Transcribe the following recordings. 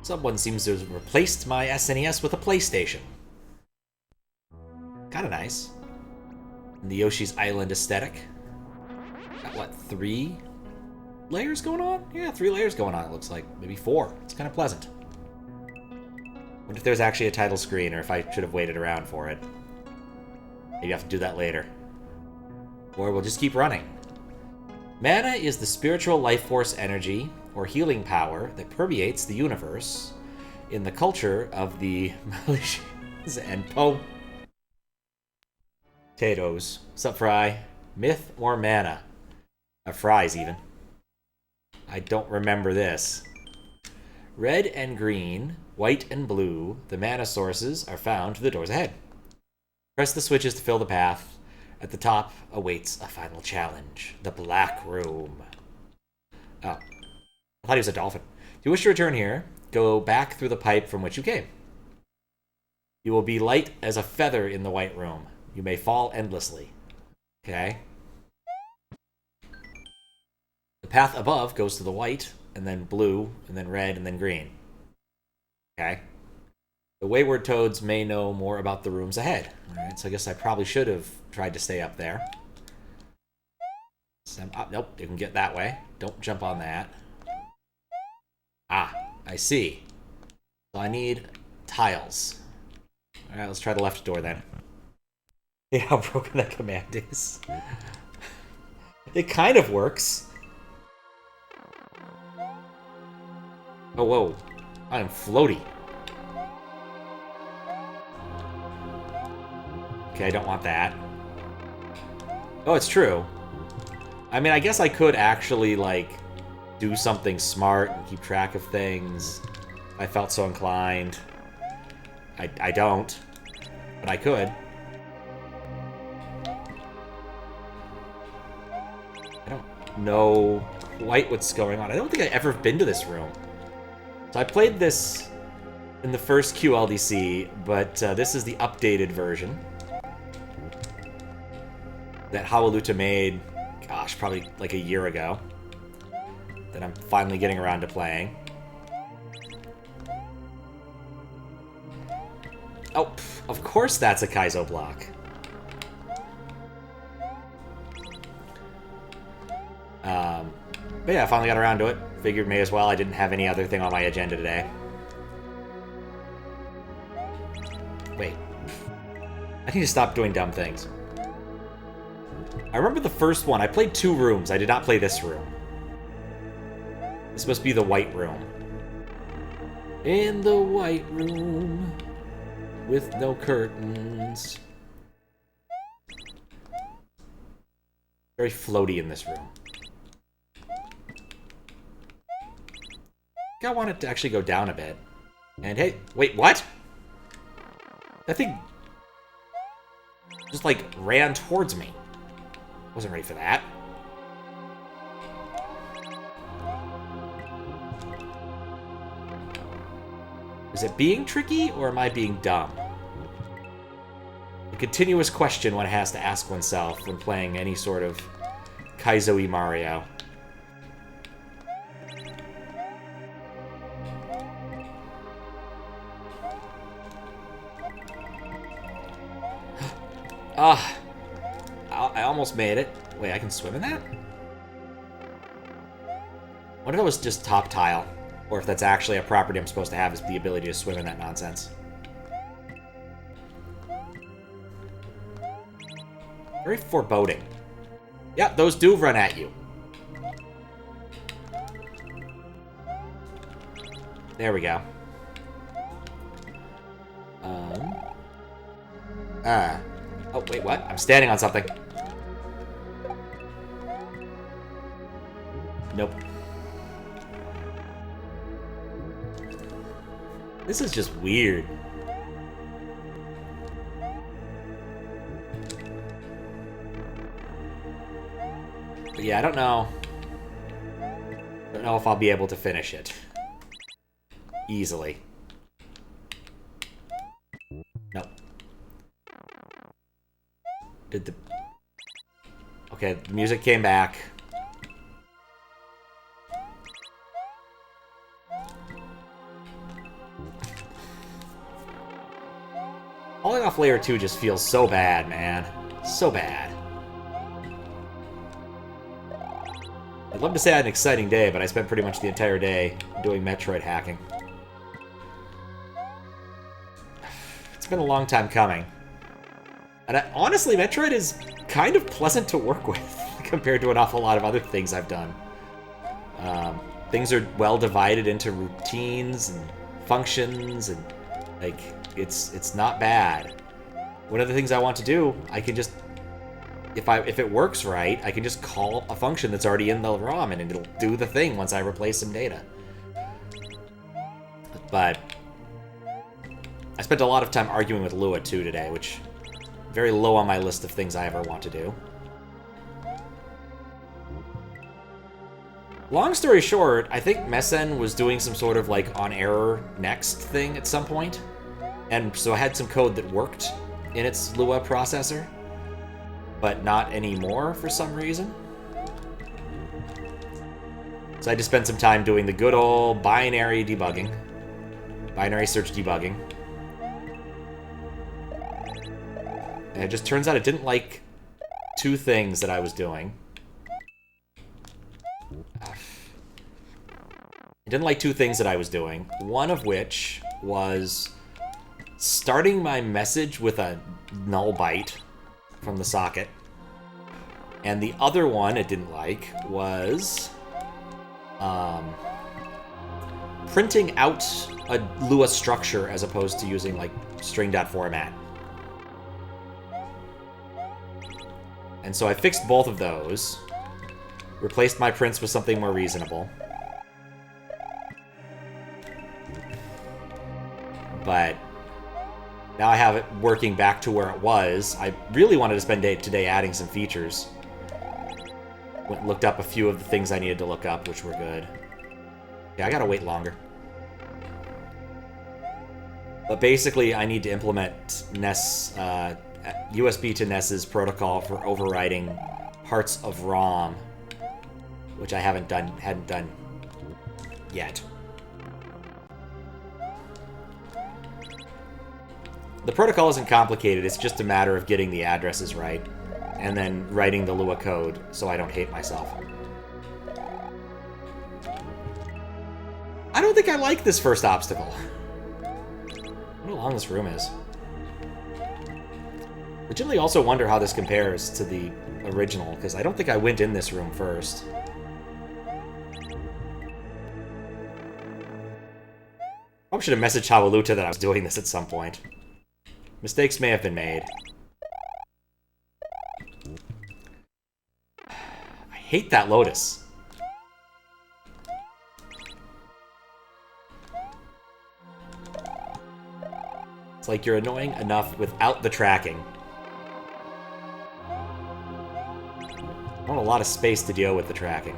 Someone seems to have replaced my SNES with a PlayStation. Kinda nice. And the Yoshi's Island aesthetic. Got what, 3 layers going on? Yeah, 3 layers going on, it looks like. Maybe 4. It's kind of pleasant. Wonder if there's actually a title screen, or if I should have waited around for it. Maybe I have to do that later. Or we'll just keep running. Mana is the spiritual life force energy, or healing power, that permeates the universe in the culture of the Malaysians and potatoes. Sup, Fry? Myth or mana? Fries, even. I don't remember this. Red and green, white and blue, the mana sources are found to the doors ahead. Press the switches to fill the path. At the top awaits a final challenge. The Black Room. Oh. I thought he was a dolphin. If you wish to return here, go back through the pipe from which you came. You will be light as a feather in the White Room. You may fall endlessly. Okay. The path above goes to the white, and then blue, and then red, and then green. Okay. The wayward toads may know more about the rooms ahead. Alright, so I guess I probably should have tried to stay up there. Nope, you can get that way. Don't jump on that. Ah, I see. So I need tiles. Alright, let's try the left door then. Yeah, how broken that command is. It kind of works. Oh, whoa. I am floaty. Okay, I don't want that. Oh, it's true. I mean, I guess I could actually, like, do something smart and keep track of things. If I felt so inclined. I don't. But I could. I don't know quite what's going on. I don't think I've ever been to this room. So I played this in the first QLDC, but this is the updated version that Hwailaluta made, gosh, probably like a year ago, that I'm finally getting around to playing. Oh, of course that's a Kaizo block. But yeah, I finally got around to it. Figured may as well. I didn't have any other thing on my agenda today. Wait. I need to stop doing dumb things. I remember the first one. I played 2 rooms. I did not play this room. This must be the White Room. In the White Room, with no curtains. Very floaty in this room. I want it to actually go down a bit. And hey, wait, what? That thing just, like, ran towards me. Wasn't ready for that. Is it being tricky, or am I being dumb? A continuous question one has to ask oneself when playing any sort of Kaizo-y Mario. Ah, I almost made it. Wait, I can swim in that? What if it was just top tile? Or if that's actually a property I'm supposed to have, is the ability to swim in that nonsense. Very foreboding. Yeah, those do run at you. There we go. Oh, wait, what? I'm standing on something. Nope. This is just weird. But yeah, I don't know. Don't know if I'll be able to finish it easily. Nope. Did the... Okay, the music came back. Falling off layer 2 just feels so bad, man. So bad. I'd love to say I had an exciting day, but I spent pretty much the entire day doing Metroid hacking. It's been a long time coming. And honestly, Metroid is kind of pleasant to work with compared to an awful lot of other things I've done. Things are well divided into routines and functions, and like it's not bad. One of the things I want to do, I can just if it works right, I can just call a function that's already in the ROM and it'll do the thing once I replace some data. But I spent a lot of time arguing with Lua too today, which very low on my list of things I ever want to do. Long story short, I think Messen was doing some sort of like on error next thing at some point, and so I had some code that worked in its Lua processor, but not anymore for some reason. So I just spent some time doing the good old binary debugging, binary search debugging. And it just turns out it didn't like two things that I was doing. It didn't like two things that I was doing, one of which was starting my message with a null byte from the socket. And the other one it didn't like was printing out a Lua structure as opposed to using like string.format. And so I fixed both of those, replaced my prints with something more reasonable. But now I have it working back to where it was. I really wanted to spend today adding some features. Looked up a few of the things I needed to look up, which were good. Yeah, I gotta wait longer. But basically, I need to implement NES, USB to NES's protocol for overriding parts of ROM, which I hadn't done yet. The protocol isn't complicated, it's just a matter of getting the addresses right, and then writing the Lua code so I don't hate myself. I don't think I like this first obstacle. I wonder how long this room is. Legitimately also wonder how this compares to the original, because I don't think I went in this room first. Probably should have messaged Hwailaluta that I was doing this at some point. Mistakes may have been made. I hate that lotus. It's like you're annoying enough without the tracking. I want a lot of space to deal with the tracking.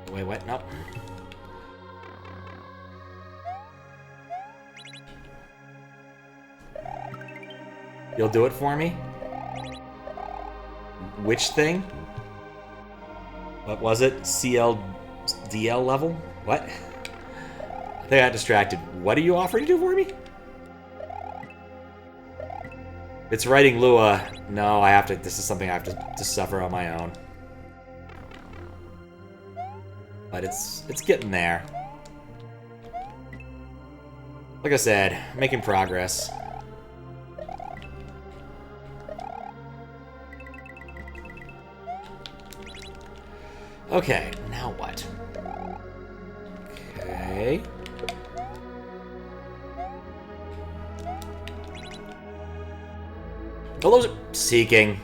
Wait, what? Nope. You'll do it for me? Which thing? What was it? CLDL level? What? I think I got distracted. What are you offering to do for me? It's writing Lua. No, I have to. This is something I have to suffer on my own. But it's getting there. Like I said, making progress. Okay, now what? Okay. Oh, those are seeking.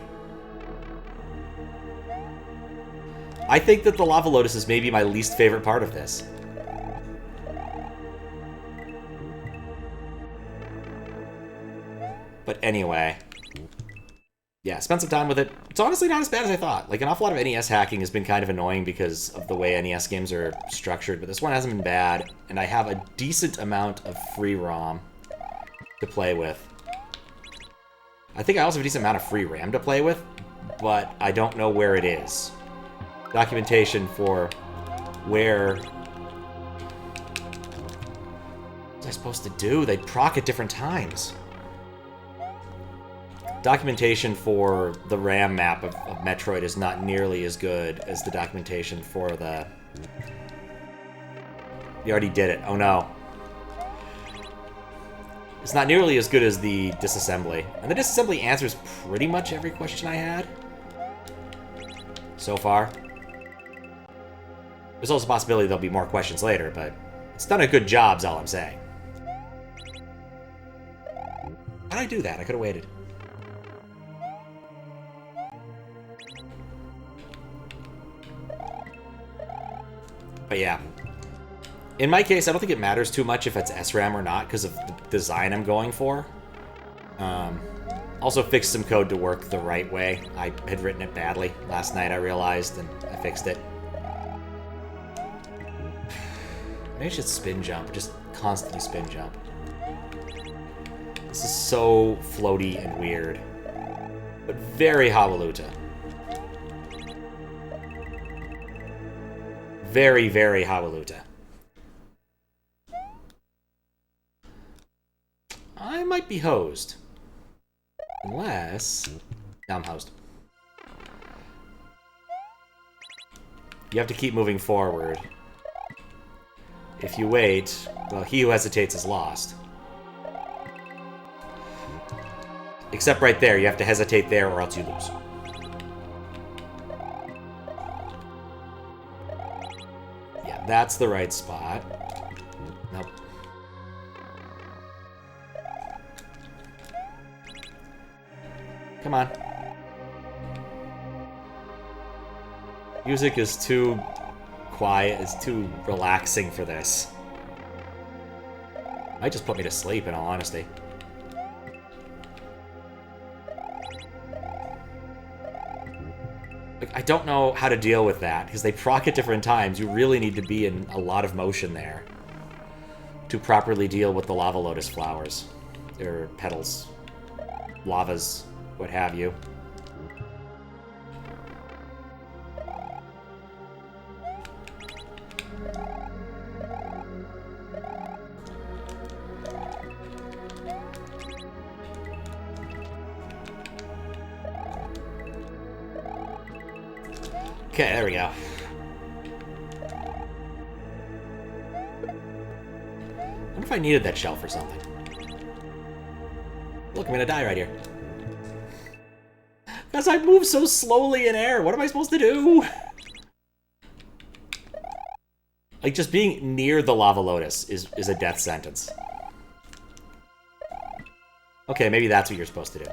I think that the lava lotus is maybe my least favorite part of this. But anyway. Yeah, spent some time with it. It's honestly not as bad as I thought. Like, an awful lot of NES hacking has been kind of annoying because of the way NES games are structured, but this one hasn't been bad, and I have a decent amount of free ROM to play with. I think I also have a decent amount of free RAM to play with, but I don't know where it is. Documentation for where What was I supposed to do? They proc at different times. Documentation for the RAM map of Metroid is not nearly as good as the documentation for the... You already did it. Oh no. It's not nearly as good as the disassembly. And the disassembly answers pretty much every question I had. So far. There's also a possibility there'll be more questions later, but it's done a good job, is all I'm saying. How'd I do that? I could have waited. But yeah. In my case, I don't think it matters too much if it's SRAM or not because of the design I'm going for. Also fixed some code to work the right way. I had written it badly last night, I realized, and I fixed it. Maybe I should spin jump. Just constantly spin jump. This is so floaty and weird. But very Hwailaluta. Very, very Hwailaluta. I might be hosed. Unless... No, I'm hosed. You have to keep moving forward. If you wait, well, he who hesitates is lost. Except right there, you have to hesitate there or else you lose. Yeah, that's the right spot. Nope. Come on. Music is too quiet, is too relaxing for this. Might just put me to sleep, in all honesty. Like, I don't know how to deal with that, because they proc at different times. You really need to be in a lot of motion there to properly deal with the lava lotus flowers. Or petals. Lavas. What have you. Okay, there we go. I wonder if I needed that shell for something. Look, I'm gonna die right here. Because I move so slowly in air. What am I supposed to do? Like, just being near the lava lotus is a death sentence. Okay, maybe that's what you're supposed to do.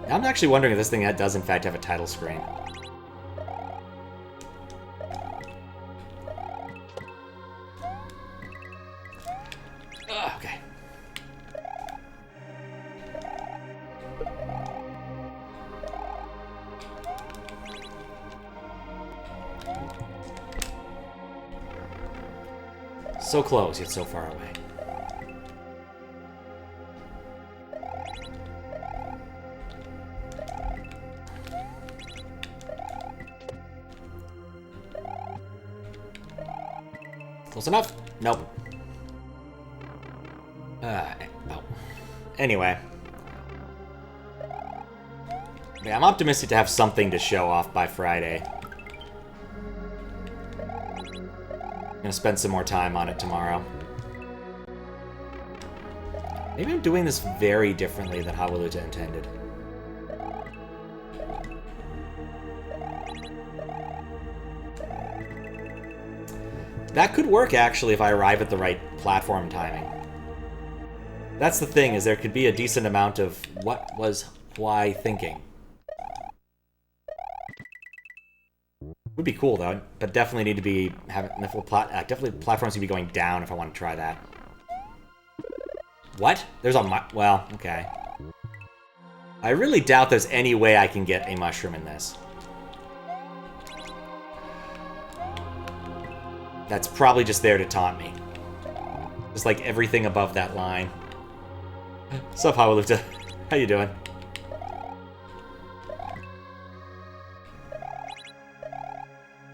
I'm actually wondering if this thing does in fact have a title screen. Okay. So close, yet so far away. Close enough? Nope. No. Anyway. Yeah, I'm optimistic to have something to show off by Friday. I'm gonna spend some more time on it tomorrow. Maybe I'm doing this very differently than Hwailaluta intended. That could work, actually, if I arrive at the right platform timing. That's the thing, is there could be a decent amount of what was why thinking. Would be cool, though, but definitely need to be having definitely platforms need to be going down if I want to try that. What? There's a well, okay. I really doubt there's any way I can get a mushroom in this. That's probably just there to taunt me. Just like everything above that line. Sup, Hwailaluta? How you doing?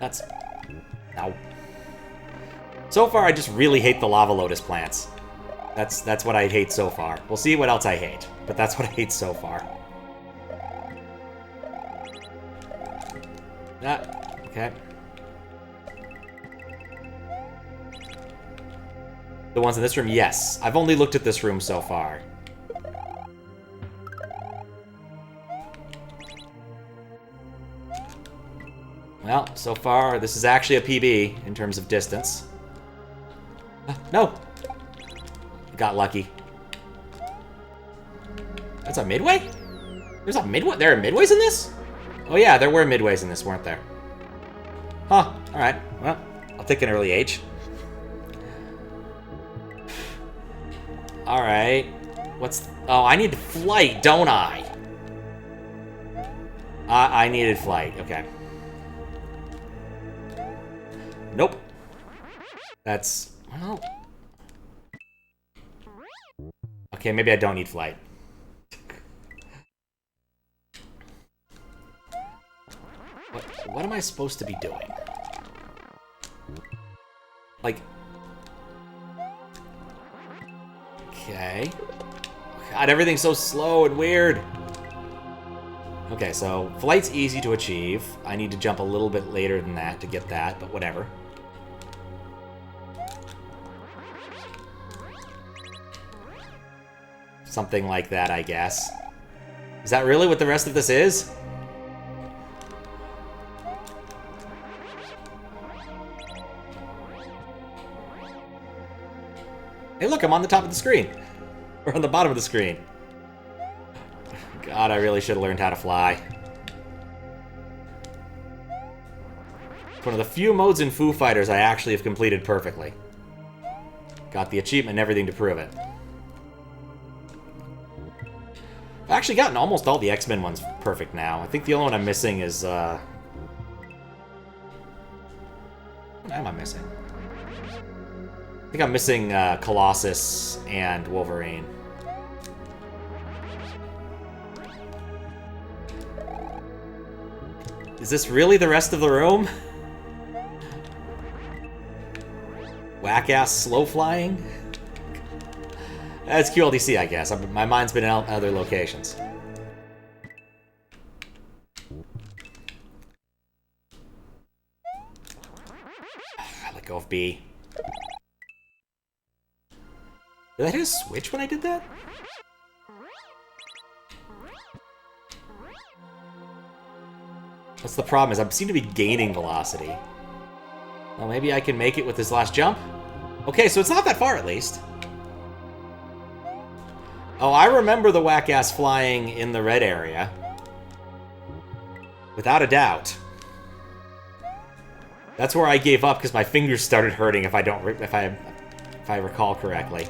That's... Ow. So far, I just really hate the lava lotus plants. That's what I hate so far. We'll see what else I hate, but that's what I hate so far. Ah, okay. The ones in this room, yes. I've only looked at this room so far. Well, so far, this is actually a PB in terms of distance. No! Got lucky. That's a midway? There's a midway? There are midways in this? Oh yeah, there were midways in this, weren't there? Huh, alright. Well, I'll take an early H. Alright. What's... Oh, I need flight, don't I? I needed flight, okay. Nope. That's... Well... Okay, maybe I don't need flight. What am I supposed to be doing? Like... Okay. God, everything's so slow and weird. Okay, so flight's easy to achieve. I need to jump a little bit later than that to get that, but whatever. Something like that, I guess. Is that really what the rest of this is? Hey, look, I'm on the top of the screen. Or on the bottom of the screen. God, I really should have learned how to fly. It's one of the few modes in Foo Fighters I actually have completed perfectly. Got the achievement and everything to prove it. I've actually gotten almost all the X-Men ones perfect now. I think the only one I'm missing is, What am I missing? I think I'm missing, Colossus and Wolverine. Is this really the rest of the room? Whack-ass slow flying? That's QLDC, I guess. My mind's been in other locations. Let go of B. Did I hit a switch when I did that? What's the problem is I seem to be gaining velocity. Well, maybe I can make it with this last jump? Okay, so it's not that far at least. Oh, I remember the whack-ass flying in the red area. Without a doubt. That's where I gave up because my fingers started hurting if I recall correctly.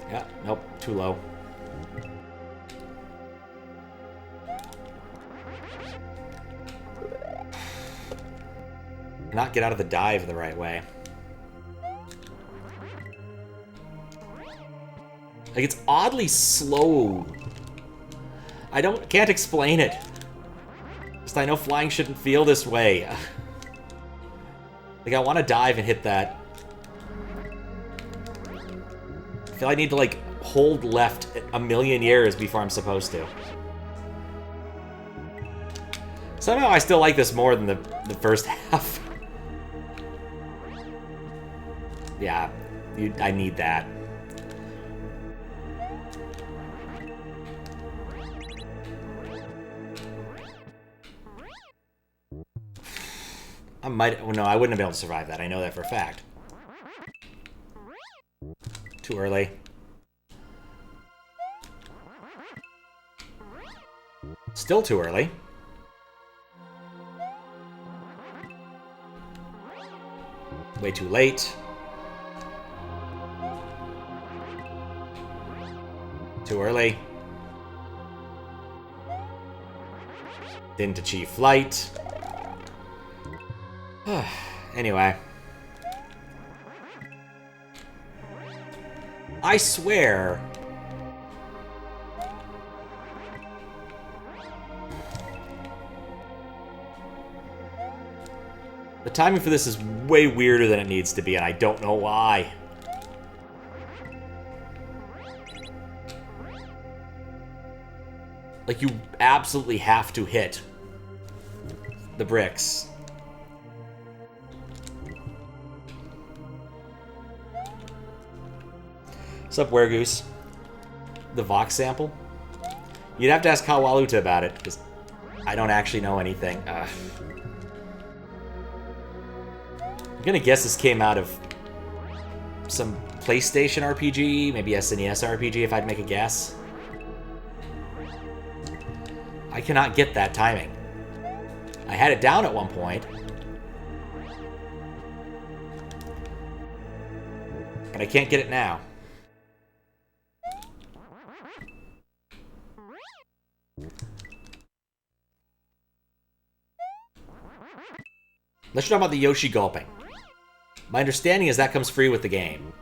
Yeah, nope, too low. Not get out of the dive the right way. Like, it's oddly slow. Can't explain it. Just I know flying shouldn't feel this way. Like, I want to dive and hit that. I feel I need to, like, hold left a million years before I'm supposed to. Somehow I still like this more than the first half. Yeah, I need that. No, I wouldn't have been able to survive that. I know that for a fact. Too early. Still too early. Way too late. Too early. Didn't achieve flight. Anyway. I swear The timing for this is way weirder than it needs to be, and I don't know why. Like, you absolutely have to hit the bricks. What's up, Weregoose? The Vox sample? You'd have to ask Hwailaluta about it, because I don't actually know anything. I'm gonna guess this came out of some PlayStation RPG, maybe SNES RPG, if I'd make a guess. I cannot get that timing. I had it down at one point, but I can't get it now. Let's talk about the Yoshi gulping. My understanding is that comes free with the game.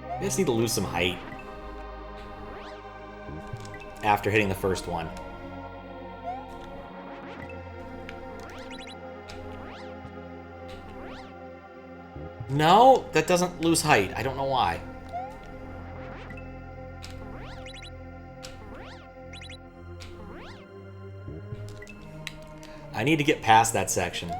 I just need to lose some height after hitting the first one. No, that doesn't lose height. I don't know why. I need to get past that section.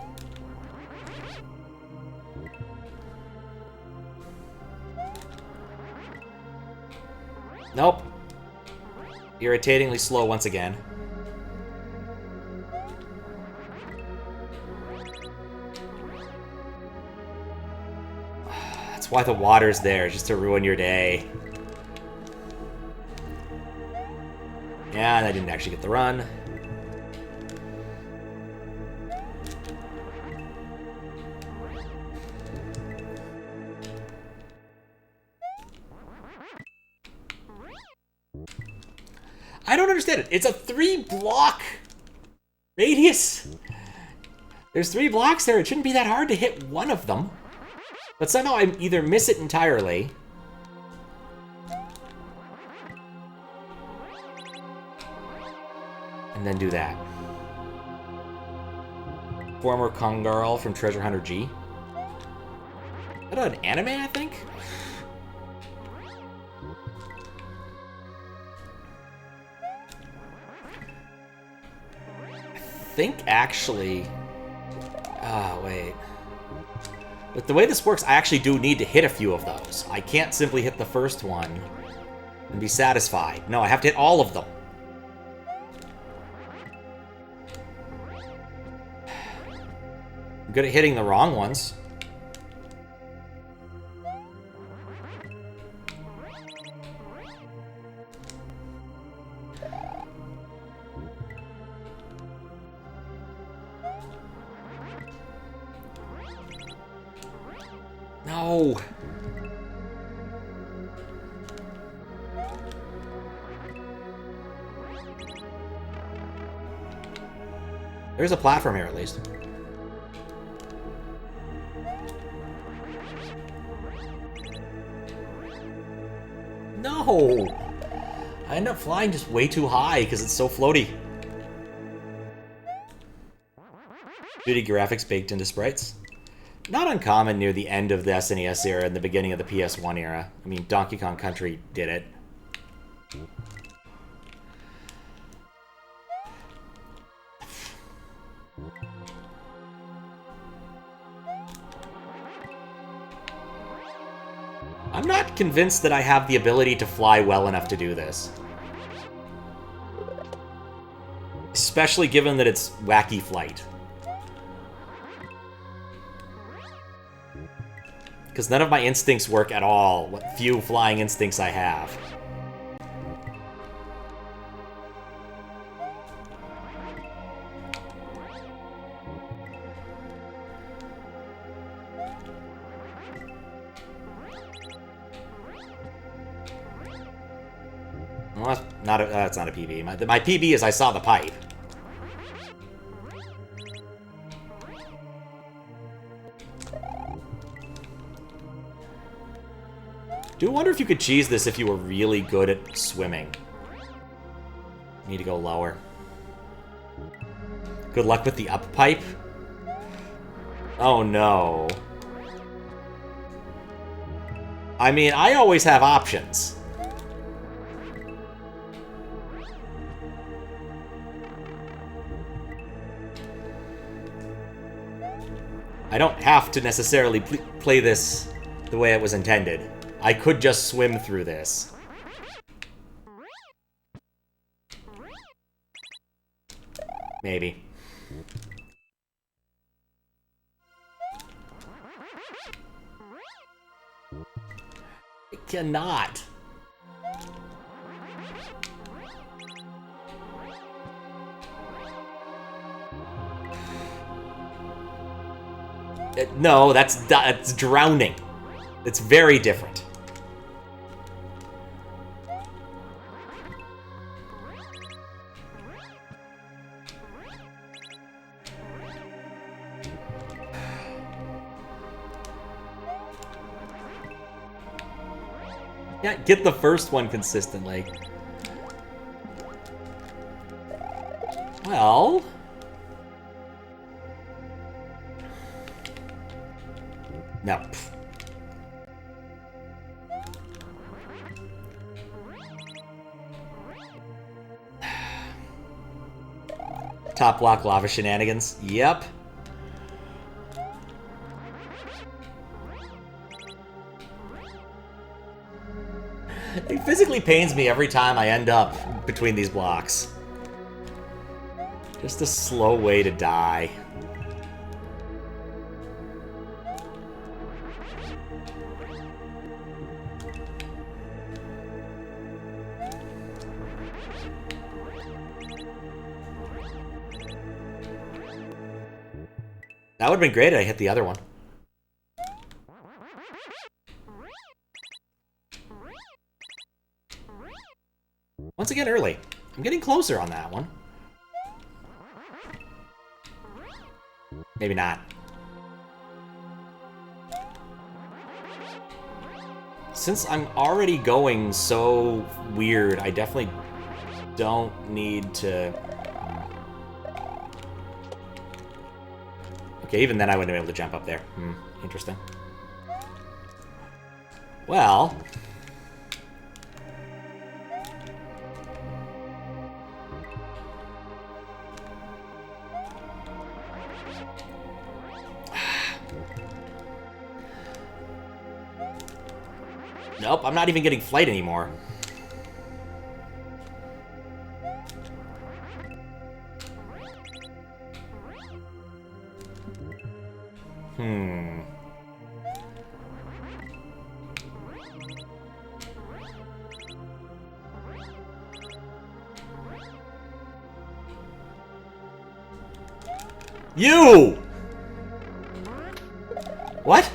Nope. Irritatingly slow once again. That's why the water's there, just to ruin your day. Yeah, and I didn't actually get the run. I don't understand it. It's a 3-block radius. There's 3 blocks there. It shouldn't be that hard to hit one of them. But somehow I either miss it entirely, and then do that. Former Kongarl from Treasure Hunter G. Is that an anime, I think? I think actually... wait. But the way this works, I actually do need to hit a few of those. I can't simply hit the first one and be satisfied. No, I have to hit all of them. I'm good at hitting the wrong ones. No. There's a platform here, at least. No! I end up flying just way too high because it's so floaty. Beauty graphics baked into sprites. Not uncommon near the end of the SNES era and the beginning of the PS1 era. I mean, Donkey Kong Country did it. I'm not convinced that I have the ability to fly well enough to do this. Especially given that it's wacky flight. Because none of my instincts work at all, what few flying instincts I have. Well, that's not a PB. My PB is I saw the pipe. Do wonder if you could cheese this if you were really good at swimming. Need to go lower. Good luck with the up pipe. Oh no. I mean, I always have options. I don't have to necessarily play this the way it was intended. I could just swim through this. Maybe. I cannot. No, that's drowning. It's very different. Yeah, get the first one consistently. Well... No. Top block lava shenanigans. Yep. It physically pains me every time I end up between these blocks. Just a slow way to die. That would have been great if I hit the other one. Once again, early. I'm getting closer on that one. Maybe not. Since I'm already going so weird, I definitely don't need to... Okay, even then I wouldn't be able to jump up there. Interesting. Well... Nope, I'm not even getting flight anymore. You! What?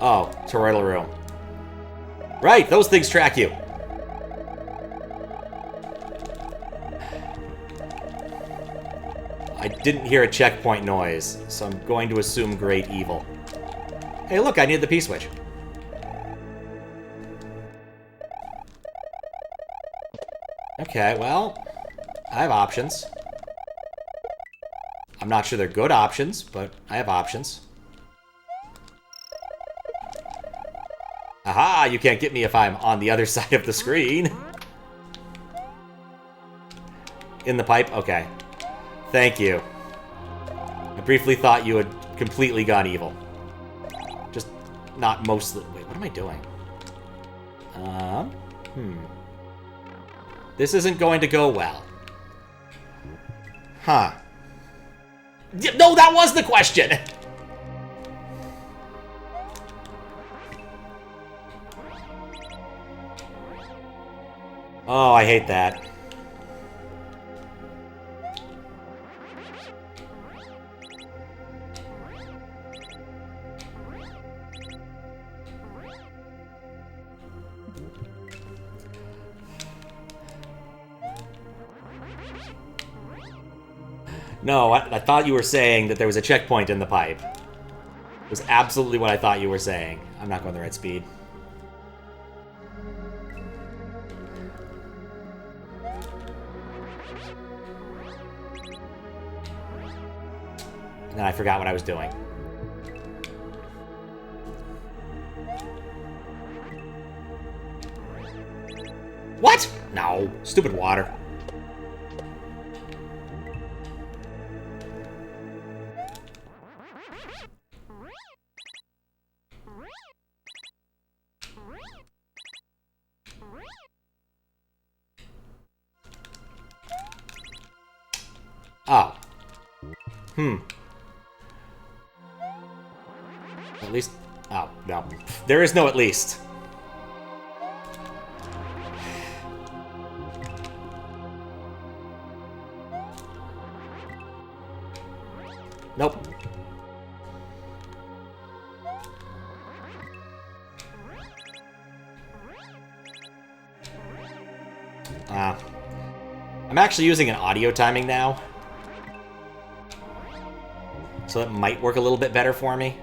Oh, Hwailaluta. Right, those things track you. I didn't hear a checkpoint noise, so I'm going to assume great evil. Hey, look, I need the P-switch. Okay, well, I have options. I'm not sure they're good options, but I have options. Aha! You can't get me if I'm on the other side of the screen. In the pipe? Okay. Thank you. I briefly thought you had completely gone evil. Just not mostly... Wait, what am I doing? This isn't going to go well. Huh. No, that was the question! Oh, I hate that. No, I thought you were saying that there was a checkpoint in the pipe. It was absolutely what I thought you were saying. I'm not going the right speed. And then I forgot what I was doing. What? No. Stupid water. Oh. At least... Oh, no. There is no at least. Nope. I'm actually using an audio timing now. So that might work a little bit better for me.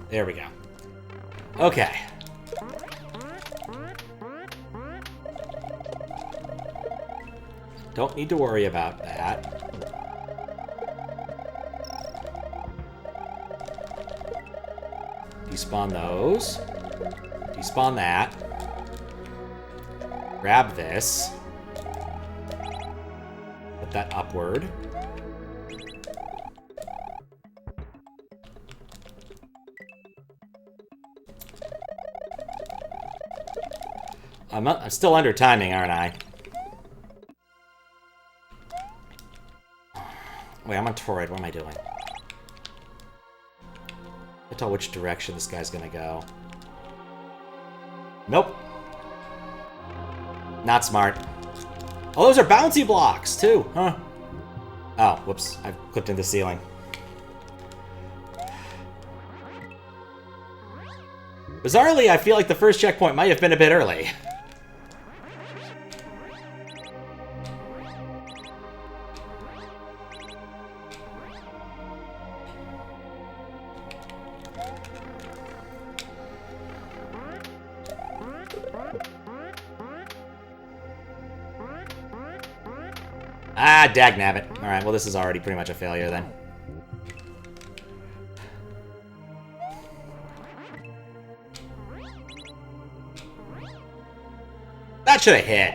There we go. Okay. Don't need to worry about that. Despawn those. Despawn that. Grab this. Put that upward. I'm still under timing, aren't I? Wait, I'm on Toroid. What am I doing? I tell which direction this guy's gonna go. Nope. Not smart. Oh, those are bouncy blocks, too, huh? Oh, whoops. I've clipped into the ceiling. Bizarrely, I feel like the first checkpoint might have been a bit early. Ah, dagnabbit. Alright, well this is already pretty much a failure then. That should have hit.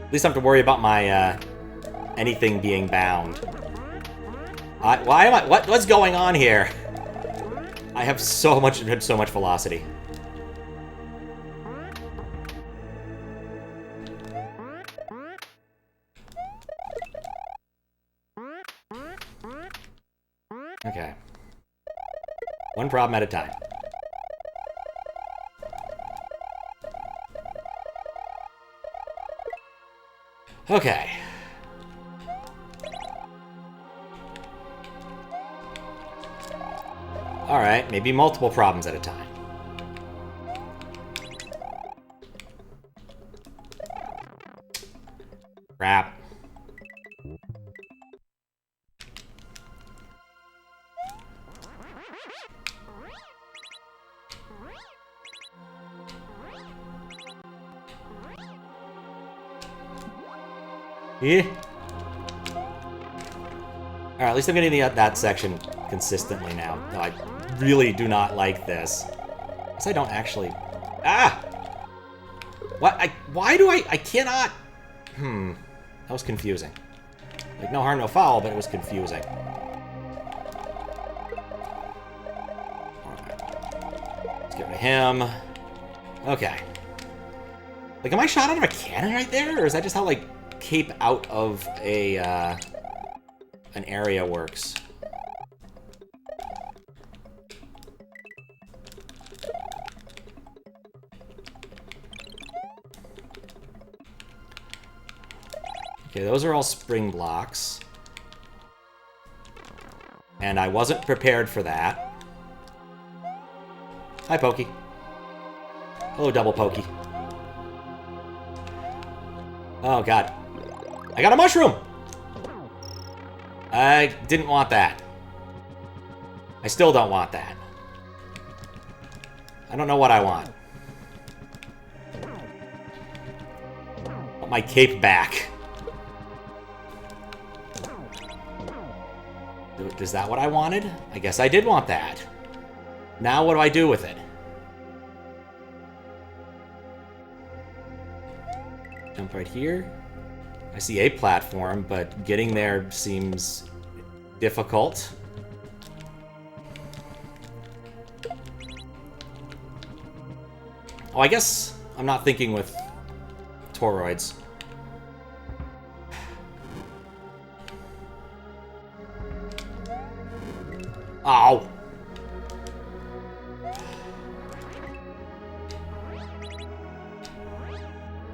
At least I don't have to worry about my, anything being bound. Why am I... What's going on here? I have so much velocity. Okay. One problem at a time. Okay. Alright, maybe multiple problems at a time. Crap. Yeah. Alright, at least I'm getting that section consistently now. No, I really do not like this. Guess I don't actually... Ah! What? Why do I cannot... That was confusing. Like, no harm, no foul, but it was confusing. Alright. Let's get rid of him. Okay. Like, am I shot out of a cannon right there? Or is that just how, like, cape out of a, an area works? Okay, those are all spring blocks. And I wasn't prepared for that. Hi, Pokey. Hello, Double Pokey. Oh, God. I got a mushroom! I didn't want that. I still don't want that. I don't know what I want. I want my cape back. Is that what I wanted? I guess I did want that. Now what do I do with it? Jump right here. I see a platform, but getting there seems difficult. Oh, I guess I'm not thinking with toroids. Ow!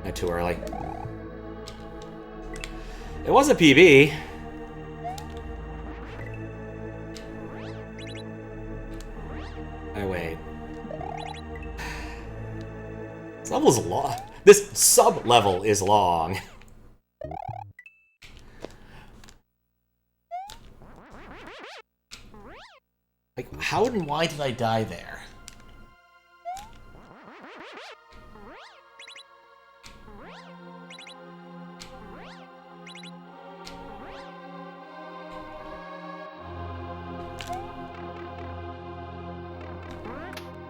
Not too early. It was a PB. Oh, wait. This level's long. This sub-level is long. Like, how and why did I die there?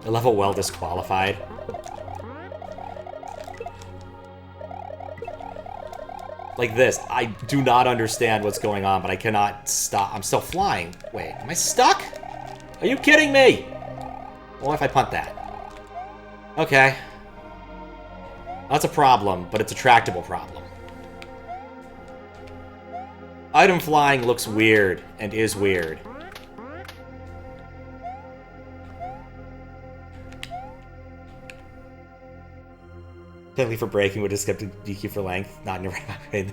The level well disqualified. Like this. I do not understand what's going on, but I cannot stop. I'm still flying. Wait, am I stuck? Are you kidding me? What if I punt that? Okay. That's a problem, but it's a tractable problem. Item flying looks weird, and is weird. Penalty for braking would have skipped a DQ for length. Not in your right.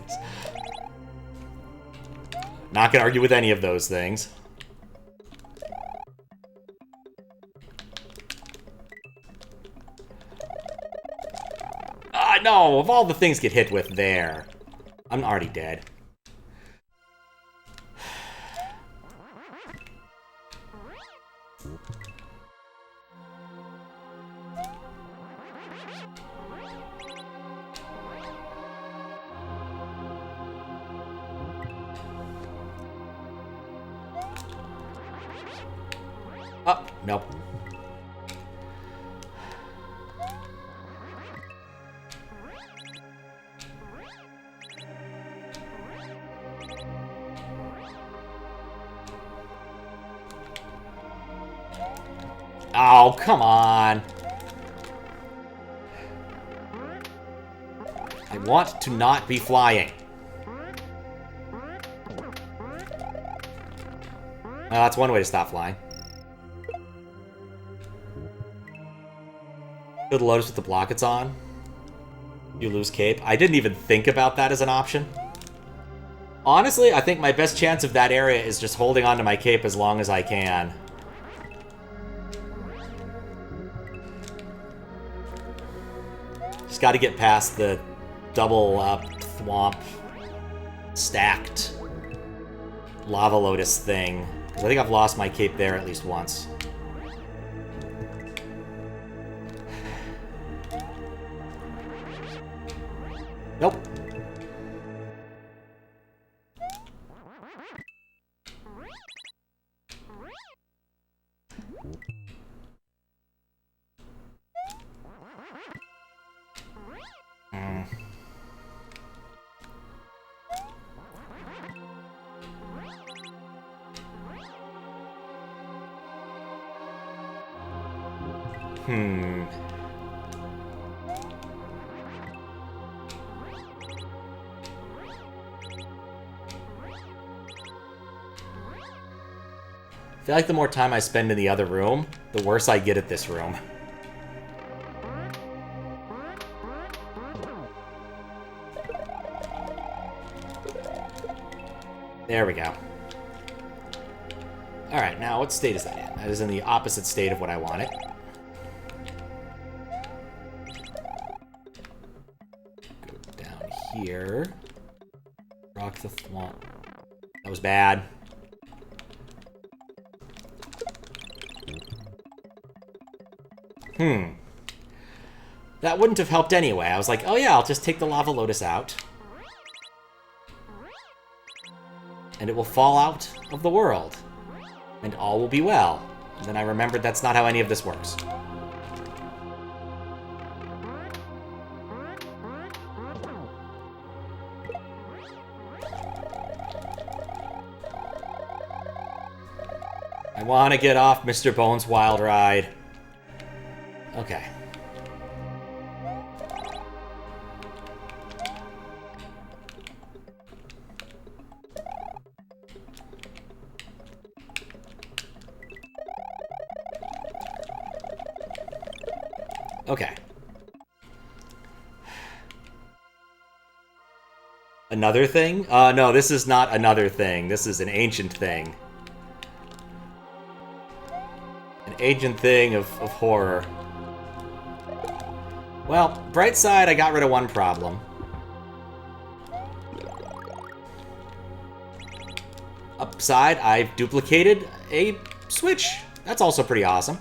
Not gonna argue with any of those things. Ah, no! Of all the things get hit with there. I'm already dead. Oh, nope. Oh, come on. I want to not be flying. Well, that's one way to stop flying. Go to Lotus with the block it's on. You lose cape. I didn't even think about that as an option. Honestly, I think my best chance of that area is just holding onto my cape as long as I can. Just got to get past the double up thwomp stacked lava lotus thing. Because I think I've lost my cape there at least once. Nope. I feel like the more time I spend in the other room, the worse I get at this room. There we go. Alright, now what state is that in? That is in the opposite state of what I wanted. Go down here. Rock the thwomp. That was bad. That wouldn't have helped anyway. I was like, oh yeah, I'll just take the lava lotus out. And it will fall out of the world. And all will be well. And then I remembered that's not how any of this works. I want to get off Mr. Bones' wild ride. Okay. Okay. Another thing? No, this is not another thing. This is an ancient thing. An ancient thing of horror. Well, bright side, I got rid of one problem. Upside, I've duplicated a switch. That's also pretty awesome.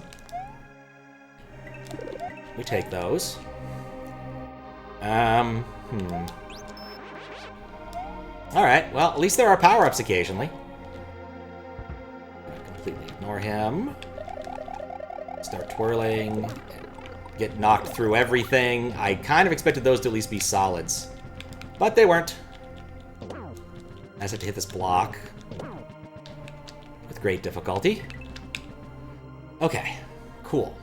We take those. Alright, well, at least there are power-ups occasionally. Completely ignore him. Start twirling. Get knocked through everything. I kind of expected those to at least be solids. But they weren't. I just have to hit this block. With great difficulty. Okay, cool.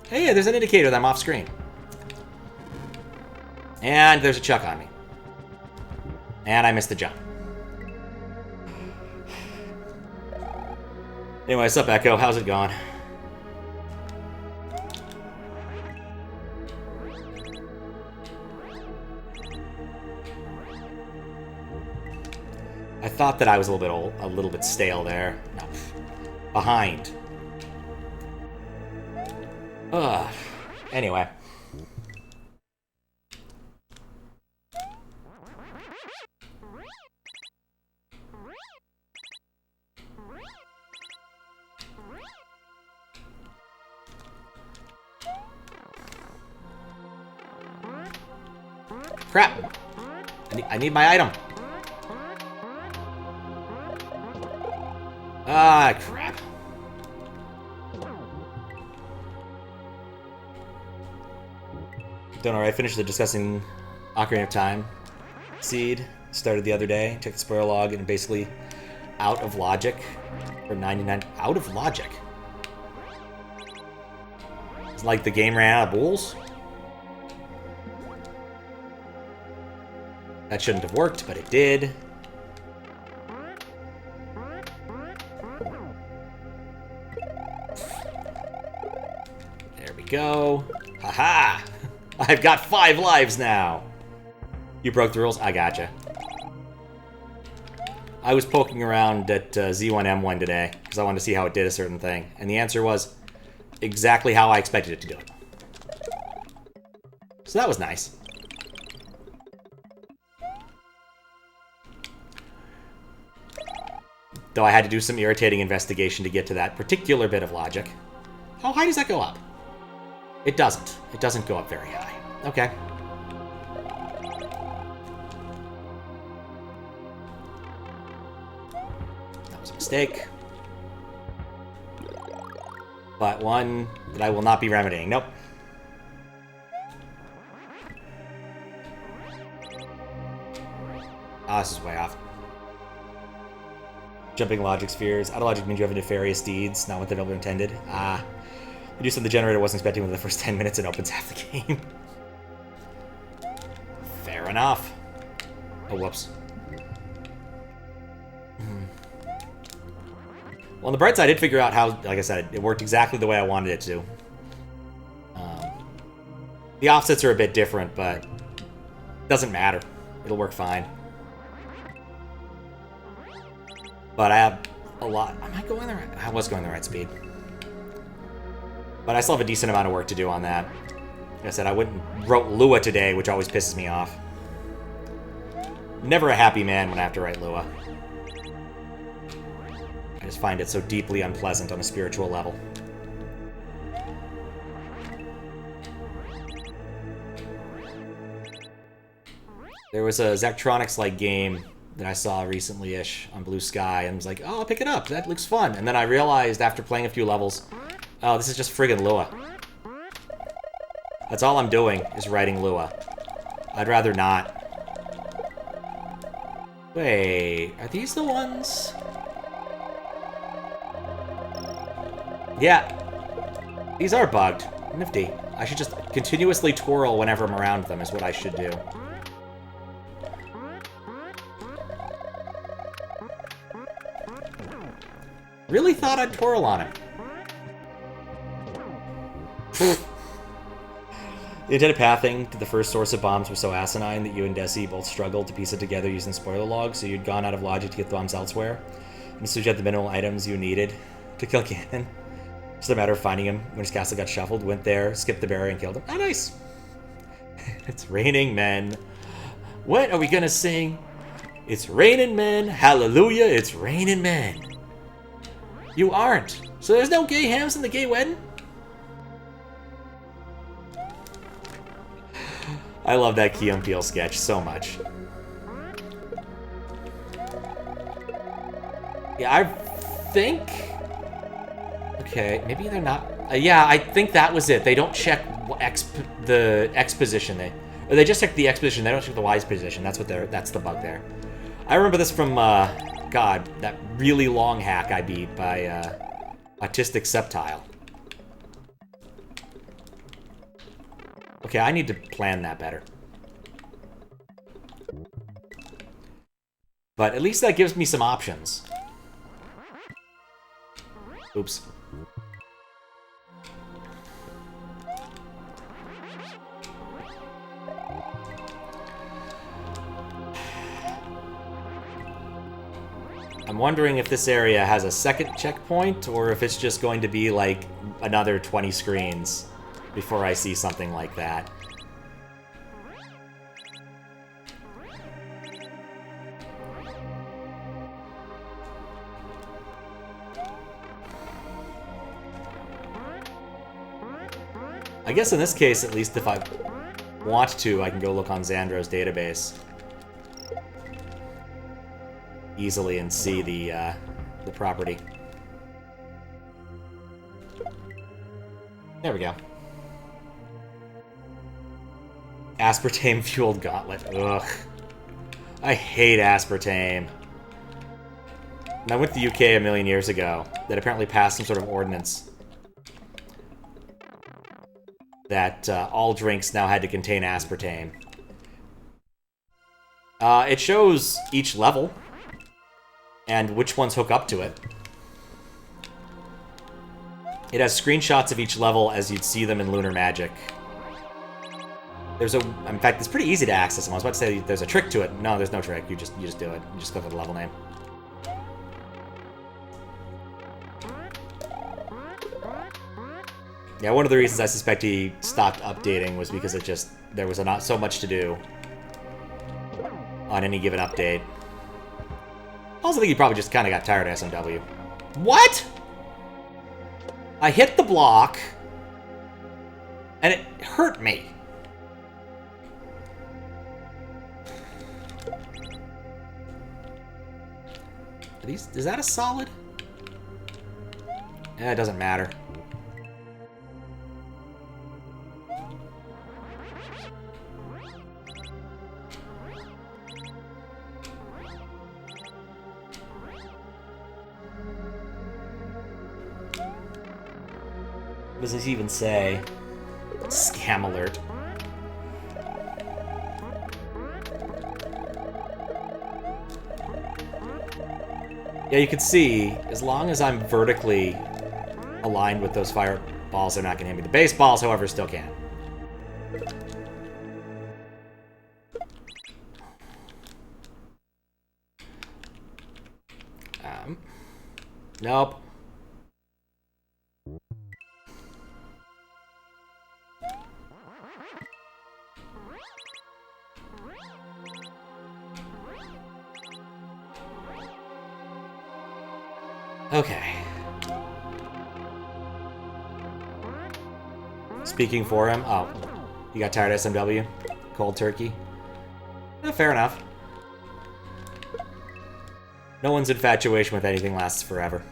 Hey, there's an indicator that I'm off screen. And there's a chuck on me. And I missed the jump. Anyway, what's up, Echo? How's it going? I thought that I was a little bit stale there. No. Behind. Ugh. Anyway. Crap! I need my item. Ah, crap. Don't worry, I finished the discussing Ocarina of Time seed. Started the other day. Checked the spoiler log and basically out of logic. For 99. Out of logic. It's like the game ran out of bulls. That shouldn't have worked, but it did. There we go. Haha! I've got 5 lives now! You broke the rules? I gotcha. I was poking around at Z1M1 today, because I wanted to see how it did a certain thing. And the answer was exactly how I expected it to do it. So that was nice. Though I had to do some irritating investigation to get to that particular bit of logic. How high does that go up? It doesn't. It doesn't go up very high. Okay. That was a mistake. But one that I will not be remedying. Nope. Ah, this is way off. Jumping logic spheres. Out of logic means you have nefarious deeds, not what the developer intended. Ah. You do something the generator wasn't expecting within the first 10 minutes and opens half the game. Fair enough. Oh, whoops. Well, on the bright side, I did figure out how, like I said, it worked exactly the way I wanted it to. The offsets are a bit different, but it doesn't matter. It'll work fine. But I have a lot. Am I going the right? I was going the right speed. But I still have a decent amount of work to do on that. Like I said, I wrote Lua today, which always pisses me off. Never a happy man when I have to write Lua. I just find it so deeply unpleasant on a spiritual level. There was a Zachtronics-like game that I saw recently-ish on Blue Sky, and was like, oh, I'll pick it up, that looks fun. And then I realized after playing a few levels, oh, this is just friggin' Lua. That's all I'm doing, is writing Lua. I'd rather not. Wait, are these the ones? Yeah. These are bugged. Nifty. I should just continuously twirl whenever I'm around them, is what I should do. Really thought I'd twirl on him. The intended pathing to the first source of bombs was so asinine that you and Desi both struggled to piece it together using spoiler logs, so you'd gone out of logic to get the bombs elsewhere. And so you had the minimal items you needed to kill Ganon. Just a matter of finding him when his castle got shuffled, went there, skipped the barrier, and killed him. Oh, nice! It's raining men. What are we gonna sing? It's raining men, hallelujah, it's raining men. You aren't. So there's no gay hams in the gay wedding? I love that Key and Peele sketch so much. Yeah, I think... Okay, maybe they're not... yeah, I think that was it. They don't check the X position. Or they just check the X position. They don't check the Y position. That's the bug there. I remember this from, God, that really long hack I beat by, Autistic Septile. Okay, I need to plan that better. But at least that gives me some options. Oops. I'm wondering if this area has a second checkpoint, or if it's just going to be like another 20 screens before I see something like that. I guess in this case, at least if I want to, I can go look on Xandro's database easily and see the property. There we go. Aspartame-fueled gauntlet. Ugh. I hate aspartame. And I went to the UK a million years ago that apparently passed some sort of ordinance that all drinks now had to contain aspartame. It shows each level and which ones hook up to it. It has screenshots of each level as you'd see them in Lunar Magic. In fact, it's pretty easy to access them. I was about to say there's a trick to it. No, there's no trick. You just do it. You just click on the level name. Yeah, one of the reasons I suspect he stopped updating was because there was not so much to do on any given update. I also think he probably just kind of got tired of SMW. What? I hit the block, and it hurt me. Is that a solid? Yeah, it doesn't matter. What does this even say? Scam alert. Yeah, you can see, as long as I'm vertically aligned with those fireballs, they're not going to hit me. The baseballs, however, still can. Nope. Okay. Speaking for him. Oh, you got tired of SMW? Cold turkey? Fair enough. No one's infatuation with anything lasts forever.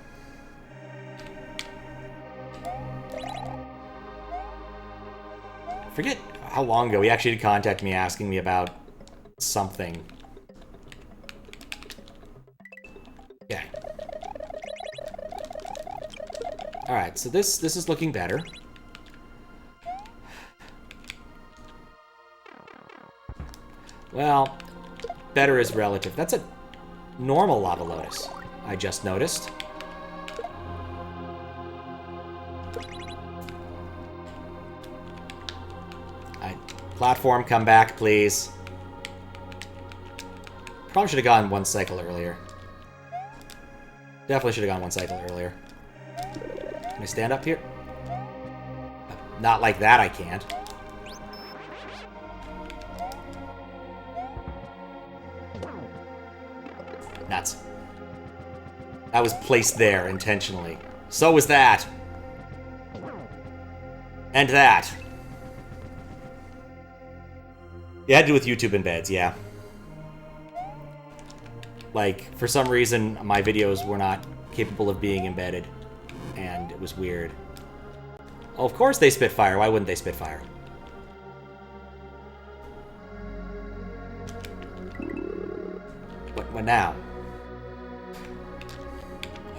Forget how long ago he actually did contact me asking me about something. Okay. Alright, so this is looking better. Well, better is relative. That's a normal lava lotus, I just noticed. Platform, come back, please. Probably should have gone one cycle earlier. Definitely should have gone one cycle earlier. Can I stand up here? Not like that, I can't. Nuts. That was placed there intentionally. So was that. And that. Yeah, it had to do with YouTube embeds, yeah. Like, for some reason, my videos were not capable of being embedded. And it was weird. Oh, of course they spit fire. Why wouldn't they spit fire? What now?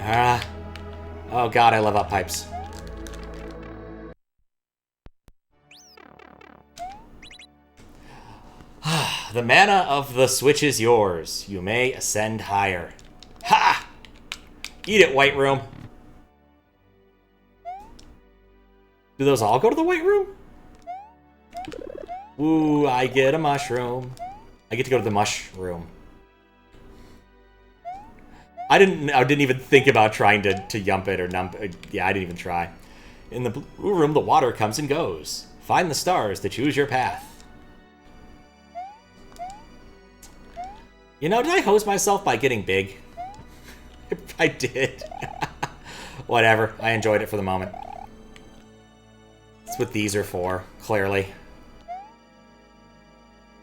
Ah. Oh god, I love up pipes. The mana of the switch is yours. You may ascend higher. Ha! Eat it, White Room. Do those all go to the White Room? Ooh, I get a mushroom. I get to go to the mushroom. I didn't even think about trying to yump it or nump it. Yeah, I didn't even try. In the blue room, the water comes and goes. Find the stars to choose your path. You know, did I hose myself by getting big? I did. Whatever. I enjoyed it for the moment. That's what these are for, clearly.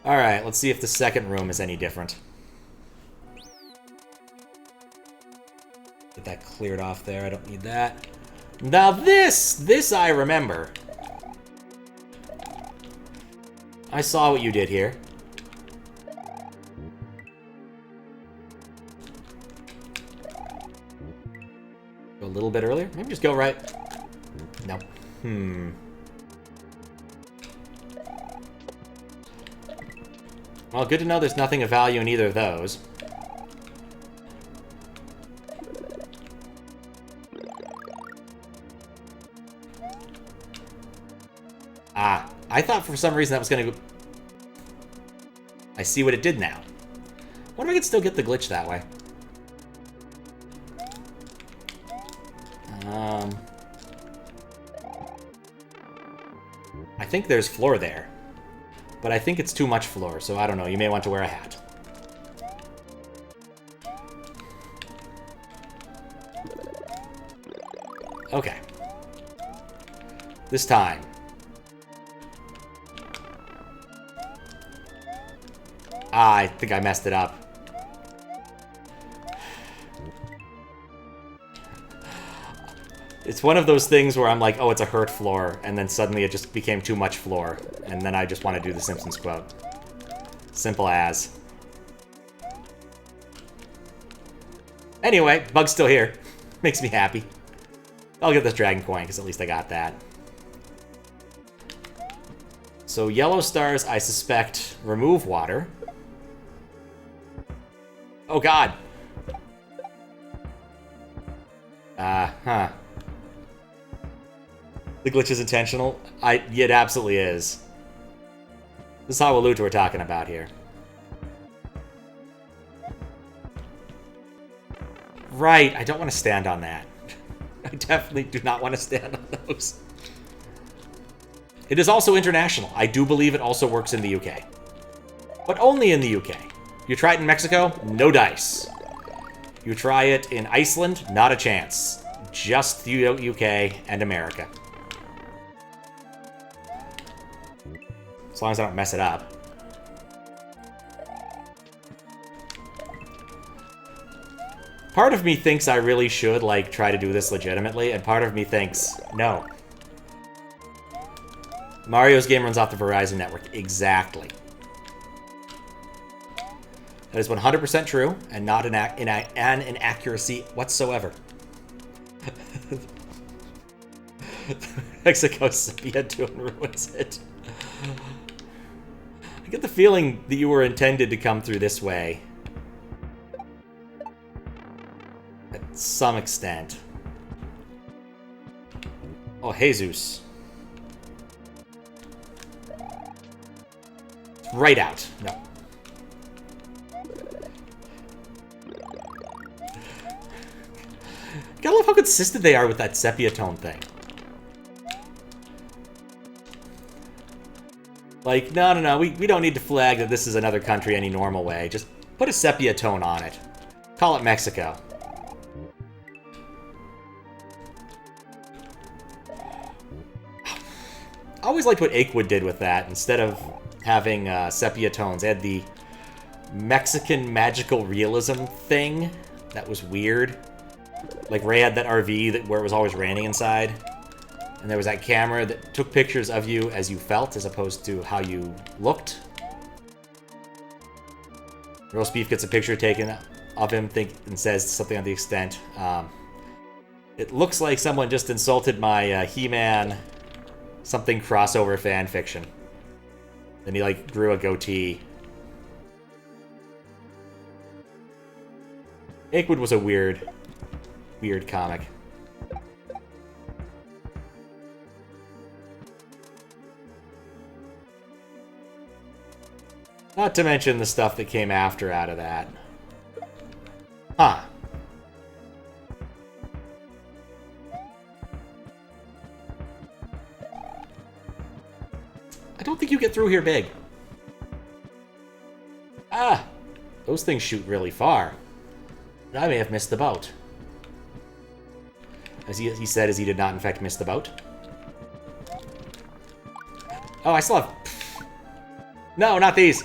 Alright, let's see if the second room is any different. Get that cleared off there. I don't need that. Now this I remember. I saw what you did here. Go a little bit earlier? Maybe just go right. No. Well, good to know there's nothing of value in either of those. Ah, I thought for some reason that was gonna go... I see what it did now. I wonder if I could still get the glitch that way. I think there's floor there. But I think it's too much floor, so I don't know. You may want to wear a hat. Okay. This time. Ah, I think I messed it up. It's one of those things where I'm like, oh, it's a hurt floor, and then suddenly it just became too much floor, and then I just want to do the Simpsons quote. Simple as. Anyway, Bug's still here. Makes me happy. I'll get this dragon coin, because at least I got that. So yellow stars, I suspect, remove water. Oh god! Huh. The glitch is intentional? It absolutely is. This is Hwailaluta we're talking about here. Right, I don't want to stand on that. I definitely do not want to stand on those. It is also international. I do believe it also works in the UK. But only in the UK. You try it in Mexico? No dice. You try it in Iceland? Not a chance. Just the UK and America. As long as I don't mess it up. Part of me thinks I really should, like, try to do this legitimately, and part of me thinks, no. Mario's game runs off the Verizon network. Exactly. That is 100% true, and not an inaccuracy whatsoever. Mexico sepia tune ruins it. I get the feeling that you were intended to come through this way. At some extent. Oh, Jesus. Right out. No. Gotta love how consistent they are with that sepia tone thing. Like, no, we don't need to flag that this is another country any normal way. Just put a sepia tone on it. Call it Mexico. I always liked what Akewood did with that. Instead of having sepia tones, they had the Mexican magical realism thing. That was weird. Like, Ray had that RV where it was always raining inside. And there was that camera that took pictures of you as you felt, as opposed to how you looked. Roast Beef gets a picture taken of him and says something on the extent, it looks like someone just insulted my He-Man something crossover fan fiction. Then he, like, grew a goatee. Akewood was a weird comic. Not to mention the stuff that came after out of that. Huh. I don't think you get through here big. Ah! Those things shoot really far. I may have missed the boat. As he said, as he did not in fact miss the boat. Oh, I still have... No, not these!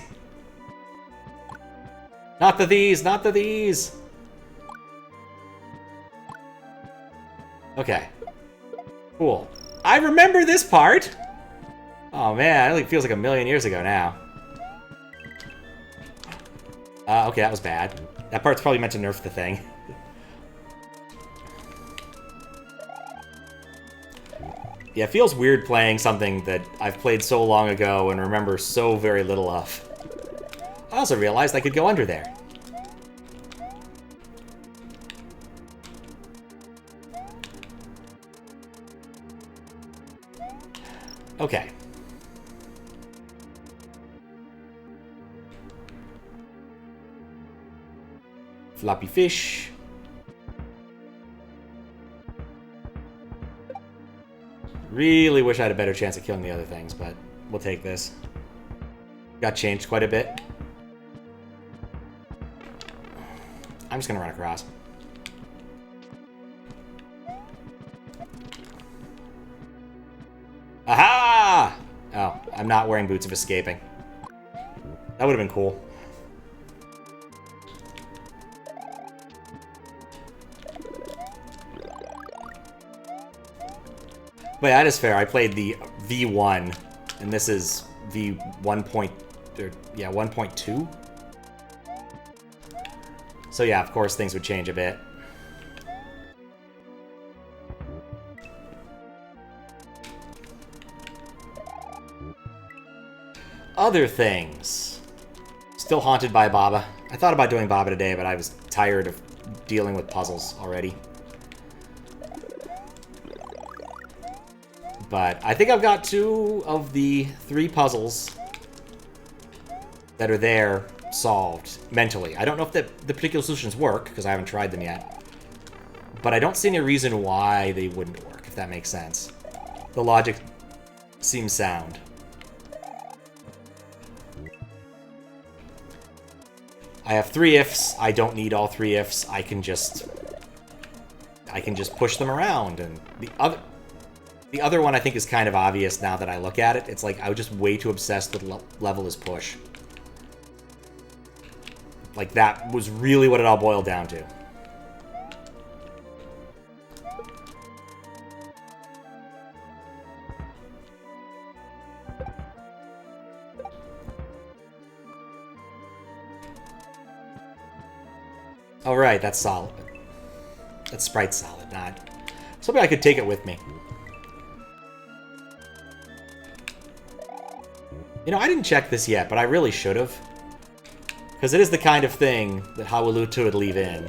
Not the these! Not the these! Okay. Cool. I remember this part! Oh man, it feels like a million years ago now. Okay, that was bad. That part's probably meant to nerf the thing. Yeah, it feels weird playing something that I've played so long ago and remember so very little of. I also realized I could go under there. Okay. Floppy fish. Really wish I had a better chance of killing the other things, but we'll take this. Got changed quite a bit. I'm just gonna run across. Aha! Oh, I'm not wearing Boots of Escaping. That would have been cool. But yeah, that is fair. I played the V1, and this is V1.2. So yeah, of course things would change a bit. Other things. Still haunted by Baba. I thought about doing Baba today, but I was tired of dealing with puzzles already. But I think I've got 2 of the 3 puzzles that are there solved mentally. I don't know if the particular solutions work, because I haven't tried them yet. but I don't see any reason why they wouldn't work, if that makes sense. The logic seems sound. I have 3 ifs. I don't need all 3 ifs. I can just push them around. And the other one I think is kind of obvious now that I look at it. It's like I was just way too obsessed with level is push. Like that was really what it all boiled down to. Oh, right, that's solid. That sprite's solid, not... So maybe I could take it with me. You know, I didn't check this yet, but I really should have. Because it is the kind of thing that Hwailaluta would leave in.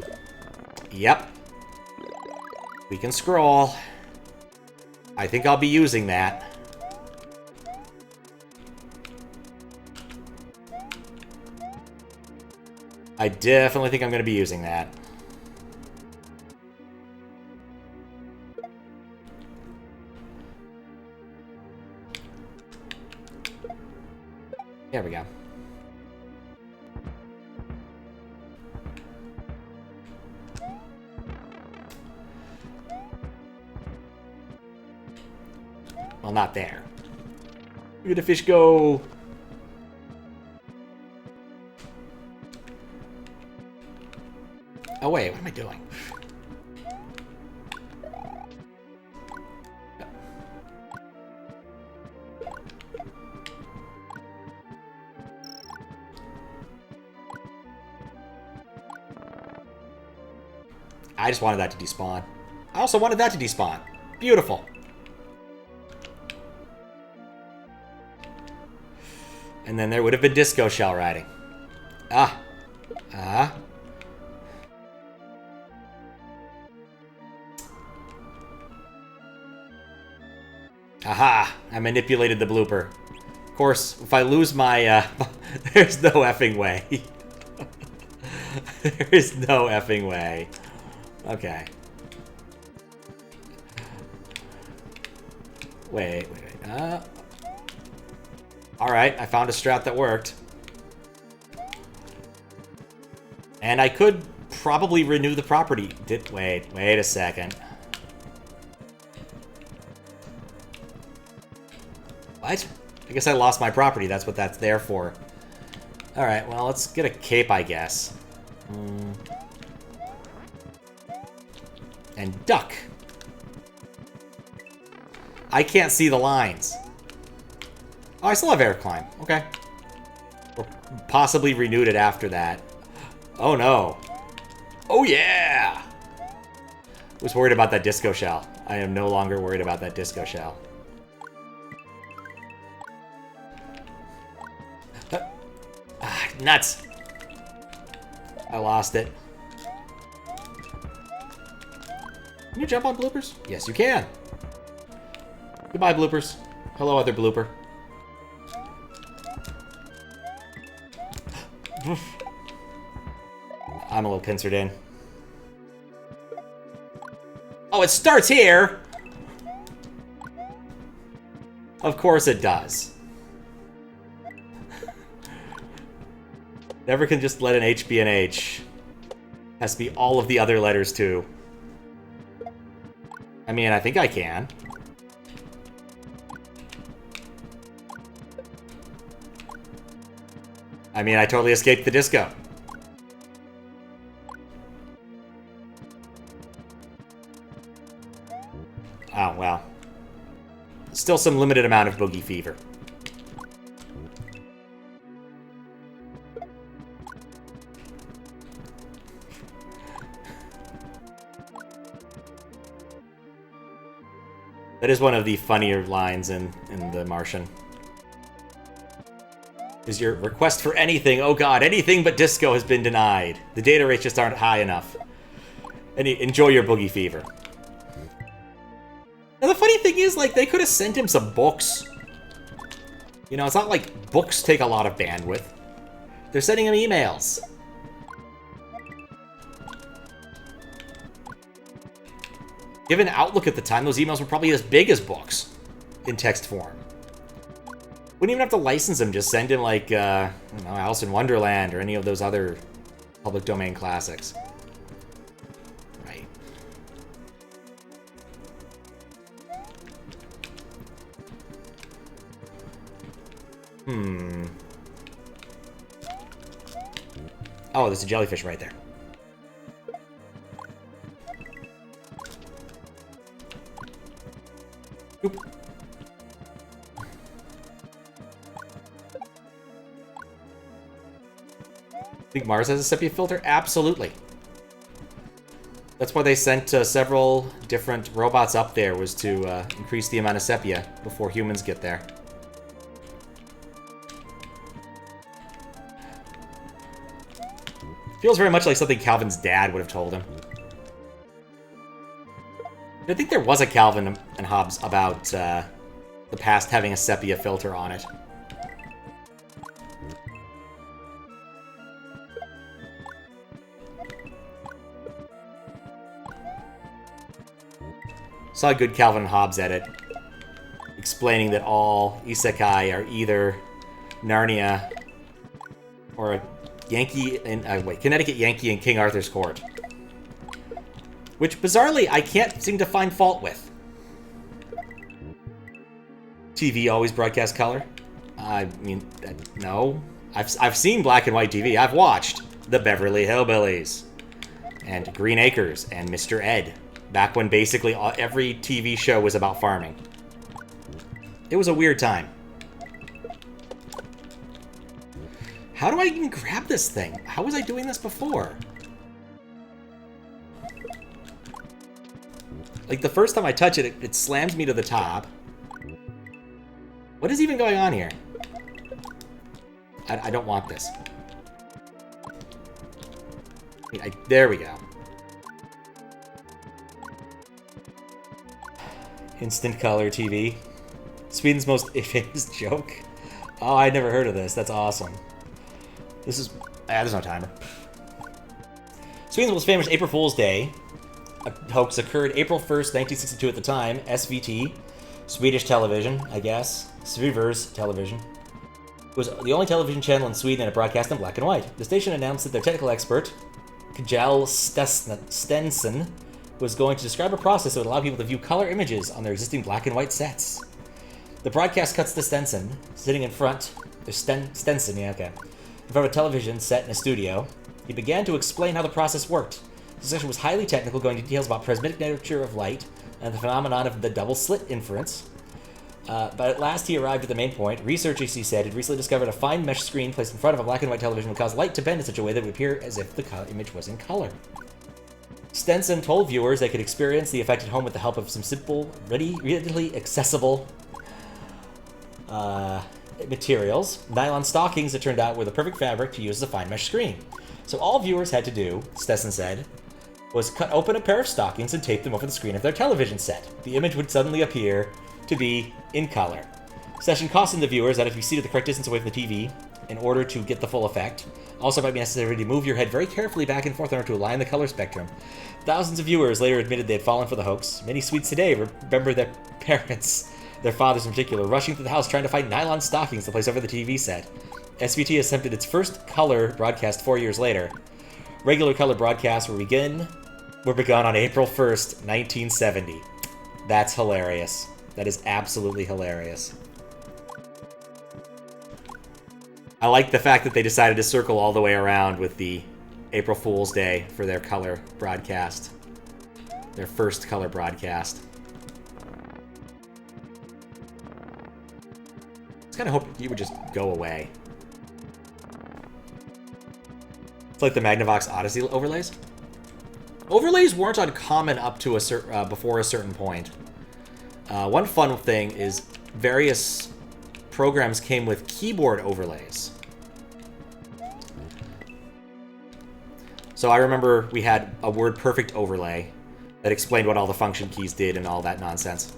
Yep. We can scroll. I think I'll be using that. I definitely think I'm going to be using that. There we go. Well, not there. Where did the fish go? Oh, wait, what am I doing? I just wanted that to despawn. I also wanted that to despawn. Beautiful. And then there would have been disco shell riding. Ah. Ah. Aha! I manipulated the blooper. Of course, if I lose my, there's no effing way. There is no effing way. Okay. Wait. Alright, I found a strat that worked. And I could probably renew the property. Wait a second. What? I guess I lost my property. That's what that's there for. Alright, well, let's get a cape, I guess. And duck. I can't see the lines. Oh, I still have air climb. Okay. Or possibly renewed it after that. Oh, no. Oh, yeah! I was worried about that disco shell. I am no longer worried about that disco shell. Nuts! I lost it. Can you jump on bloopers? Yes, you can. Goodbye, bloopers. Hello, other blooper. I'm a little pincered in. Oh, it starts here! Of course it does. Never can just let an H be an H. Has to be all of the other letters, too. I mean, I think I can. I mean, I totally escaped the disco. Oh, well. Still some limited amount of boogie fever. That is one of the funnier lines in The Martian. Is your request for anything, oh god, anything but disco has been denied. The data rates just aren't high enough. Enjoy your boogie fever. Now the funny thing is, like, they could have sent him some books. You know, it's not like books take a lot of bandwidth. They're sending him emails. Given Outlook at the time, those emails were probably as big as books in text form. Wouldn't even have to license them. Just send in, like, I don't know, Alice in Wonderland or any of those other public domain classics. Right. Oh, there's a jellyfish right there. Oop. Think Mars has a sepia filter? Absolutely. That's why they sent several different robots up there, was to increase the amount of sepia before humans get there. Feels very much like something Calvin's dad would have told him. I think there was a Calvin and Hobbes about the past having a sepia filter on it. Saw a good Calvin and Hobbes edit explaining that all isekai are either Narnia or a Yankee in Connecticut Yankee in King Arthur's court, which bizarrely I can't seem to find fault with. TV always broadcast color. I mean, no. I've seen black and white TV. I've watched The Beverly Hillbillies and Green Acres and Mr. Ed, back when basically every TV show was about farming. It was a weird time. How do I even grab this thing? How was I doing this before? Like, the first time I touch it, it slams me to the top. What is even going on here? I don't want this. There we go. Instant color TV. Sweden's most famous joke. Oh, I'd never heard of this. That's awesome. This is... there's no timer. Sweden's most famous April Fool's Day hoax occurred April 1st, 1962 at the time. SVT, Swedish television, I guess. Sveriges television. It was the only television channel in Sweden that broadcast in black and white. The station announced that their technical expert, Kjell Stenson, was going to describe a process that would allow people to view color images on their existing black and white sets. The broadcast cuts to Stenson, sitting in front... Stenson, yeah, okay. In front of a television set in a studio. He began to explain how the process worked. The session was highly technical, going into details about prismatic nature of light and the phenomenon of the double slit inference. But at last he arrived at the main point. Researchers, he said, had recently discovered a fine mesh screen placed in front of a black and white television would cause light to bend in such a way that it would appear as if the image was in color. Stenson told viewers they could experience the effect at home with the help of some simple, readily accessible materials. Nylon stockings, it turned out, were the perfect fabric to use as a fine mesh screen. So all viewers had to do, Stenson said, was cut open a pair of stockings and tape them over the screen of their television set. The image would suddenly appear to be in color. Session cautioned the viewers that if you seated the correct distance away from the TV in order to get the full effect, also it might be necessary to move your head very carefully back and forth in order to align the color spectrum. Thousands of viewers later admitted they had fallen for the hoax. Many Swedes today remember their parents, their fathers in particular, rushing through the house trying to find nylon stockings to place over the TV set. SVT attempted its first color broadcast 4 years later. Regular color broadcasts were begun on April 1st, 1970. That's hilarious. That is absolutely hilarious. I like the fact that they decided to circle all the way around with the April Fool's Day for their color broadcast. Their first color broadcast. I just kind of hope you would just go away. It's like the Magnavox Odyssey overlays. Overlays weren't uncommon up to a before a certain point. One fun thing is various programs came with keyboard overlays. So I remember we had a WordPerfect overlay that explained what all the function keys did and all that nonsense.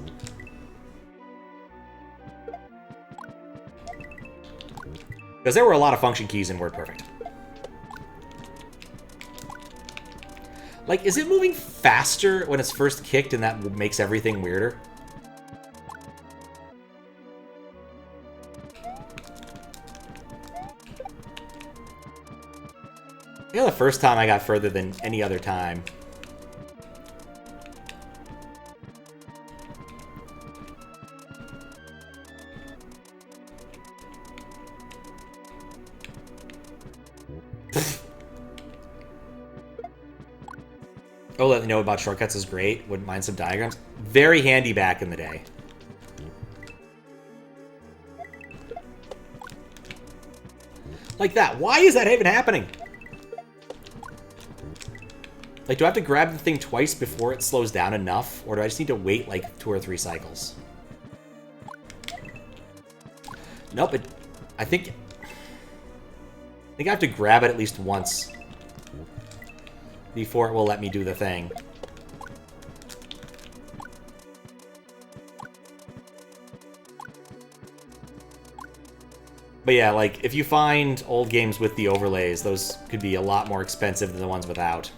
Because there were a lot of function keys in WordPerfect. Like, is it moving faster when it's first kicked and that makes everything weirder? Yeah, the first time I got further than any other time. Oh, let me know about shortcuts is great. Wouldn't mind some diagrams. Very handy back in the day. Like that. Why is that even happening? Like, do I have to grab the thing twice before it slows down enough? Or do I just need to wait, like, 2 or 3 cycles? Nope, I think I have to grab it at least once before it will let me do the thing. But yeah, like, if you find old games with the overlays, those could be a lot more expensive than the ones without.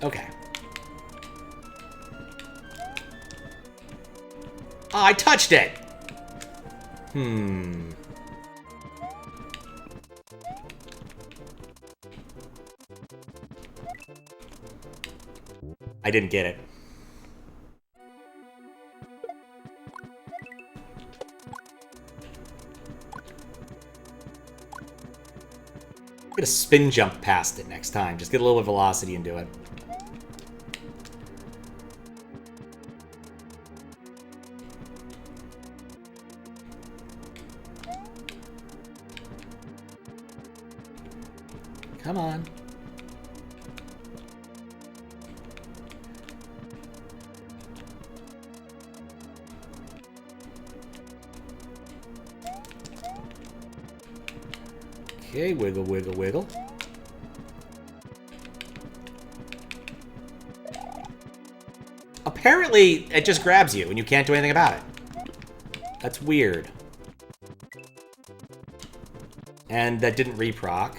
Okay. Oh, I touched it! I didn't get it. Get a spin jump past it next time. Just get a little velocity and do it. Come on. Okay, wiggle, wiggle, wiggle. Apparently, it just grabs you and you can't do anything about it. That's weird. And that didn't reproc.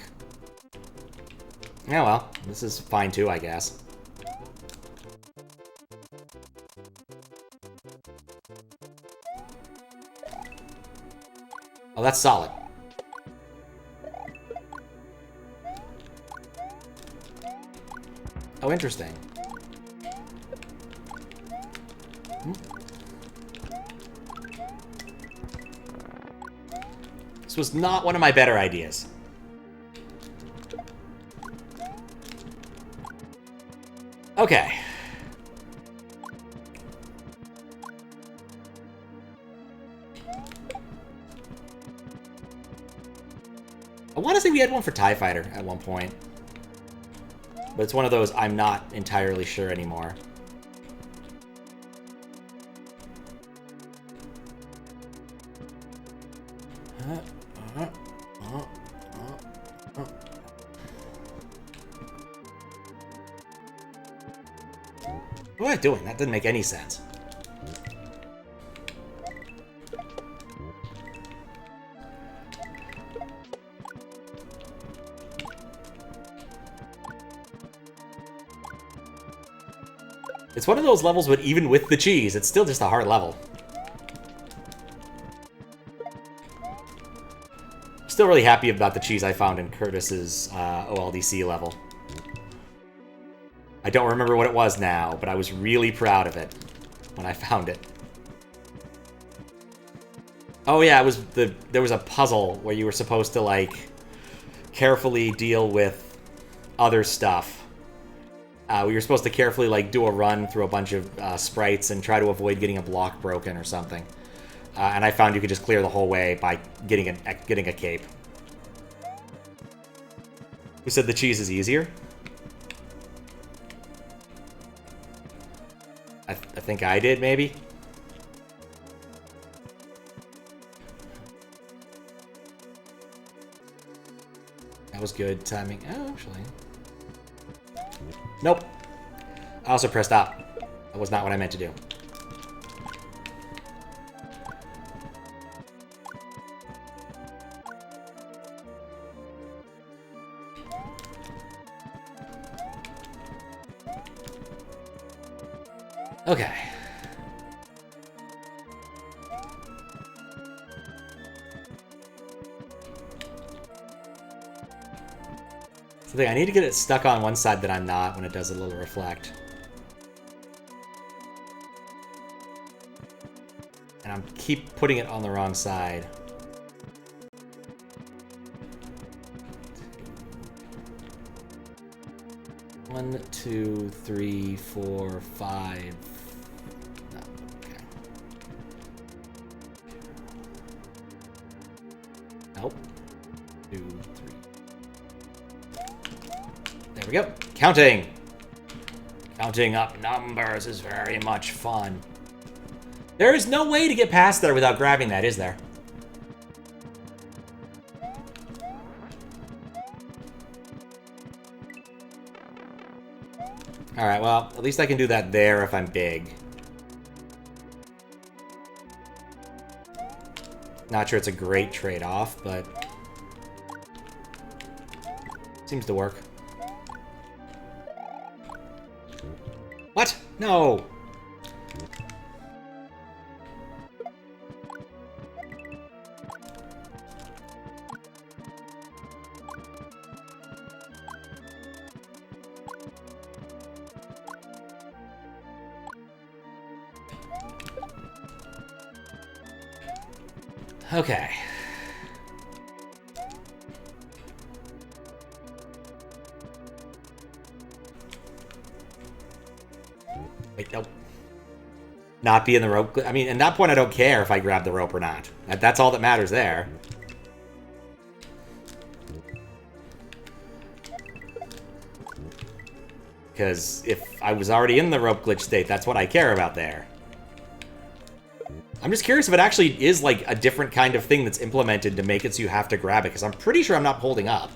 Yeah, well, this is fine too, I guess. Oh, that's solid. Oh, interesting. This was not one of my better ideas. Okay. I want to say we had one for TIE Fighter at one point. But it's one of those I'm not entirely sure anymore. What am I doing? That didn't make any sense. It's one of those levels, but even with the cheese, it's still just a hard level. Still really happy about the cheese I found in Curtis's OLDC level. I don't remember what it was now, but I was really proud of it when I found it. Oh yeah, it was there was a puzzle where you were supposed to, like, carefully deal with other stuff. We were supposed to carefully, like, do a run through a bunch of sprites and try to avoid getting a block broken or something. And I found you could just clear the whole way by getting a cape. Who said the cheese is easier? I think I did, maybe? That was good timing. Oh, actually. Nope. I also pressed up. That was not what I meant to do. Okay. So I need to get it stuck on one side that I'm not when it does a little reflect. And I'm keep putting it on the wrong side. One, two, three, four, five. No, okay. Nope. 2, 3. There we go. Counting! Counting up numbers is very much fun. There is no way to get past there without grabbing that, is there? Alright, well, at least I can do that there if I'm big. Not sure it's a great trade-off, but seems to work. What? No! Okay. Wait, nope. Not be in the rope. I mean, at that point, I don't care if I grab the rope or not. That's all that matters there. Because if I was already in the rope glitch state, that's what I care about there. I'm just curious if it actually is, like, a different kind of thing that's implemented to make it so you have to grab it, because I'm pretty sure I'm not holding up.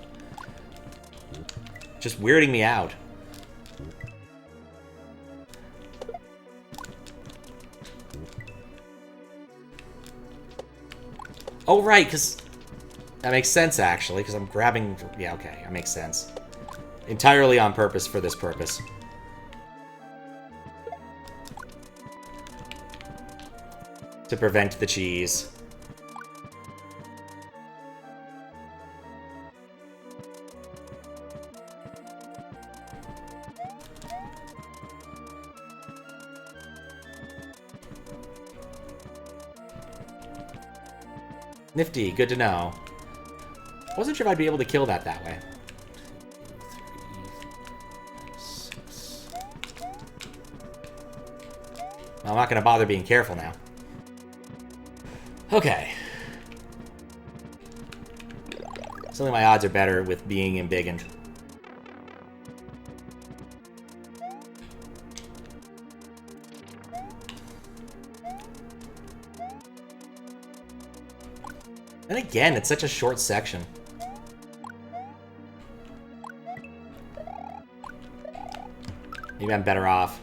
Just weirding me out. Oh, right, because that makes sense, actually, because I'm grabbing... Yeah, okay, that makes sense. Entirely on purpose for this purpose. To prevent the cheese. Nifty, good to know. Wasn't sure if I'd be able to kill that way. 3, 6. Well, I'm not going to bother being careful now. Okay. Suddenly my odds are better with being embiggened. And again, it's such a short section. Maybe I'm better off.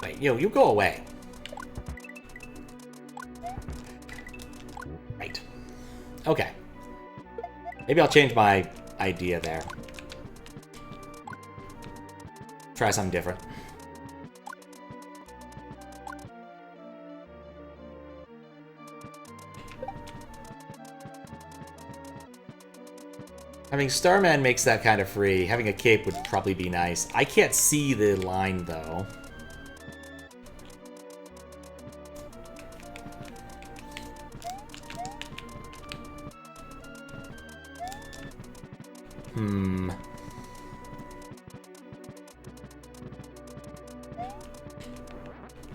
Wait, you go away. Right. Okay. Maybe I'll change my idea there. Try something different. Having Starman makes that kind of free. Having a cape would probably be nice. I can't see the line, though.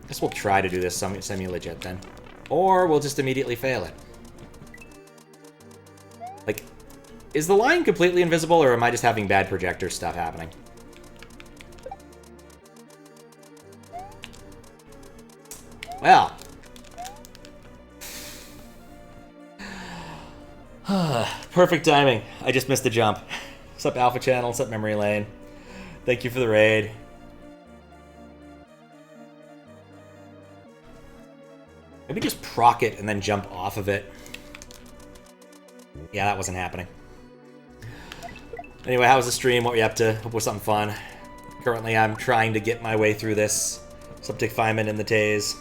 Guess we'll try to do this semi-legit then. Or we'll just immediately fail it. Like, is the line completely invisible, or am I just having bad projector stuff happening? Well. Perfect timing. I just missed the jump. What's up, Alpha Channel? What's up, Memory Lane? Thank you for the raid. Maybe just proc it and then jump off of it. Yeah, that wasn't happening. Anyway, how was the stream? What were you up to? Hope it was something fun. Currently, I'm trying to get my way through this. Septic Feynman in the Taze.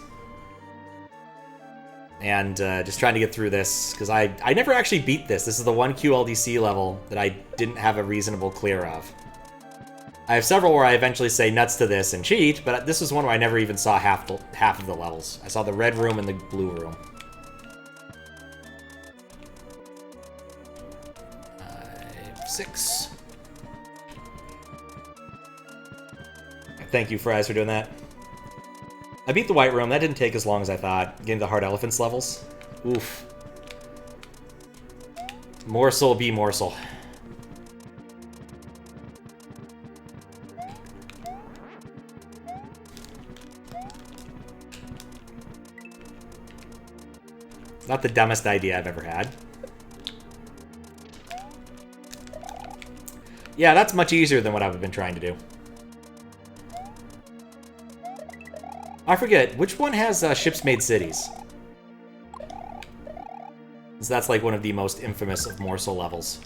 And just trying to get through this, because I never actually beat this. This is the one QLDC level that I didn't have a reasonable clear of. I have several where I eventually say nuts to this and cheat, but this was one where I never even saw half of the levels. I saw the red room and the blue room. 5, 6. Thank you, Fries, for doing that. I beat the white room. That didn't take as long as I thought. Getting the hard elephants levels. Oof. Morsel be morsel. Not the dumbest idea I've ever had. Yeah, that's much easier than what I've been trying to do. I forget, which one has Ships Made Cities? So that's like one of the most infamous of morsel levels.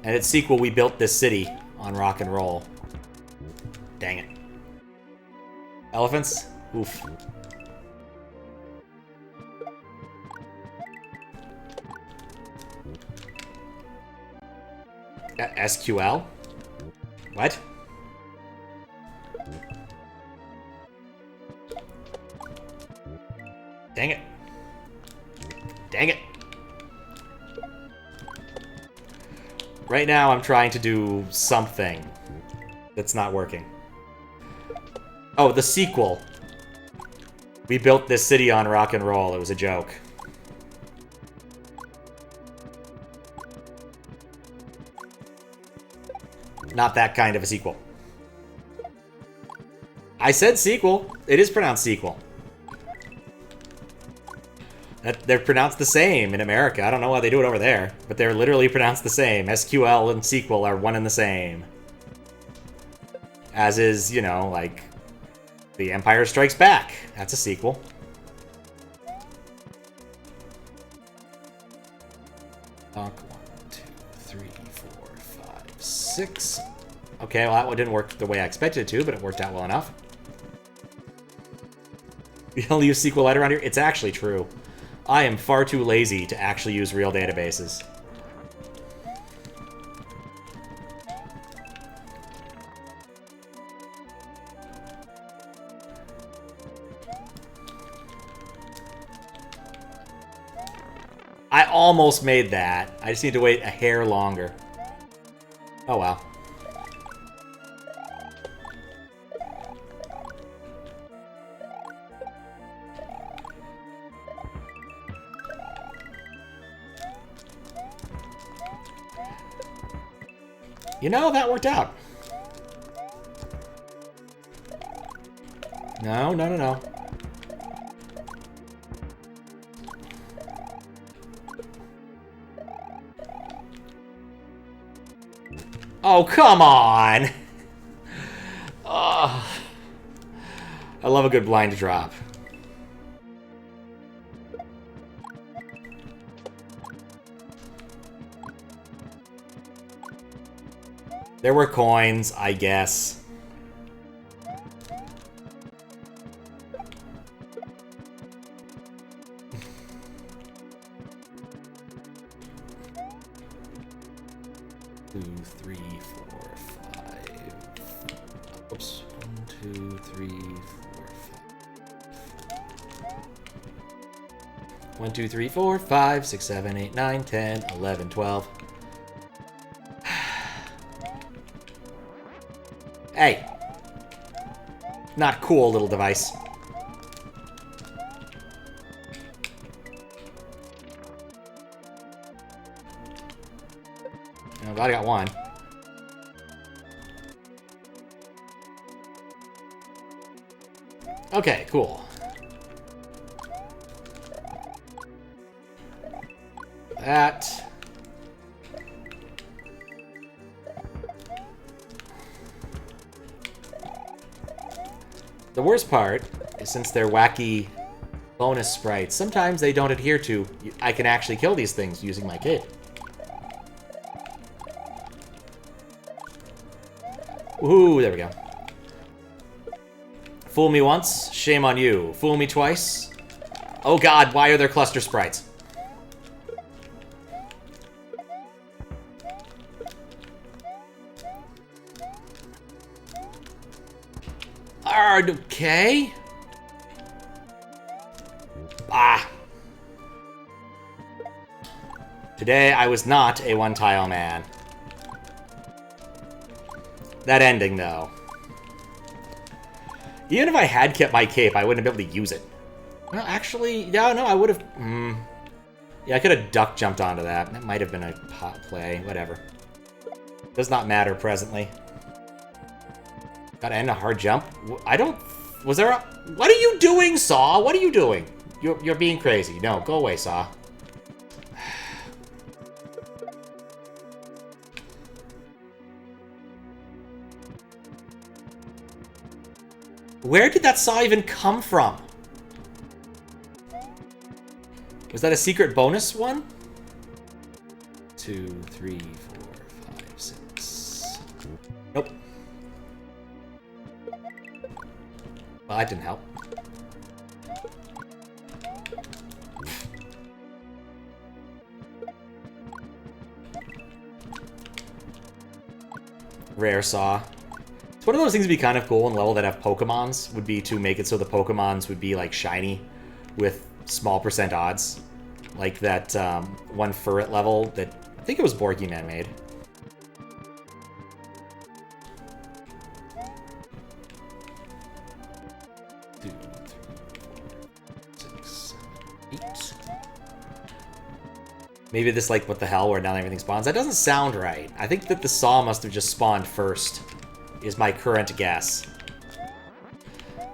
And its sequel, We Built This City on Rock and Roll. Dang it. Elephants? Oof. SQL? What? Dang it. Dang it. Right now I'm trying to do something that's not working. Oh, the sequel. We built this city on rock and roll. It was a joke. Not that kind of a sequel. I said sequel. It is pronounced sequel. They're pronounced the same in America. I don't know why they do it over there, but they're literally pronounced the same. SQL and sequel are one and the same. As is, you know, like, The Empire Strikes Back. That's a sequel. One, 2, 3, 4, 5, 6. Okay, well, that one didn't work the way I expected it to, but it worked out well enough. We don't use SQLite around here. It's actually true. I am far too lazy to actually use real databases. I almost made that. I just need to wait a hair longer. Oh, well. You know, that worked out. No, no, no, no. Oh, come on! Oh, I love a good blind drop. There were coins, I guess. Two, three, four, five. Oops. 1, 2, 3, 4, 5. 1, 2, 3, 4, 5, 6, 7, 8, 9, 10, 11, 12. Hey. Not cool, little device. I'm glad I got one. Okay, cool. that. The worst part is since they're wacky bonus sprites, sometimes they don't adhere to, I can actually kill these things using my cape. Ooh, there we go. Fool me once, shame on you. Fool me twice. Oh god, why are there cluster sprites? Okay. Ah. Today I was not a one-tile man. That ending, though. Even if I had kept my cape, I wouldn't have been able to use it. Well, actually, yeah, no, I would have... Yeah, I could have duck jumped onto that. That might have been a pot play. Whatever. Does not matter presently. Gotta end a hard jump? I don't... Was there a... What are you doing, Saw? What are you doing? You're being crazy. No, go away, Saw. Where did that Saw even come from? Was that a secret bonus one? 2, 3, 4, 5, 6. Nope. Well, that didn't help. Rare Saw. It's one of those things that'd be kind of cool in level that have Pokemons, would be to make it so the Pokemons would be, like, shiny with small % odds. Like that one Furret level that I think it was Borky-Man made. Two, 3, 4, 6, 7, 8. Maybe this, like, what the hell, where now everything spawns. That doesn't sound right. I think that the Saw must have just spawned first, is my current guess.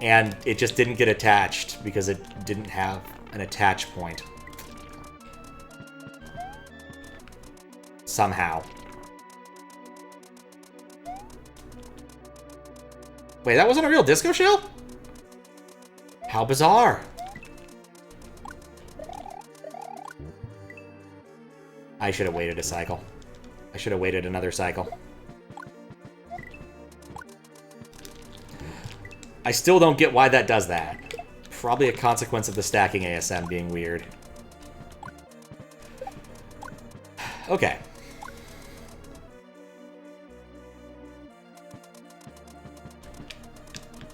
And it just didn't get attached because it didn't have an attach point. Somehow. Wait, that wasn't a real disco shell? How bizarre. I should have waited a cycle. I should have waited another cycle. I still don't get why that does that. Probably a consequence of the stacking ASM being weird. Okay.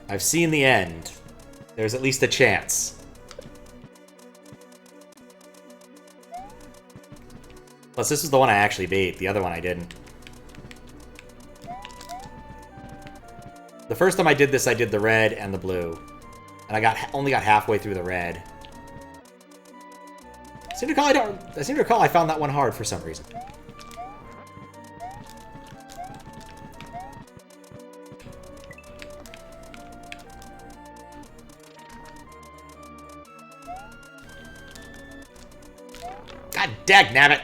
I've seen the end. There's at least a chance. Plus, this is the one I actually beat. The other one I didn't. The first time I did this, I did the red and the blue. And I only got halfway through the red. I seem to recall I found that one hard for some reason. God dagnabbit!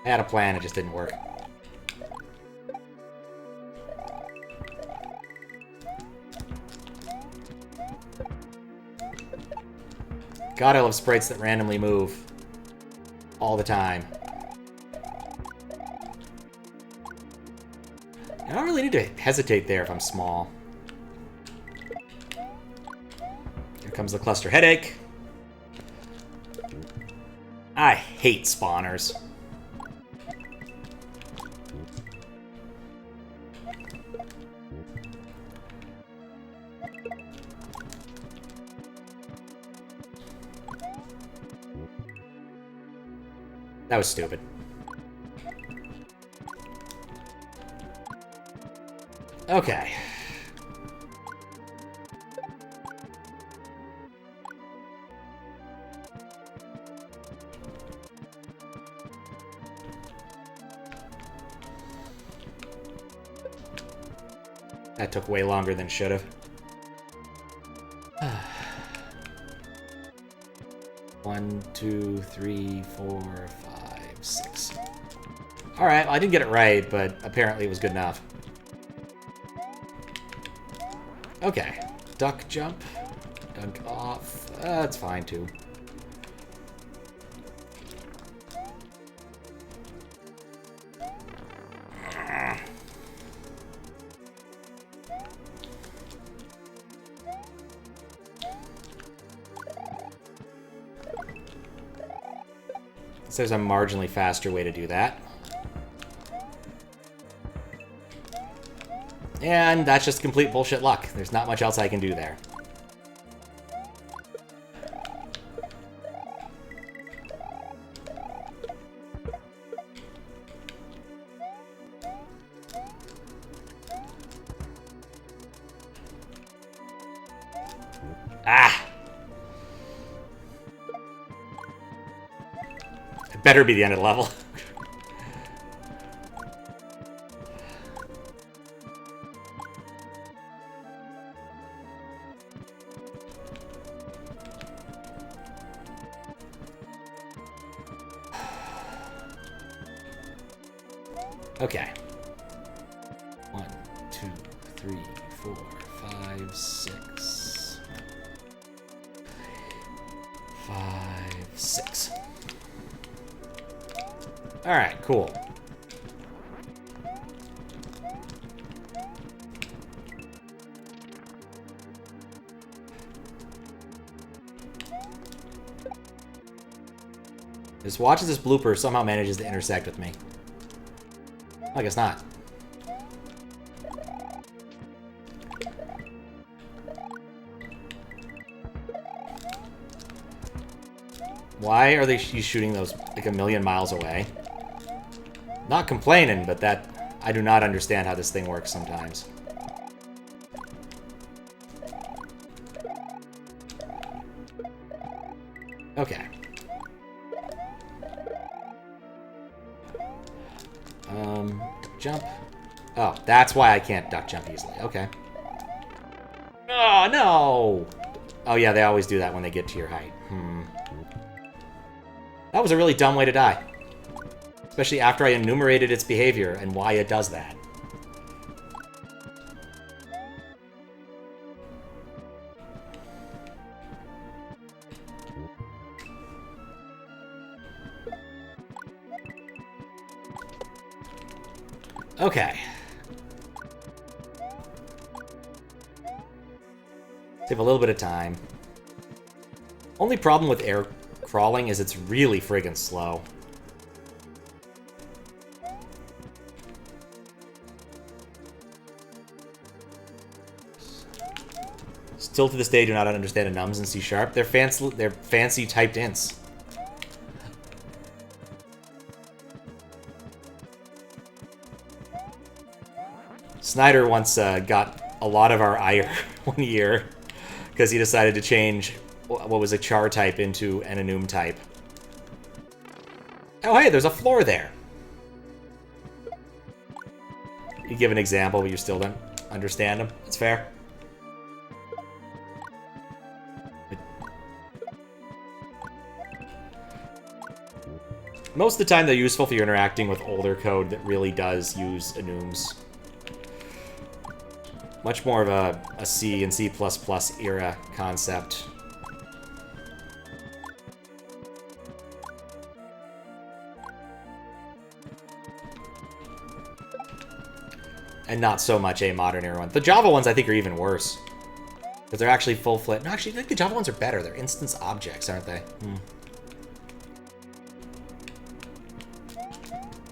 I had a plan, it just didn't work. God, I love sprites that randomly move. All the time. I don't really need to hesitate there if I'm small. Here comes the cluster headache. I hate spawners. That was stupid. Okay. That took way longer than it should have. 1, 2, 3, 4, 5, 6. Alright, well, I didn't get it right, but apparently it was good enough. Okay. Duck jump. Dunk off. That's fine, too. So there's a marginally faster way to do that. And that's just complete bullshit luck. There's not much else I can do there. Ah! It better be the end of the level. Okay. 1, 2, 3, 4, 5, 6. 5, 6. Alright, cool. Just watch as this blooper somehow manages to intersect with me. I guess not. Why are they shooting those like a million miles away? Not complaining, but that I do not understand how this thing works sometimes. Okay. Jump. Oh, that's why I can't duck jump easily. Okay. Oh, no! Oh, yeah, they always do that when they get to your height. That was a really dumb way to die. Especially after I enumerated its behavior and why it does that. Okay. Save a little bit of time. Only problem with air crawling is it's really friggin' slow. Still to this day do not understand enums in C#. They're fancy typed ints. Snyder once got a lot of our ire one year because he decided to change what was a char type into an enum type. Oh, hey, there's a floor there. You give an example, but you still don't understand them. It's fair. Most of the time, they're useful if you're interacting with older code that really does use enums. Much more of a C and C++ era concept. And not so much a modern era one. The Java ones, I think, are even worse. Because they're actually full-fledged. No, actually, I think the Java ones are better. They're instance objects, aren't they?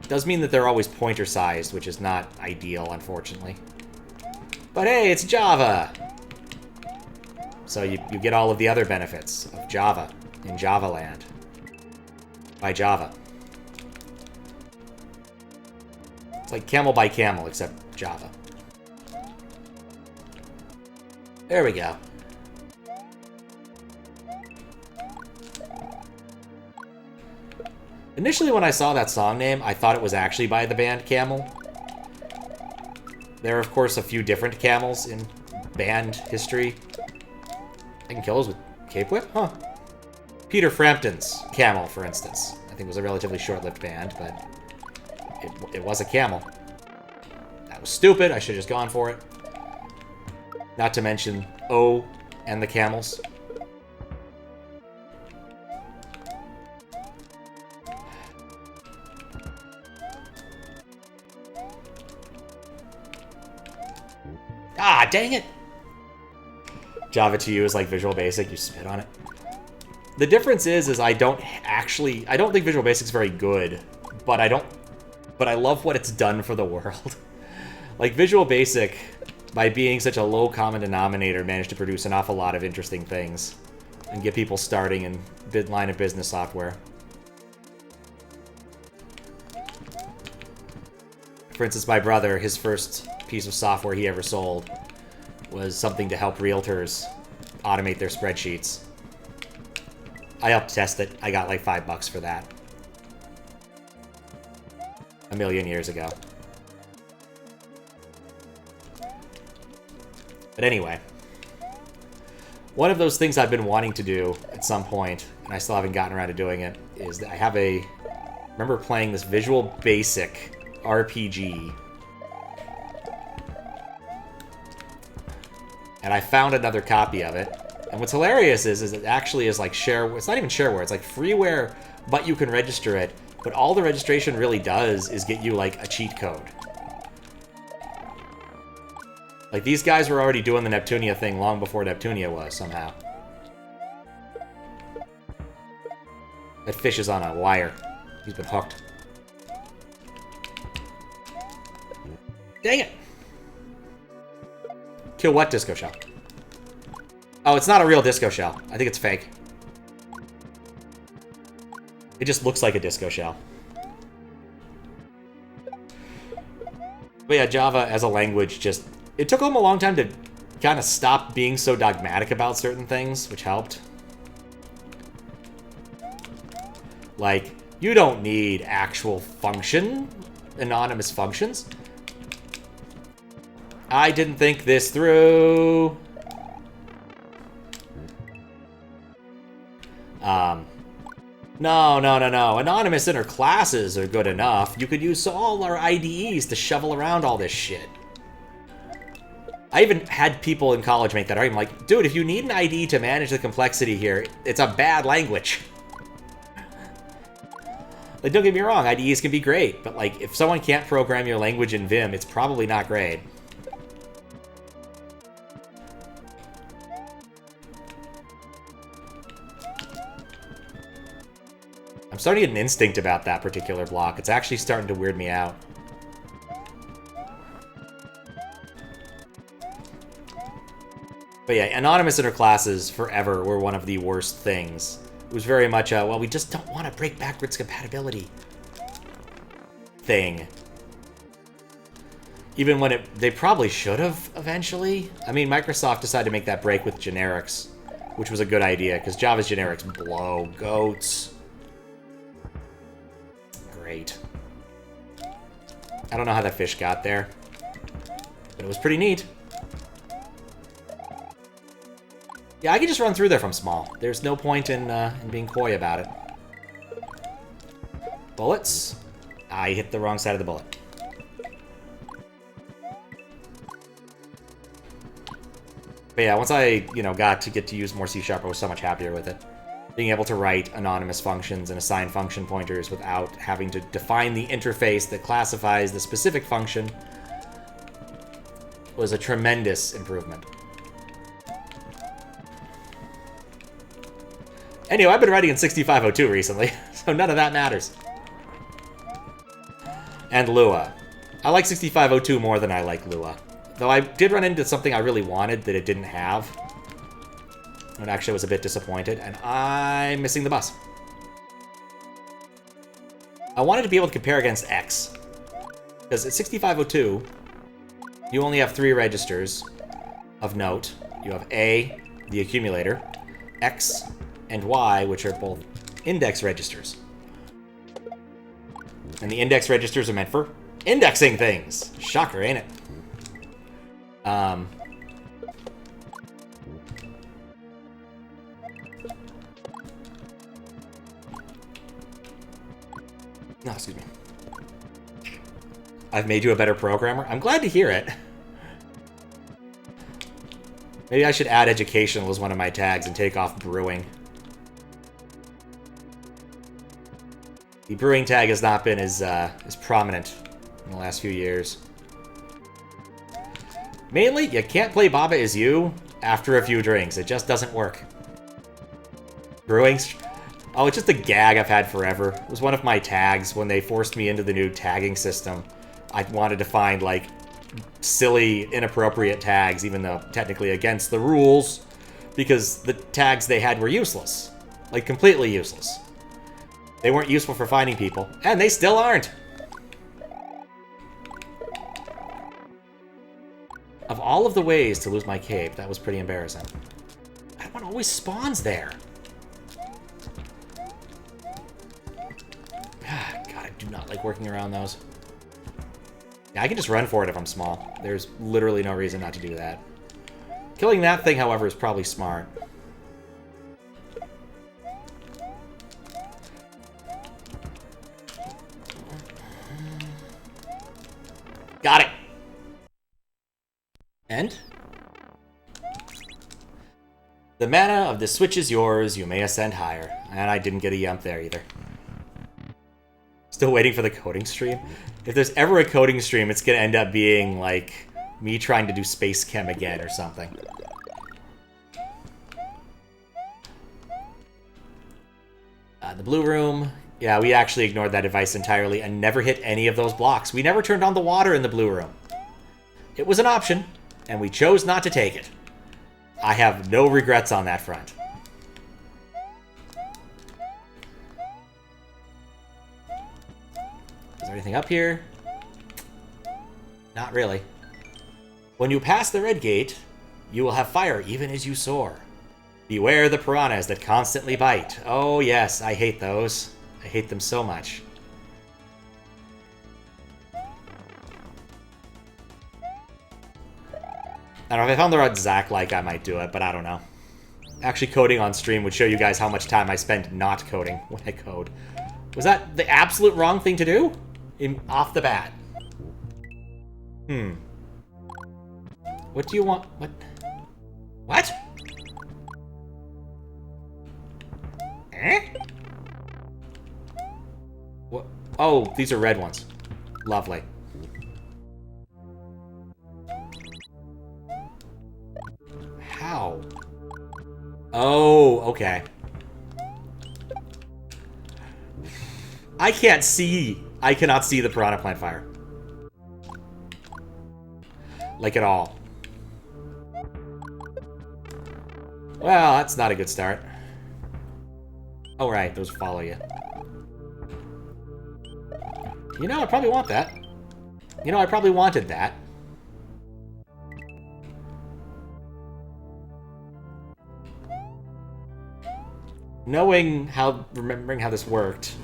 Does mean that they're always pointer-sized, which is not ideal, unfortunately. But hey, it's Java! So you get all of the other benefits of Java in Java land. By Java. It's like camel by camel, except Java. There we go. Initially, when I saw that song name, I thought it was actually by the band Camel. There are, of course, a few different camels in band history. I can kill those with Cape Whip? Huh. Peter Frampton's Camel, for instance. I think it was a relatively short-lived band, but it was a camel. That was stupid. I should have just gone for it. Not to mention O and the Camels. Ah, dang it! Java to you is like Visual Basic. You spit on it. The difference is I don't think Visual Basic's very good, but I love what it's done for the world. Like, Visual Basic, by being such a low common denominator, managed to produce an awful lot of interesting things and get people starting in line of business software. For instance, my brother, his first piece of software he ever sold was something to help realtors automate their spreadsheets. I helped test it. I got like $5 for that. A million years ago. But anyway, one of those things I've been wanting to do at some point, and I still haven't gotten around to doing it, is that I remember playing this Visual Basic RPG, and I found another copy of it. And what's hilarious is it actually is like it's not even shareware, it's like freeware, but you can register it. But all the registration really does is get you like a cheat code. Like, these guys were already doing the Neptunia thing long before Neptunia was, somehow. That fish is on a wire. He's been hooked. Dang it! Kill what disco shell? Oh, it's not a real disco shell. I think it's fake. It just looks like a disco shell. But yeah, Java as a language just... It took them a long time to kind of stop being so dogmatic about certain things, which helped. Like, you don't need actual anonymous functions. I didn't think this through. No. Anonymous inner classes are good enough. You could use all our IDEs to shovel around all this shit. I even had people in college make that argument, like, dude, if you need an IDE to manage the complexity here, it's a bad language. Like, don't get me wrong, IDEs can be great, but, like, if someone can't program your language in Vim, it's probably not great. I'm starting to get an instinct about that particular block. It's actually starting to weird me out. But yeah, anonymous interclasses forever were one of the worst things. It was very much a, well, we just don't want to break backwards compatibility thing. Even when they probably should have eventually. I mean, Microsoft decided to make that break with generics, which was a good idea, because Java's generics blow goats. Great. I don't know how that fish got there, but it was pretty neat. Yeah, I can just run through there from small. There's no point in being coy about it. Bullets. I hit the wrong side of the bullet. But yeah, once I, got to use more C#, I was so much happier with it. Being able to write anonymous functions and assign function pointers without having to define the interface that classifies the specific function was a tremendous improvement. Anyway, I've been writing in 6502 recently, so none of that matters. And Lua. I like 6502 more than I like Lua. Though I did run into something I really wanted that it didn't have. And actually was a bit disappointed, and I'm missing the bus. I wanted to be able to compare against X. Because at 6502, you only have 3 registers of note. You have A, the accumulator, X, and Y, which are both index registers. And the index registers are meant for indexing things. Shocker, ain't it? No, excuse me. I've made you a better programmer? I'm glad to hear it. Maybe I should add educational as one of my tags and take off brewing. The brewing tag has not been as prominent in the last few years. Mainly, you can't play Baba Is You after a few drinks. It just doesn't work. Brewing... Oh, it's just a gag I've had forever. It was one of my tags when they forced me into the new tagging system. I wanted to find, like, silly, inappropriate tags, even though technically against the rules, because the tags they had were useless. Like, completely useless. They weren't useful for finding people, and they still aren't. Of all of the ways to lose my cape, that was pretty embarrassing. That one always spawns there. God, I do not like working around those. Yeah, I can just run for it if I'm small. There's literally no reason not to do that. Killing that thing, however, is probably smart. Got it! And? The mana of the switch is yours, you may ascend higher. And I didn't get a yump there either. Still waiting for the coding stream? If there's ever a coding stream, it's gonna end up being, like, me trying to do Space Chem again or something. The blue room. Yeah, we actually ignored that device entirely and never hit any of those blocks. We never turned on the water in the blue room. It was an option, and we chose not to take it. I have no regrets on that front. Is there anything up here? Not really. When you pass the red gate, you will have fire even as you soar. Beware the piranhas that constantly bite. Oh yes, I hate those. I hate them so much. I don't know, if I found the right Zack-like, I might do it, but I don't know. Actually, coding on stream would show you guys how much time I spend not coding when I code. Was that the absolute wrong thing to do? Off the bat. What do you want? What? What? Eh? What? Oh, these are red ones. Lovely. How? Oh, okay. I can't see. I cannot see the piranha plant fire. Like at all. Well, that's not a good start. Oh, right. Those follow you. You know, I probably want that. You know, I probably wanted that. Remembering how this worked,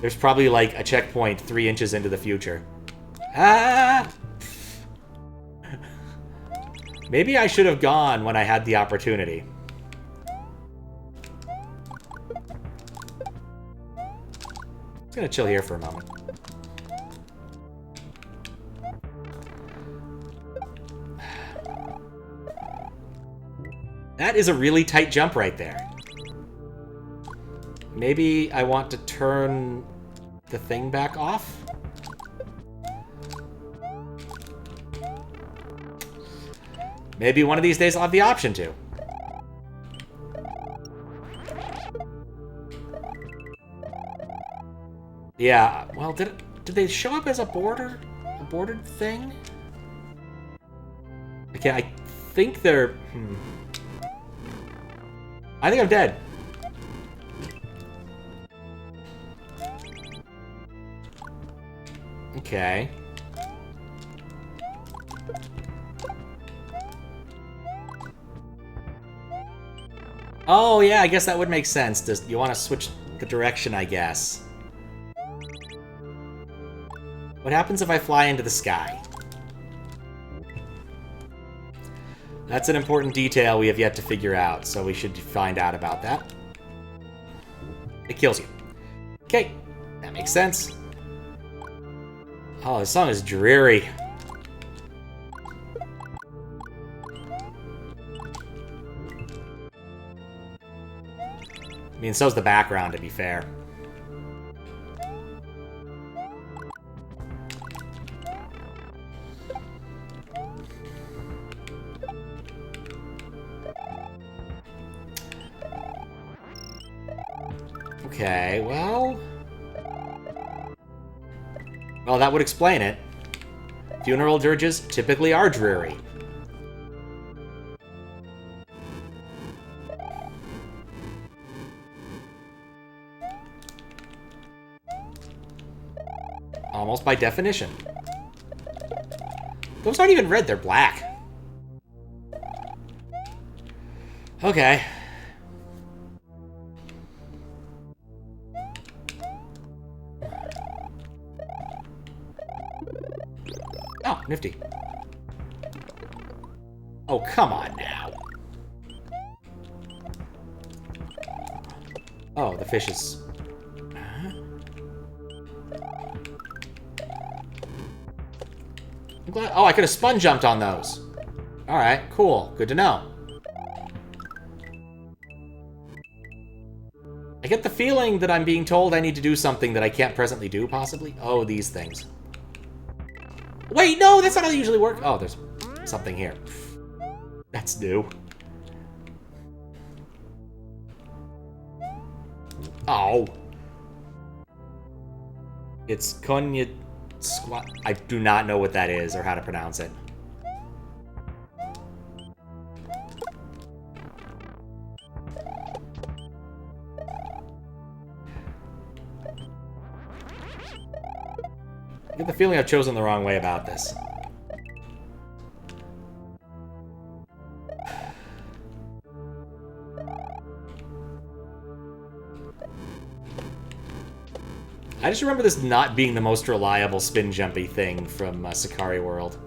there's probably like a checkpoint 3 inches into the future. Ah! Maybe I should have gone when I had the opportunity. I'm gonna chill here for a moment. That is a really tight jump right there. Maybe I want to turn the thing back off? Maybe one of these days I'll have the option to. Yeah, well, did they show up as a bordered thing? Okay, I think they're... I think I'm dead. Okay. Oh, yeah, I guess that would make sense. You want to switch the direction, I guess. What happens if I fly into the sky? That's an important detail we have yet to figure out, so we should find out about that. It kills you. Okay, that makes sense. Oh, this song is dreary. I mean, so's the background, to be fair. Okay, well... Well, that would explain it. Funeral dirges typically are dreary. Almost by definition. Those aren't even red, they're black. Okay. Oh, nifty. Oh, come on now. Oh, the fish is... I'm glad... Oh, I could have spun jumped on those. Alright, cool. Good to know. I get the feeling that I'm being told I need to do something that I can't presently do, possibly. Oh, these things. Wait, no, that's not how they usually work. Oh, there's something here. That's new. Oh. It's Konya Squat. I do not know what that is or how to pronounce it. I get the feeling I've chosen the wrong way about this. I just remember this not being the most reliable spin jumpy thing from Sakari World.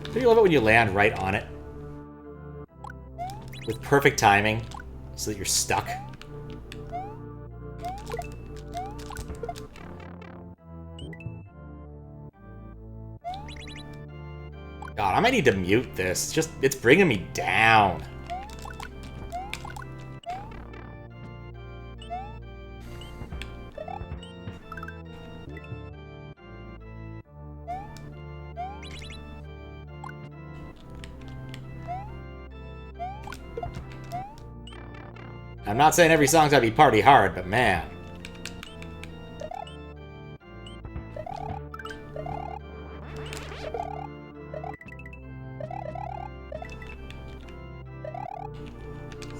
Don't you love it when you land right on it? With perfect timing, so that you're stuck. God, I might need to mute this. It's bringing me down. I'm not saying every song's gotta be party hard, but man.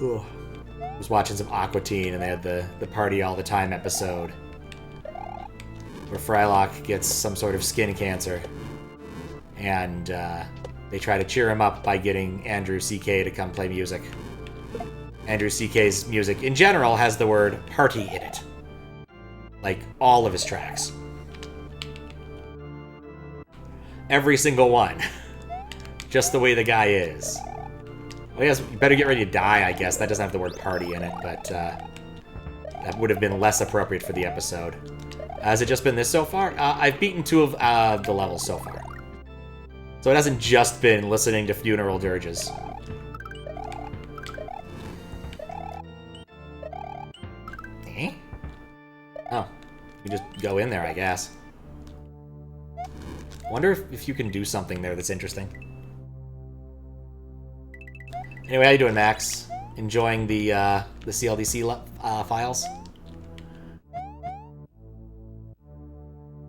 Ugh. I was watching some Aqua Teen and they had the Party All the Time episode where Frylock gets some sort of skin cancer and they try to cheer him up by getting Andrew CK to come play music. Andrew CK's music, in general, has the word party in it. Like, all of his tracks. Every single one. Just the way the guy is. Well, yes, you better get ready to die, I guess. That doesn't have the word party in it, but that would have been less appropriate for the episode. Has it just been this so far? I've beaten 2 of the levels so far. So it hasn't just been listening to funeral dirges. Eh? Oh, you just go in there, I guess. Wonder if you can do something there that's interesting. Anyway, how you doing, Max? Enjoying the CLDC files?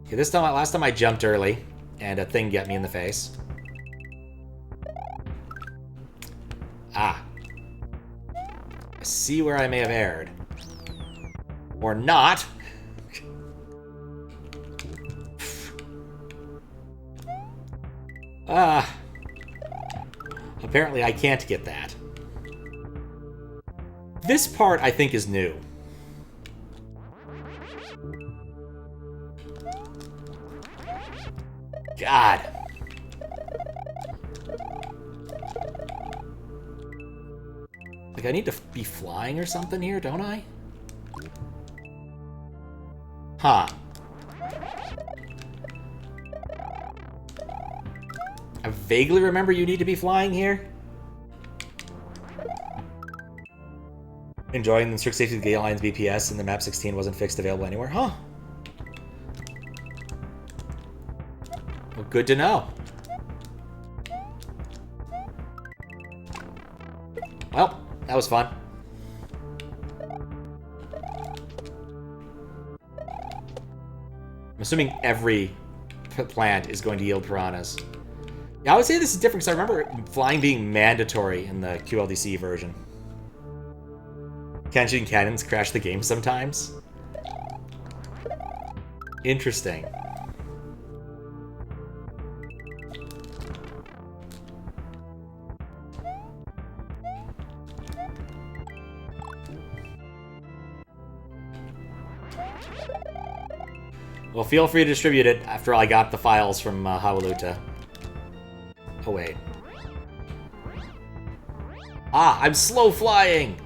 Okay, last time I jumped early, and a thing got me in the face. Ah. I see where I may have erred. Or not. Ah. Apparently I can't get that. This part, I think, is new. God. Like, I need to be flying or something here, don't I? Huh. I vaguely remember you need to be flying here. Enjoying the strict safety of the gate lines BPS and the map 16 wasn't fixed available anywhere. Huh. Well, good to know. Well, that was fun. I'm assuming every plant is going to yield piranhas. Yeah, I would say this is different because I remember flying being mandatory in the QLDC version. Catching cannons crash the game sometimes. Interesting. Well, feel free to distribute it after I got the files from Hwailaluta. Oh, wait. Ah, I'm slow flying!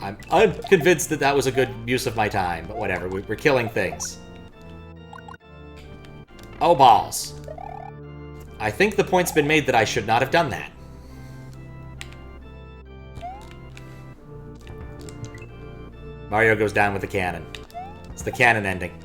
I'm unconvinced that that was a good use of my time, but whatever. We're killing things. Oh, balls. I think the point's been made that I should not have done that. Mario goes down with the cannon. It's the cannon ending.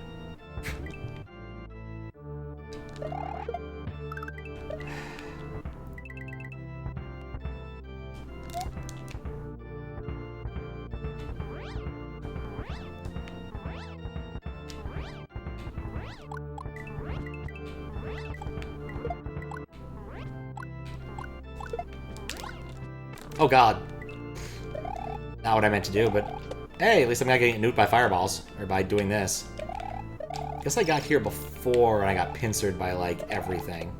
Oh god. Not what I meant to do, but hey, at least I'm not getting nuked by fireballs, or by doing this. Guess I got here before and I got pincered by, like, everything.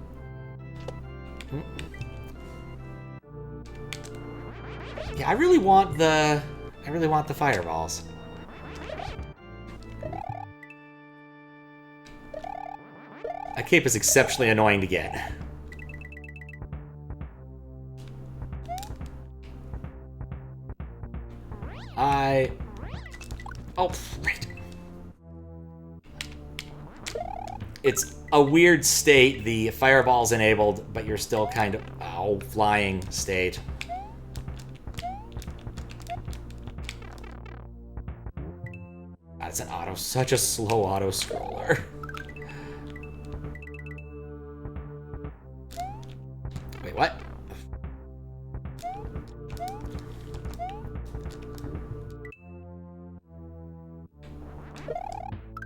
Yeah, I really want the fireballs. A cape is exceptionally annoying to get. Oh, right. It's a weird state. The fireball's enabled, but you're still kind of... Ow, flying state. That's an auto... Such a slow auto-scroller. Wait, what?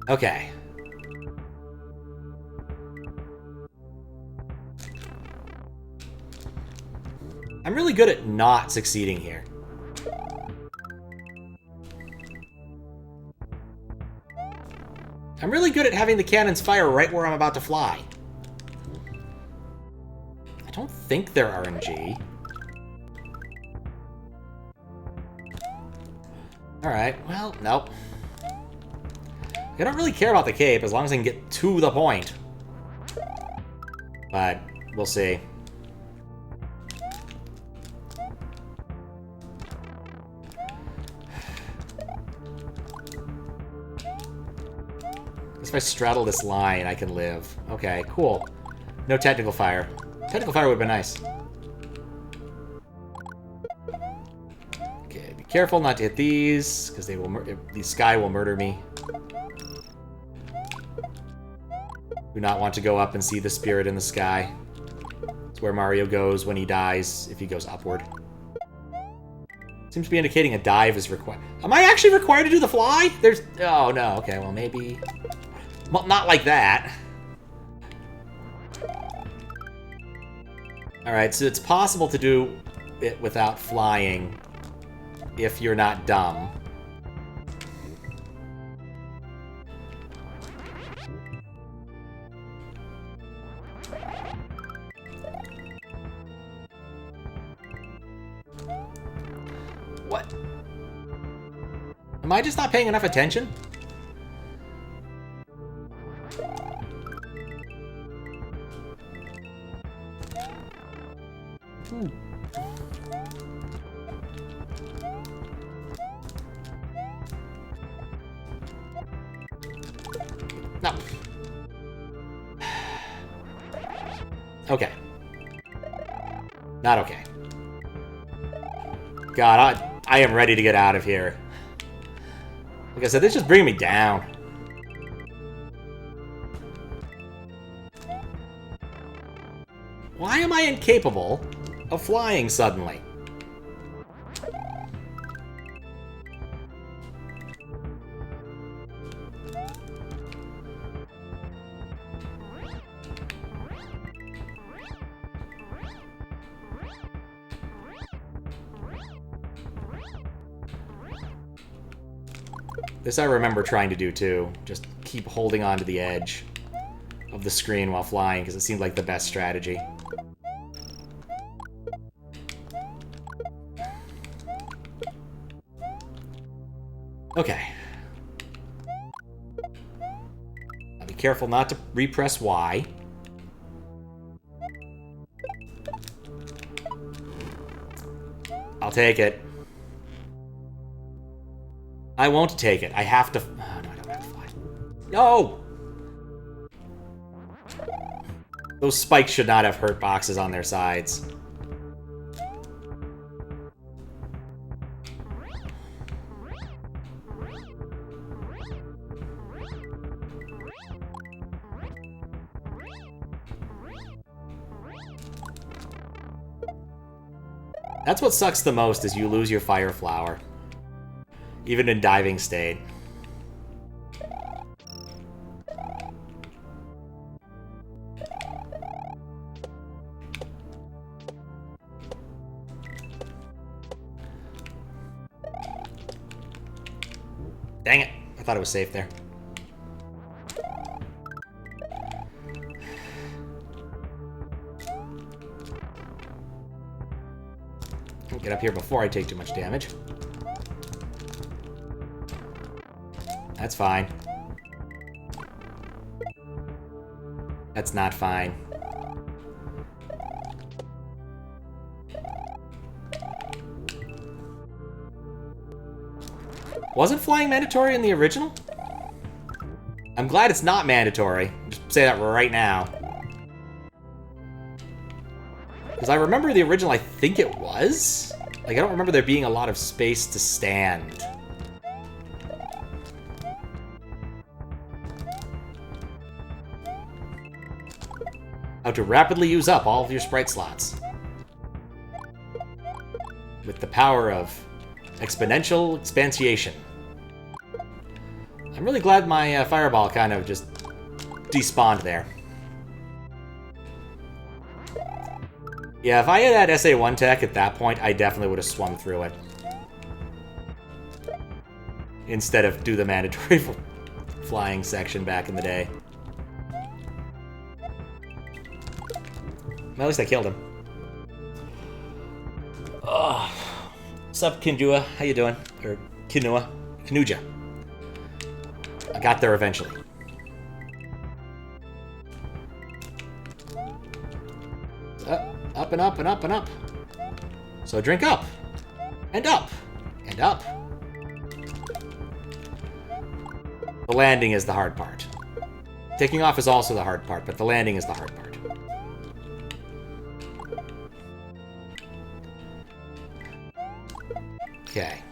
Okay. I'm really good at not succeeding here. I'm really good at having the cannons fire right where I'm about to fly. I don't think they're RNG. Alright, well, nope. I don't really care about the cape as long as I can get to the point. But we'll see. If I straddle this line, I can live. Okay, cool. No technical fire. Technical fire would have been nice. Okay, be careful not to hit these, because they will. The sky will murder me. Do not want to go up and see the spirit in the sky. It's where Mario goes when he dies, if he goes upward. Seems to be indicating a dive is required. Am I actually required to do the fly? There's... Oh, no. Okay, well, maybe... Well, not like that. Alright, so it's possible to do it without flying if you're not dumb. What? Am I just not paying enough attention? Okay. Not okay. God, I am ready to get out of here. Like I said, this just bringing me down. Why am I incapable of flying suddenly? This I remember trying to do too. Just keep holding on to the edge of the screen while flying, because it seemed like the best strategy. Okay. Now be careful not to repress Y. I'll take it. I won't take it. I have to... Oh, no, I don't have to fly. No! Those spikes should not have hurt boxes on their sides. That's what sucks the most, is you lose your fire flower. Even in diving state. Dang it. I thought it was safe there. I'll get up here before I take too much damage. That's fine. That's not fine. Wasn't flying mandatory in the original? I'm glad it's not mandatory. Just say that right now. Because I remember the original, I think it was? Like, I don't remember there being a lot of space to stand. How to rapidly use up all of your sprite slots. With the power of exponential expansion. I'm really glad my fireball kind of just despawned there. Yeah, if I had that SA1 tech at that point, I definitely would have swum through it. Instead of do the mandatory flying section back in the day. Well, at least I killed him. Oh. What's up, Kinjua? How you doing? Or Kinua? Kinuja. I got there eventually. Up and up and up and up. So drink up. And up. And up. The landing is the hard part. Taking off is also the hard part, but the landing is the hard part. Okay.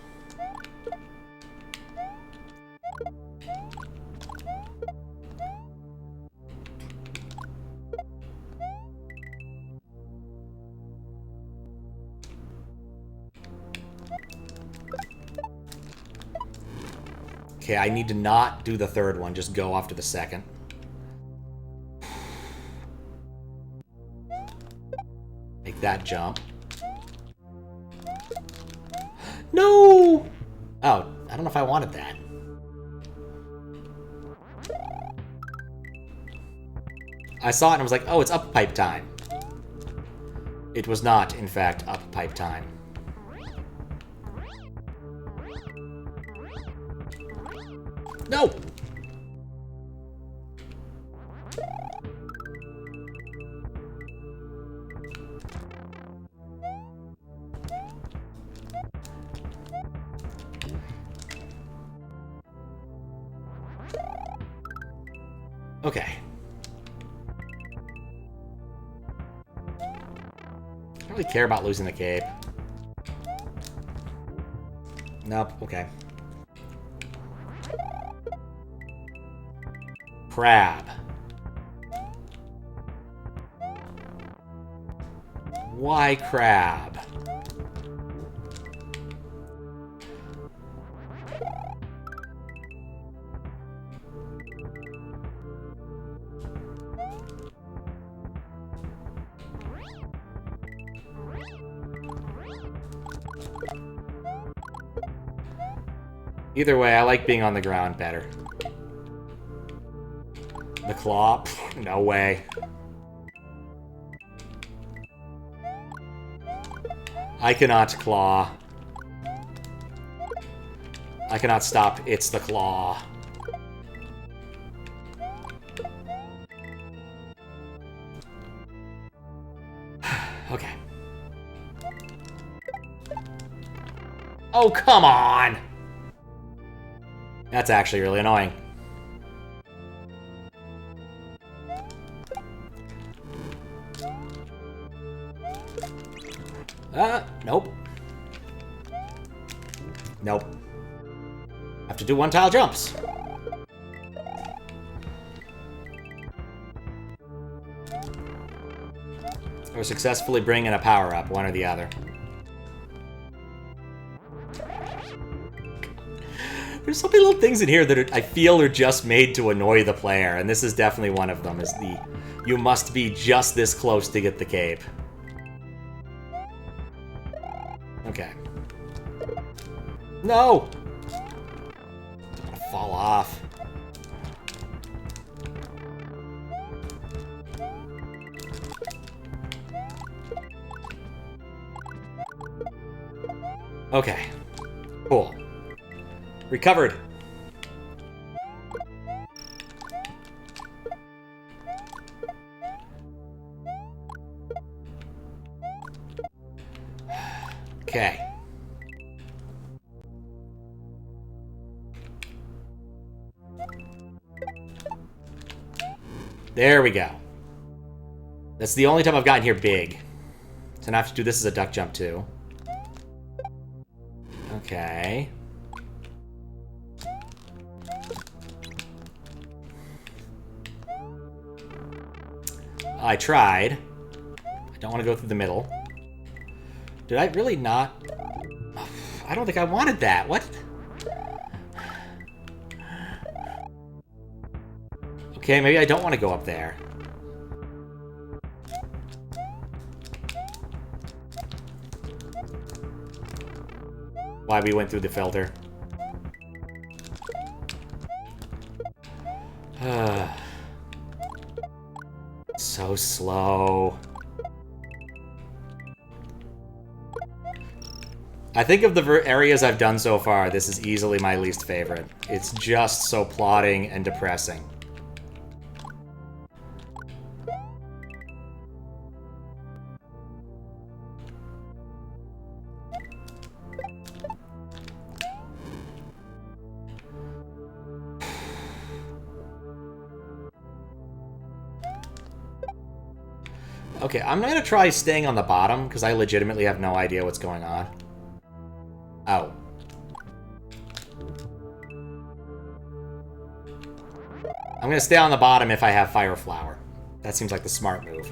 Okay, I need to not do the third one, just go off to the second. Make that jump. No! Oh, I don't know if I wanted that. I saw it and I was like, oh, it's up pipe time. It was not, in fact, up pipe time. No! Okay. really care about losing the cape. Nope, okay. Crab. Why crab? Either way, I like being on the ground better. The claw? No way. I cannot claw. I cannot stop. It's the claw. Okay. Oh, come on! That's actually really annoying. Nope. Nope. Have to do one-tile jumps. Or successfully bring in a power-up, one or the other. There's so many little things in here that I feel are just made to annoy the player, and this is definitely one of them, is the you must be just this close to get the cape. Okay. No! I'm gonna fall off. Okay. Cool. Recovered. Okay. There we go. That's the only time I've gotten here big. So now I have to do this as a duck jump too. Okay. I tried. I don't want to go through the middle. Did I really not? I don't think I wanted that. What? Okay, maybe I don't want to go up there. Why we went through the filter. So slow. I think of the areas I've done so far, this is easily my least favorite. It's just so plodding and depressing. Okay, I'm gonna try staying on the bottom, because I legitimately have no idea what's going on. Oh. I'm gonna stay on the bottom if I have Fire Flower. That seems like the smart move.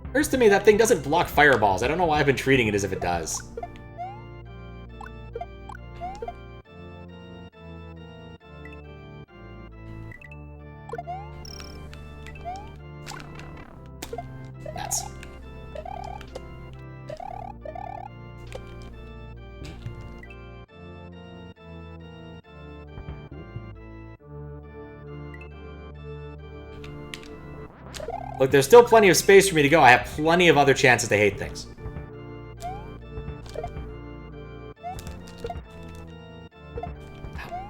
Occurs to me that thing doesn't block fireballs. I don't know why I've been treating it as if it does. Nuts. Look, there's still plenty of space for me to go. I have plenty of other chances to hate things.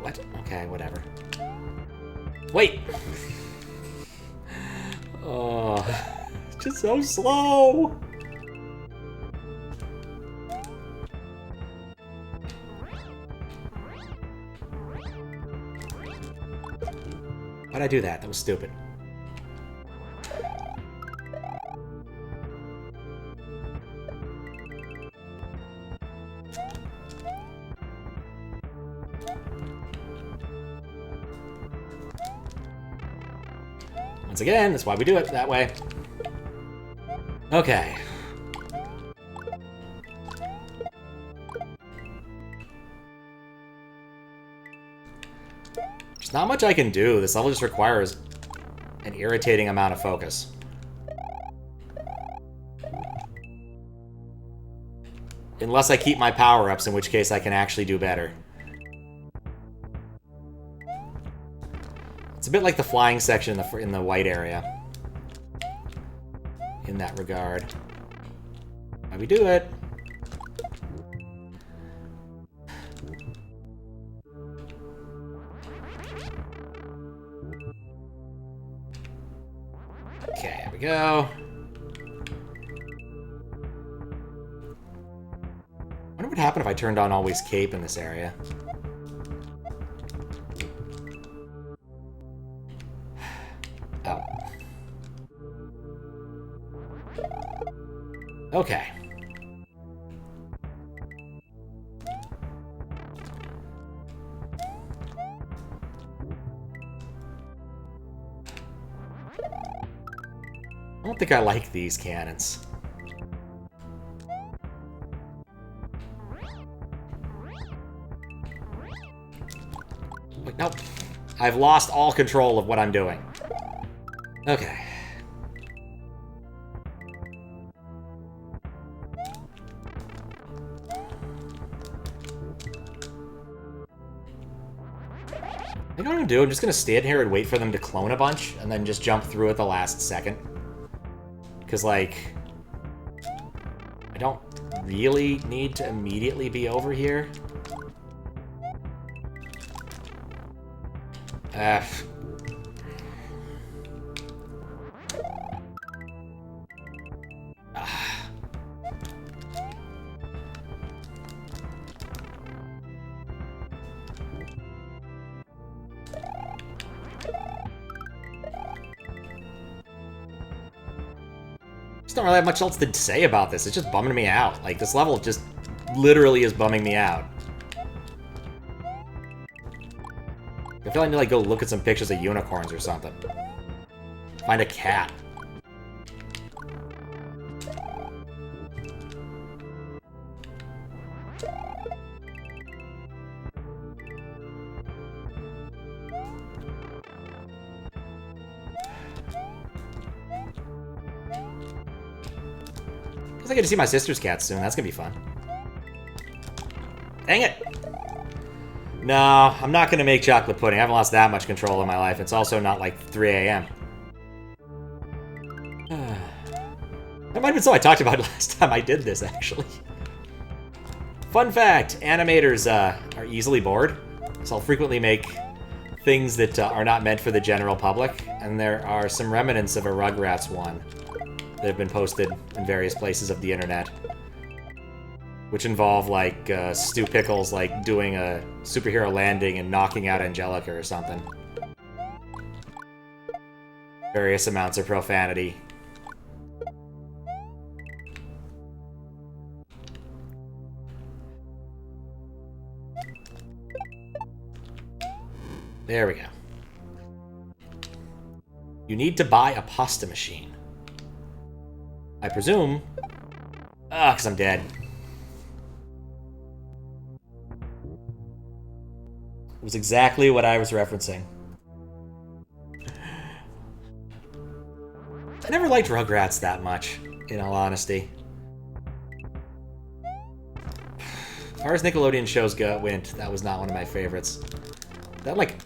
What? Okay, whatever. Wait! Oh, it's just so slow! Why'd I do that? That was stupid. Once again, that's why we do it that way. Okay. There's not much I can do. This level just requires an irritating amount of focus. Unless I keep my power-ups, in which case I can actually do better. It's a bit like the flying section in the white area. In that regard. How we do it? Okay, here we go. I wonder what would happen if I turned on always cape in this area. Oh. Okay. I don't think I like these cannons. Wait, nope. I've lost all control of what I'm doing. Okay. You know what I'm gonna do? I'm just gonna stand here and wait for them to clone a bunch, and then just jump through at the last second. Because, like, I don't really need to immediately be over here. Just don't really have much else to say about this. It's just bumming me out. Like, this level just literally is bumming me out. I feel like I need to, like, go look at some pictures of unicorns or something. Find a cat. I get to see my sister's cat soon. That's gonna be fun. Dang it! No, I'm not gonna make chocolate pudding. I haven't lost that much control in my life. It's also not like 3 a.m. That might have been something I talked about last time I did this, actually. Fun fact, animators are easily bored, so I'll frequently make things that are not meant for the general public, and there are some remnants of a Rugrats one that have been posted in various places of the internet, which involve, like, Stu Pickles, like, doing a superhero landing and knocking out Angelica or something. Various amounts of profanity. There we go. You need to buy a pasta machine. I presume... because I'm dead. It was exactly what I was referencing. I never liked Rugrats that much, in all honesty. As far as Nickelodeon shows went, that was not one of my favorites. That, like...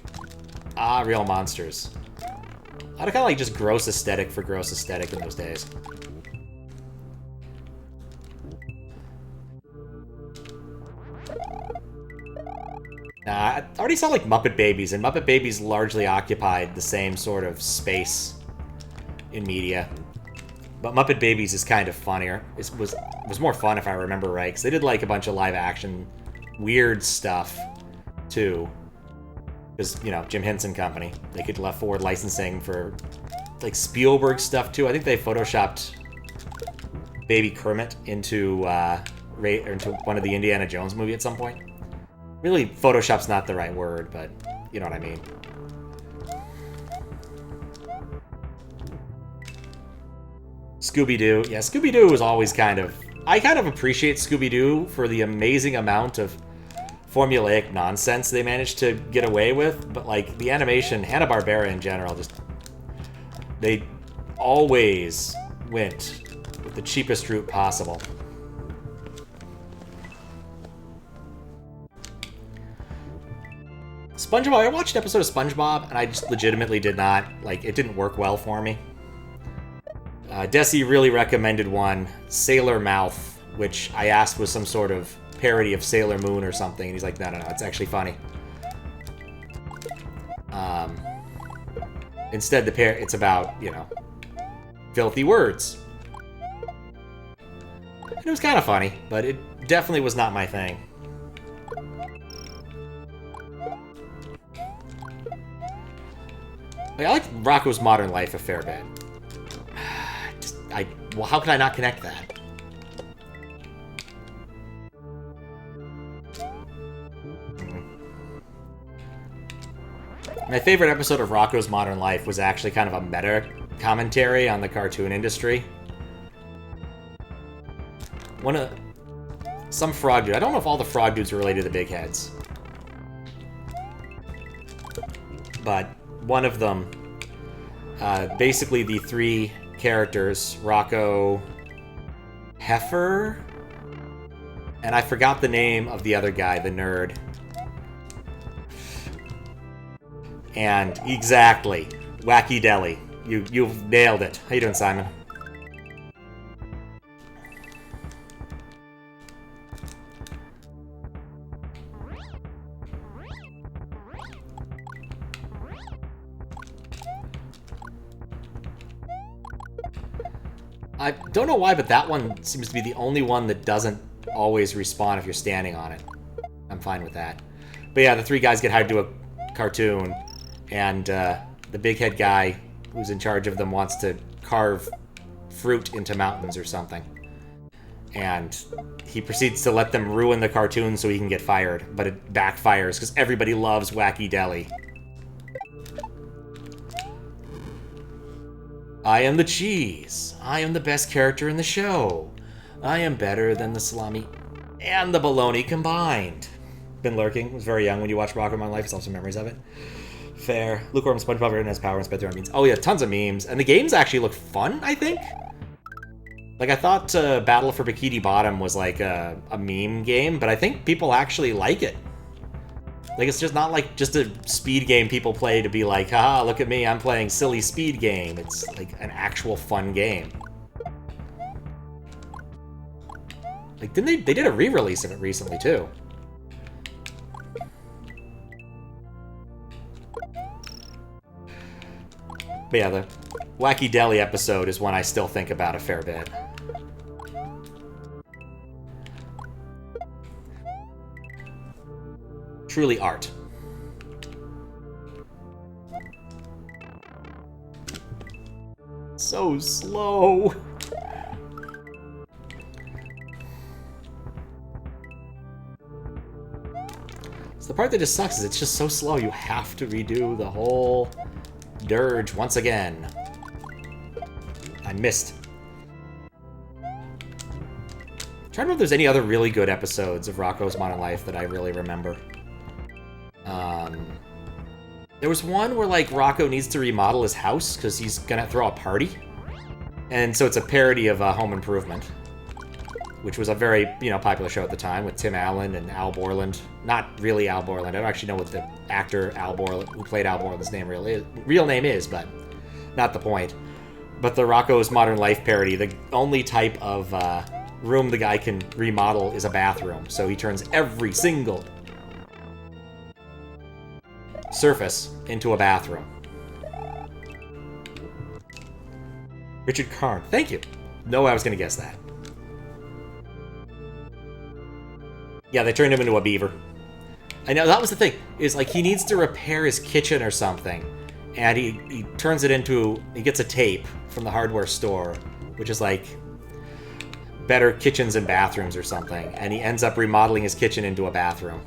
Real monsters. I had a kind of, like, just gross aesthetic for gross aesthetic in those days. Nah, I already saw, like, Muppet Babies, and Muppet Babies largely occupied the same sort of space in media. But Muppet Babies is kind of funnier. It was more fun, if I remember right, because they did, like, a bunch of live-action weird stuff, too. Because, you know, Jim Henson Company. They could left forward licensing for, like, Spielberg stuff, too. I think they photoshopped Baby Kermit into one of the Indiana Jones movie at some point. Really, Photoshop's not the right word, but you know what I mean. Scooby-Doo. Yeah, Scooby-Doo is always kind of... I kind of appreciate Scooby-Doo for the amazing amount of formulaic nonsense they managed to get away with, but, like, the animation, Hanna-Barbera in general, just... They always went with the cheapest route possible. SpongeBob, I watched an episode of SpongeBob, and I just legitimately did not, like, it didn't work well for me. Desi really recommended one, Sailor Mouth, which I asked was some sort of parody of Sailor Moon or something, and he's like, no, it's actually funny. Instead, it's about, you know, filthy words. And it was kind of funny, but it definitely was not my thing. Like, I like Rocko's Modern Life a fair bit. Well, how can I not connect that? My favorite episode of Rocko's Modern Life was actually kind of a meta commentary on the cartoon industry. Some frog dude. I don't know if all the frog dudes are related to the big heads. But one of them, basically the three characters, Rocko, Heifer, and I forgot the name of the other guy, the nerd. And exactly, Wacky Deli. You've nailed it. How you doing, Simon? I don't know why, but that one seems to be the only one that doesn't always respawn if you're standing on it. I'm fine with that. But yeah, the three guys get hired to do a cartoon, and the big head guy who's in charge of them wants to carve fruit into mountains or something. And he proceeds to let them ruin the cartoon so he can get fired, but it backfires because everybody loves Wacky Deli. I am the cheese. I am the best character in the show. I am better than the salami and the bologna combined. Been lurking. Was very young when you watched Rocko My Life. It's also memories of it. Fair. Lukewarm SpongeBob written has power and spread through our means. Oh yeah, tons of memes. And the games actually look fun, I think. Like, I thought Battle for Bikini Bottom was like a meme game, but I think people actually like it. Like, it's just not like just a speed game people play to be like, haha, look at me, I'm playing silly speed game. It's like an actual fun game. Like, they did a re-release of it recently, too. But yeah, the Wacky Deli episode is one I still think about a fair bit. Truly art. So slow. So the part that just sucks is it's just so slow you have to redo the whole dirge once again. I missed. I'm trying to remember if there's any other really good episodes of Rocko's Modern Life that I really remember. There was one where, like, Rocko needs to remodel his house because he's gonna throw a party. And so it's a parody of Home Improvement, which was a very, you know, popular show at the time with Tim Allen and Al Borland. Not really Al Borland. I don't actually know what the actor Al Borland, who played Al Borland's real name is, but not the point. But the Rocko's Modern Life parody, the only type of room the guy can remodel is a bathroom. So he turns every single surface into a bathroom. Richard Karn, thank you. No way I was going to guess that. Yeah, they turned him into a beaver. I know, that was the thing, is like he needs to repair his kitchen or something. And he turns it into, he gets a tape from the hardware store, which is like better kitchens and bathrooms or something. And he ends up remodeling his kitchen into a bathroom.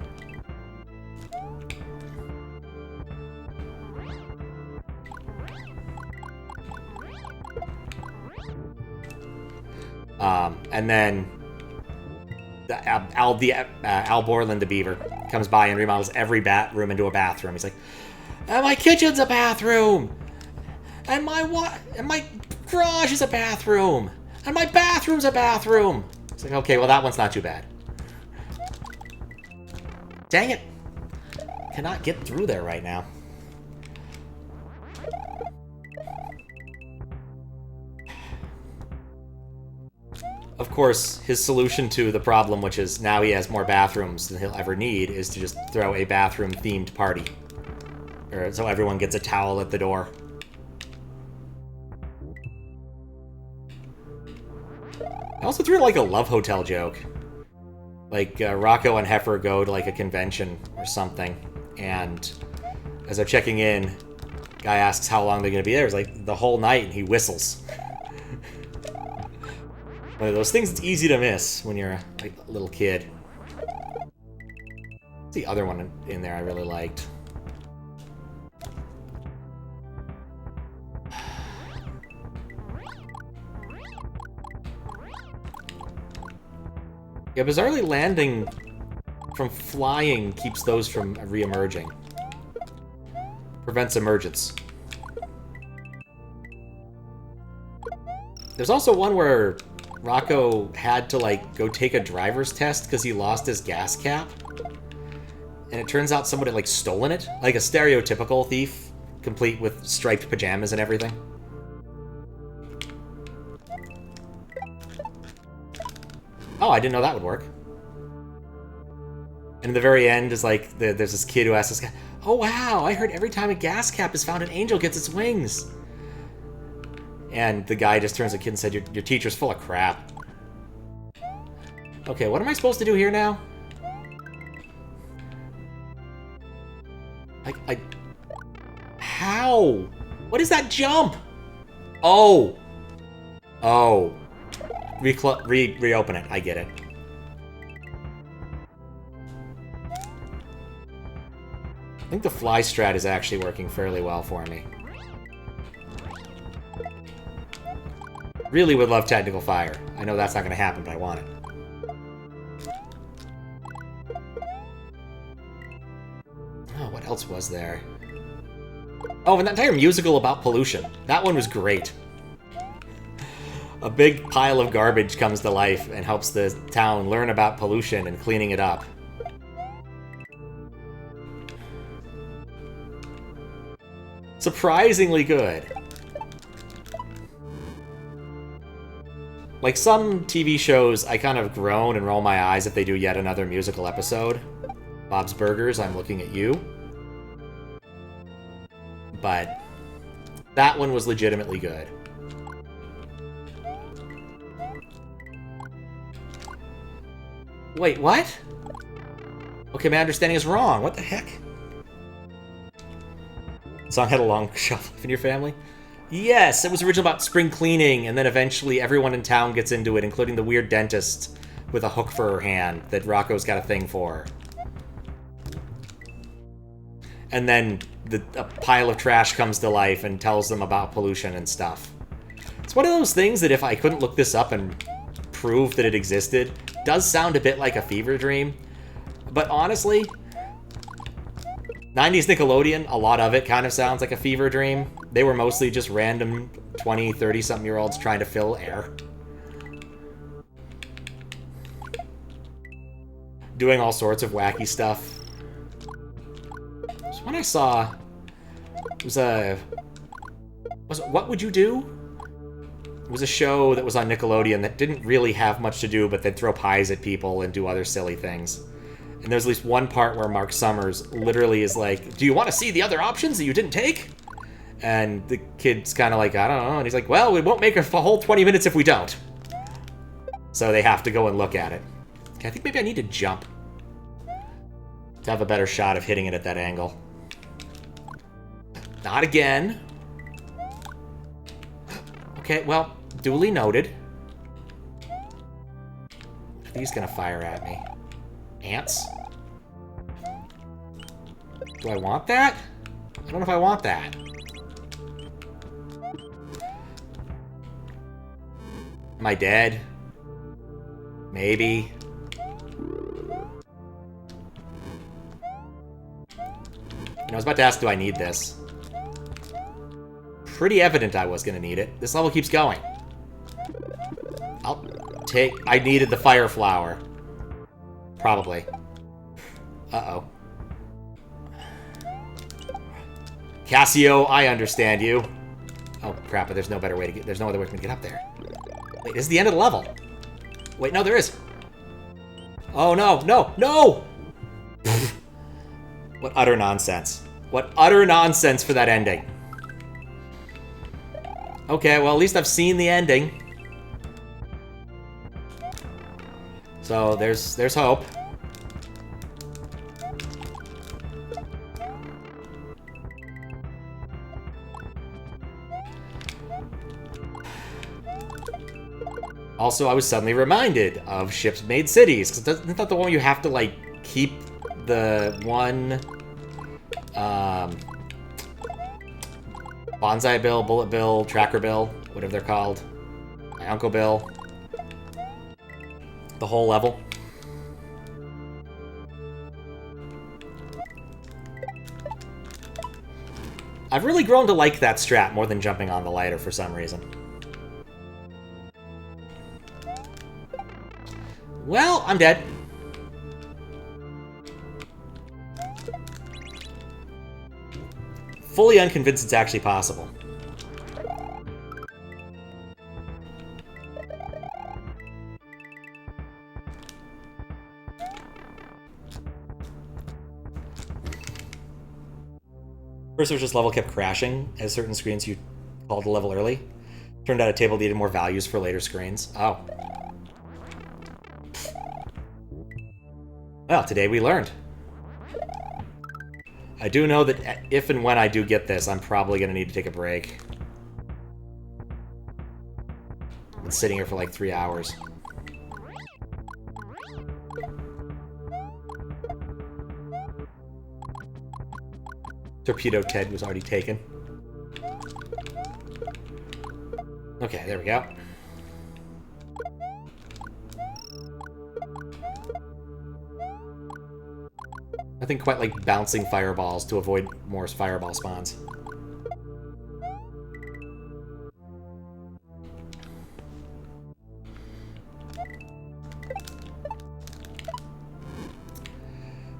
And then Al Borland the Beaver comes by and remodels every room into a bathroom. He's like, and my kitchen's a bathroom! And my garage is a bathroom! And my bathroom's a bathroom! It's like, okay, well that one's not too bad. Dang it! Cannot get through there right now. Of course, his solution to the problem, which is now he has more bathrooms than he'll ever need, is to just throw a bathroom-themed party. Or so everyone gets a towel at the door. I also threw like a love hotel joke. Like, Rocco and Heifer go to like a convention or something, and as they're checking in, guy asks how long they're going to be there. It's like, the whole night, and he whistles. One of those things that's easy to miss when you're like, a little kid. What's the other one in there I really liked? Yeah, bizarrely landing from flying keeps those from re-emerging. Prevents emergence. There's also one where Rocco had to, like, go take a driver's test because he lost his gas cap. And it turns out someone had, like, stolen it. Like a stereotypical thief, complete with striped pajamas and everything. Oh, I didn't know that would work. And in the very end is, like, there's this kid who asks this guy, oh, wow, I heard every time a gas cap is found, an angel gets its wings. And the guy just turns to the kid and said, your teacher's full of crap. Okay, what am I supposed to do here now? How? What is that jump? Oh. Oh. Reopen it. I get it. I think the fly strat is actually working fairly well for me. Really would love technical fire. I know that's not going to happen, but I want it. Oh, what else was there? Oh, and that entire musical about pollution. That one was great. A big pile of garbage comes to life and helps the town learn about pollution and cleaning it up. Surprisingly good. Like some TV shows, I kind of groan and roll my eyes if they do yet another musical episode. Bob's Burgers, I'm looking at you. But that one was legitimately good. Wait, what? Okay, my understanding is wrong. What the heck? The song had a long shelf life in your family? Yes, it was originally about spring cleaning, and then eventually everyone in town gets into it, including the weird dentist with a hook for her hand that Rocco's got a thing for. And then a pile of trash comes to life and tells them about pollution and stuff. It's one of those things that if I couldn't look this up and prove that it existed, does sound a bit like a fever dream. But honestly, 90s Nickelodeon, a lot of it kind of sounds like a fever dream. They were mostly just random 20, 30-something-year-olds trying to fill air. Doing all sorts of wacky stuff. So when I saw, it was What Would You Do? It was a show that was on Nickelodeon that didn't really have much to do, but they'd throw pies at people and do other silly things. And there's at least one part where Mark Summers literally is like, do you want to see the other options that you didn't take? And the kid's kind of like, I don't know. And he's like, well, it won't make a whole 20 minutes if we don't. So they have to go and look at it. Okay, I think maybe I need to jump. to have a better shot of hitting it at that angle. Not again. Okay, well, duly noted. He's gonna fire at me. Ants? Do I want that? I don't know if I want that. Am I dead? Maybe. I was about to ask, do I need this? Pretty evident I was gonna need it. This level keeps going. I'll take... I needed the fire flower. Probably. Uh-oh. Cassio, I understand you. Oh, crap, but there's no better way to get... There's no other way for me to get up there. Wait, this is the end of the level. Wait, no, there is. Oh, no, no, no! What utter nonsense. What utter nonsense for that ending. Okay, well, at least I've seen the ending. So, there's hope. Also, I was suddenly reminded of Ships Made Cities, because isn't that the one where you have to, like, keep the one... Bonsai Bill, Bullet Bill, Tracker Bill, whatever they're called. My Uncle Bill. The whole level. I've really grown to like that strat more than jumping on the lighter for some reason. Well, I'm dead. Fully unconvinced it's actually possible. First, this level kept crashing as certain screens you called a level early. Turned out a table needed more values for later screens. Oh. Well, today we learned. I do know that if and when I do get this, I'm probably going to need to take a break. I've been sitting here for like 3 hours. Torpedo Ted was already taken. Okay, there we go. Nothing quite like bouncing fireballs to avoid more fireball spawns.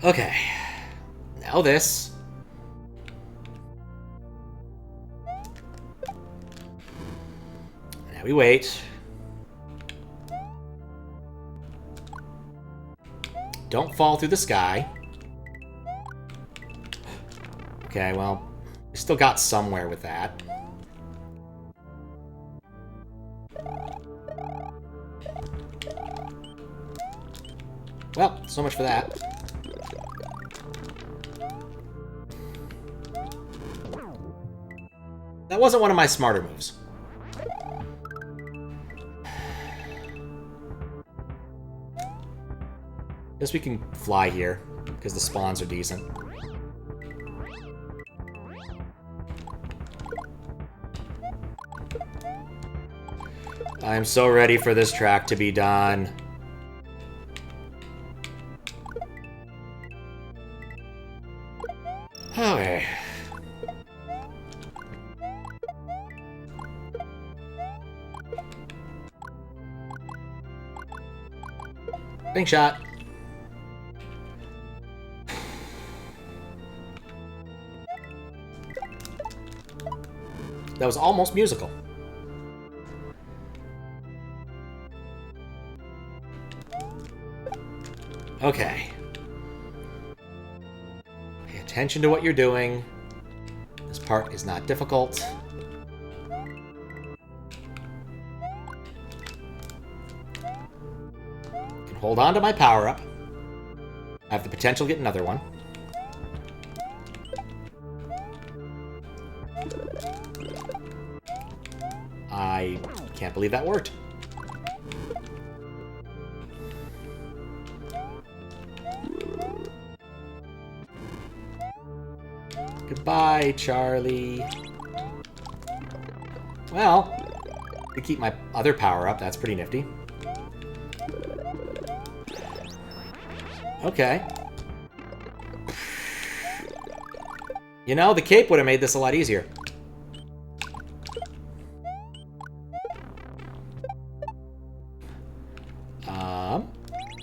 Okay. Now this. Now we wait. Don't fall through the sky. Okay, well, we still got somewhere with that. Well, so much for that. That wasn't one of my smarter moves. Guess we can fly here, because the spawns are decent. I am so ready for this track to be done. Okay. Big shot. That was almost musical. Okay. Pay attention to what you're doing. This part is not difficult. Can hold on to my power-up. I have the potential to get another one. I can't believe that worked. Goodbye, Charlie. Well, to keep my other power up, that's pretty nifty. Okay. You know, the cape would have made this a lot easier.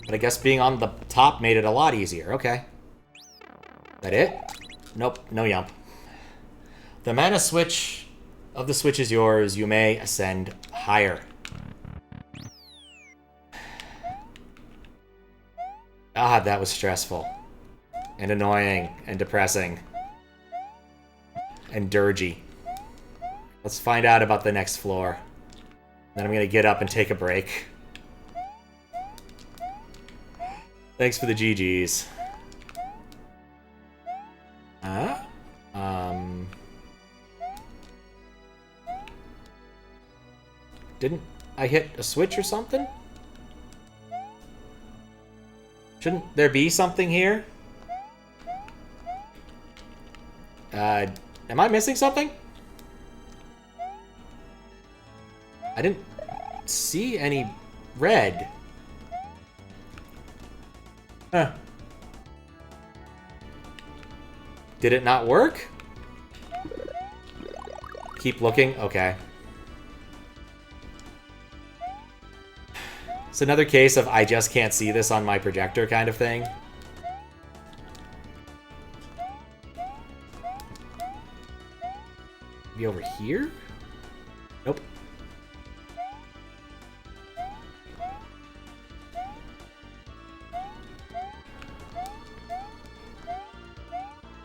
But I guess being on the top made it a lot easier. Okay. Is that it? Nope, no yump. The mana switch of the switch is yours. You may ascend higher. God, that was stressful. And annoying. And depressing. And dirgy. Let's find out about the next floor. Then I'm gonna get up and take a break. Thanks for the GGs. Didn't I hit a switch or something? Shouldn't there be something here? Am I missing something? I didn't see any red. Huh. Did it not work? Keep looking? Okay. It's another case of I just can't see this on my projector kind of thing. Maybe over here? Nope.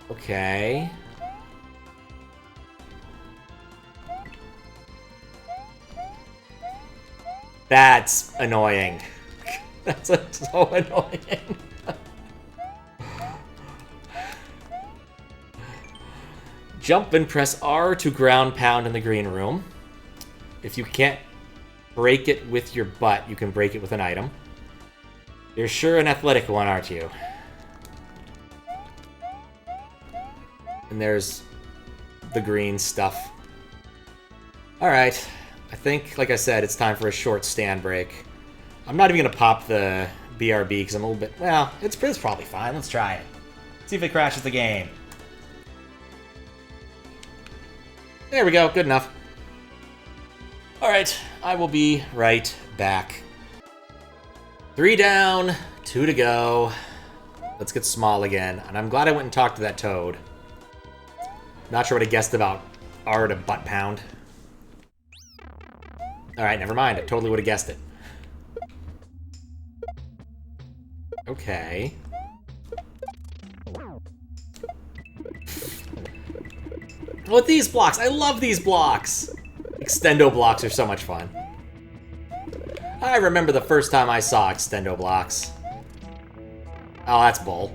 Okay. That's annoying. That's so annoying. Jump and press R to ground pound in the green room. If you can't break it with your butt, you can break it with an item. You're sure an athletic one, aren't you? And there's the green stuff. Alright. I think, like I said, it's time for a short stand break. I'm not even going to pop the BRB because I'm a little bit... Well, it's probably fine. Let's try it. See if it crashes the game. There we go. Good enough. Alright, I will be right back. 3 down, 2 to go. Let's get small again. And I'm glad I went and talked to that toad. Not sure what I guessed about R to butt pound. Alright, never mind. I totally would have guessed it. Okay. What these blocks? I love these blocks! Extendo blocks are so much fun. I remember the first time I saw extendo blocks. Oh, that's bull.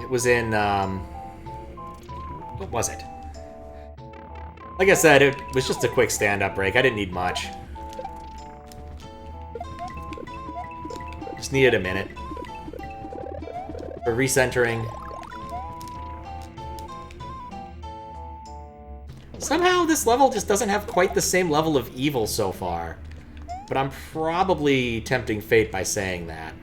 It was in, what was it? Like I said, it was just a quick stand-up break. I didn't need much. Just needed a minute. For recentering. Somehow this level just doesn't have quite the same level of evil so far. But I'm probably tempting fate by saying that.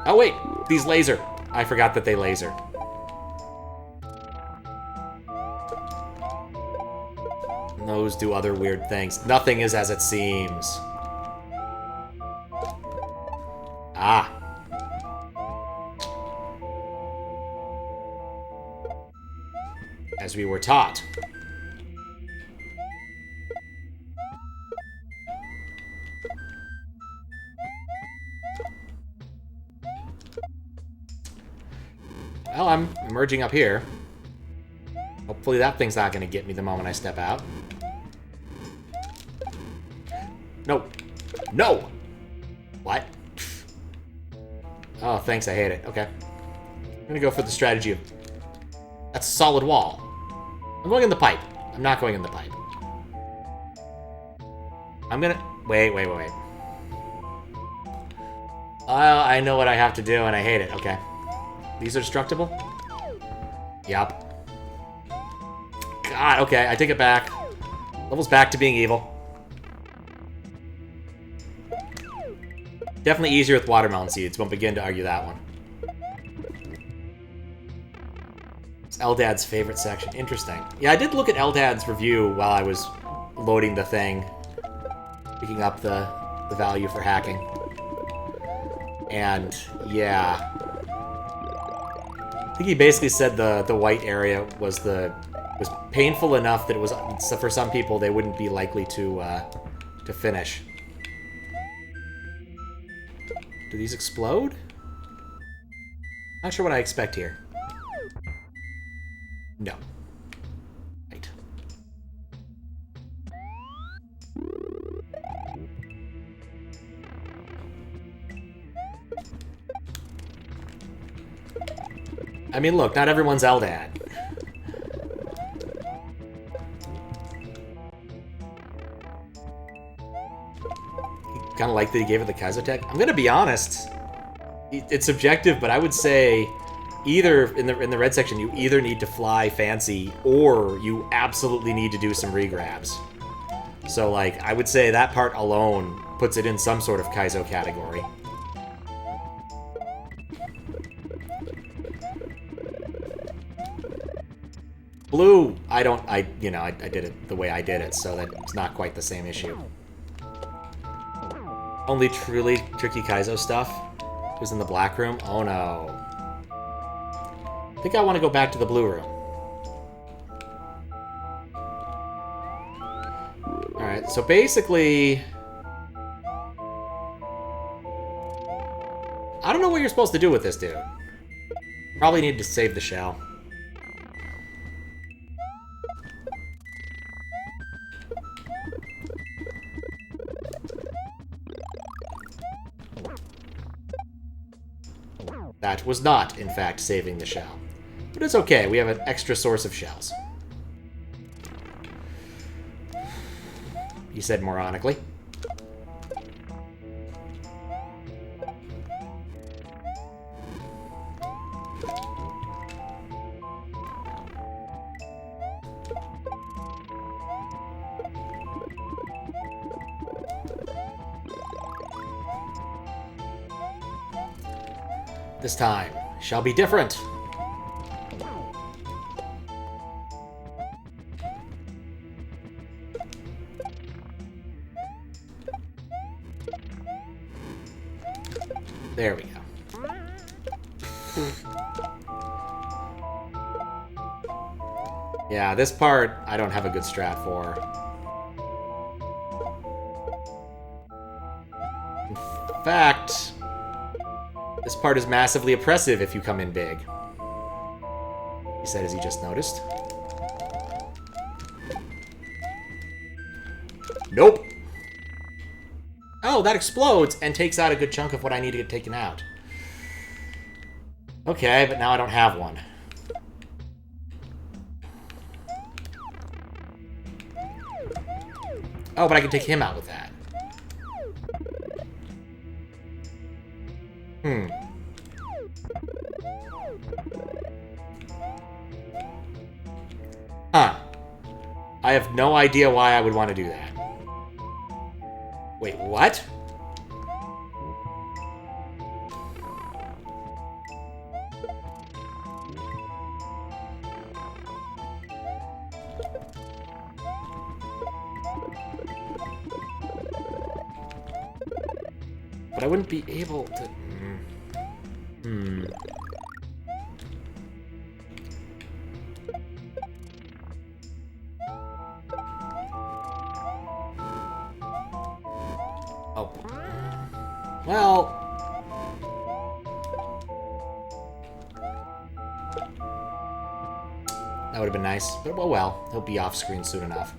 Oh wait, these laser. I forgot that they laser. And those do other weird things. Nothing is as it seems. Ah. As we were taught. Well, I'm emerging up here. Hopefully that thing's not going to get me the moment I step out. Nope. No! What? Oh, thanks, I hate it. Okay. I'm gonna go for the strategy of... That's a solid wall. I'm going in the pipe. I'm not going in the pipe. I'm gonna... Wait. I know what I have to do, and I hate it. Okay. These are destructible? Yup. God, okay, I take it back. Level's back to being evil. Definitely easier with watermelon seeds. Won't begin to argue that one. It's Eldad's favorite section. Interesting. Yeah, I did look at Eldad's review while I was loading the thing. Picking up the value for hacking. And, yeah. I think he basically said the white area was painful enough that it was, for some people, they wouldn't be likely to finish. Do these explode? Not sure what I expect here. No. Right. I mean, look, not everyone's Eldad. Kind of like that he gave it the Kaizotech. I'm gonna be honest. It's subjective, but I would say either in the red section you either need to fly fancy or you absolutely need to do some regrabs. So like I would say that part alone puts it in some sort of Kaizo category. Blue, I did it the way I did it, so that it's not quite the same issue. Only truly tricky Kaizo stuff was in the black room? Oh no. I think I want to go back to the blue room. Alright, so basically... I don't know what you're supposed to do with this dude. Probably need to save the shell. That was not, in fact, saving the shell. But it's okay, we have an extra source of shells. He said moronically. This time shall be different. There we go. Yeah, this part I don't have a good strat for. In fact, this part is massively oppressive if you come in big. He said as he just noticed. Nope. Oh, that explodes and takes out a good chunk of what I need to get taken out. Okay, but now I don't have one. Oh, but I can take him out with that. Huh. I have no idea why I would want to do that. Wait, what? But I wouldn't be able to... Oh. Well... That would have been nice. But, well, he'll be off screen soon enough.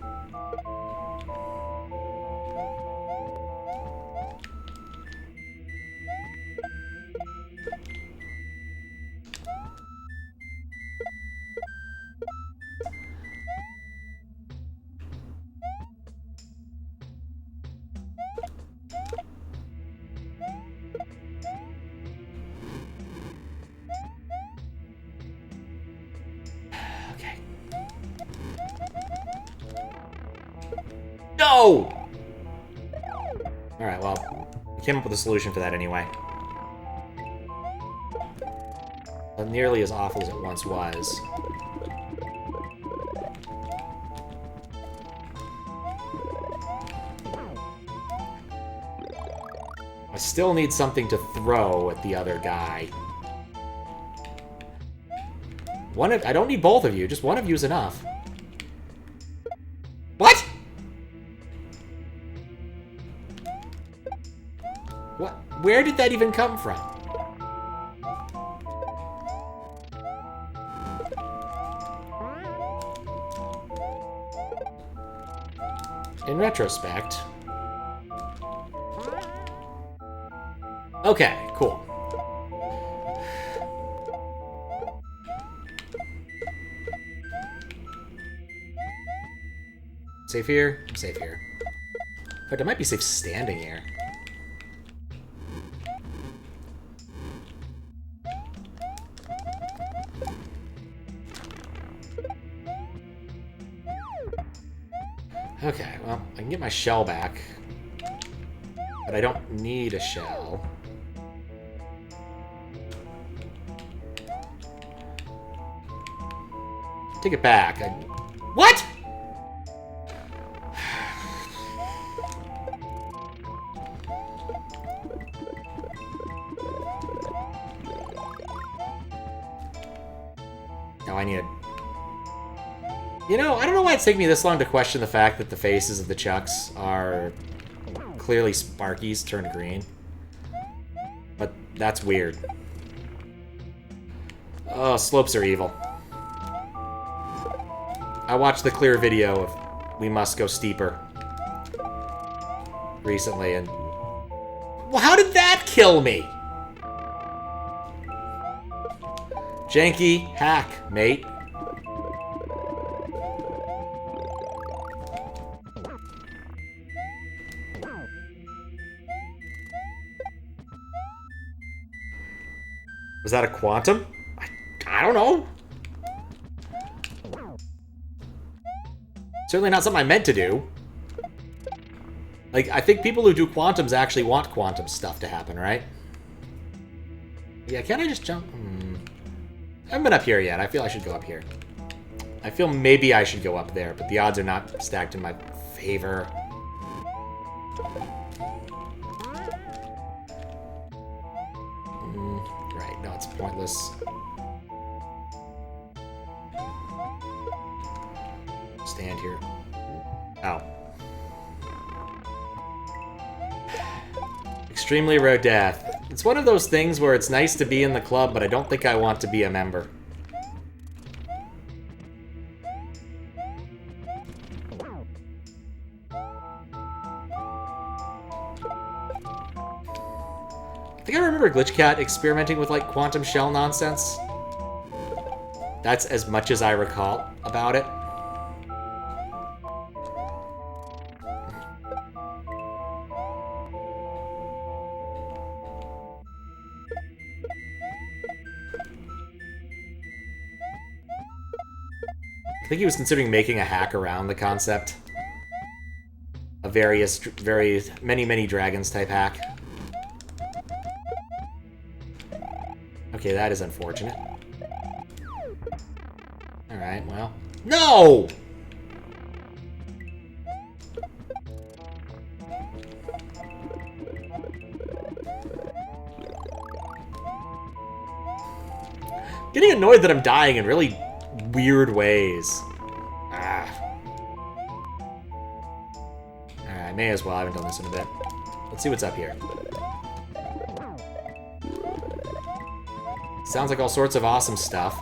No! Alright, well, we came up with a solution for that anyway. Not nearly as awful as it once was. I still need something to throw at the other guy. I don't need both of you, just one of you is enough. What? What? Where did that even come from? In retrospect... Okay, cool. Safe here? I'm safe here. In fact, I might be safe standing here. Okay, well, I can get my shell back. But I don't need a shell. Take it back. What?! Now I need a... You know, I don't know why it's taking me this long to question the fact that the faces of the Chucks are clearly Sparkies turned green. But that's weird. Oh, slopes are evil. I watched the clear video of We Must Go Steeper recently, and... Well, how did that kill me? Janky hack, mate. Was that a quantum? I don't know. Certainly not something I meant to do. Like, I think people who do quantums actually want quantum stuff to happen, right? Yeah, can't I just jump? I haven't been up here yet. I feel I should go up here. I feel maybe I should go up there, but the odds are not stacked in my favor. Right, no, it's pointless. Stand here. Ow. Extremely rare death. It's one of those things where it's nice to be in the club, but I don't think I want to be a member. I think I remember GlitchCat experimenting with, like, quantum shell nonsense. That's as much as I recall about it. I think he was considering making a hack around the concept. A many dragons type hack. Okay, that is unfortunate. Alright, well. No! Getting annoyed that I'm dying in really weird ways. Alright, may as well. I haven't done this in a bit. Let's see what's up here. Sounds like all sorts of awesome stuff.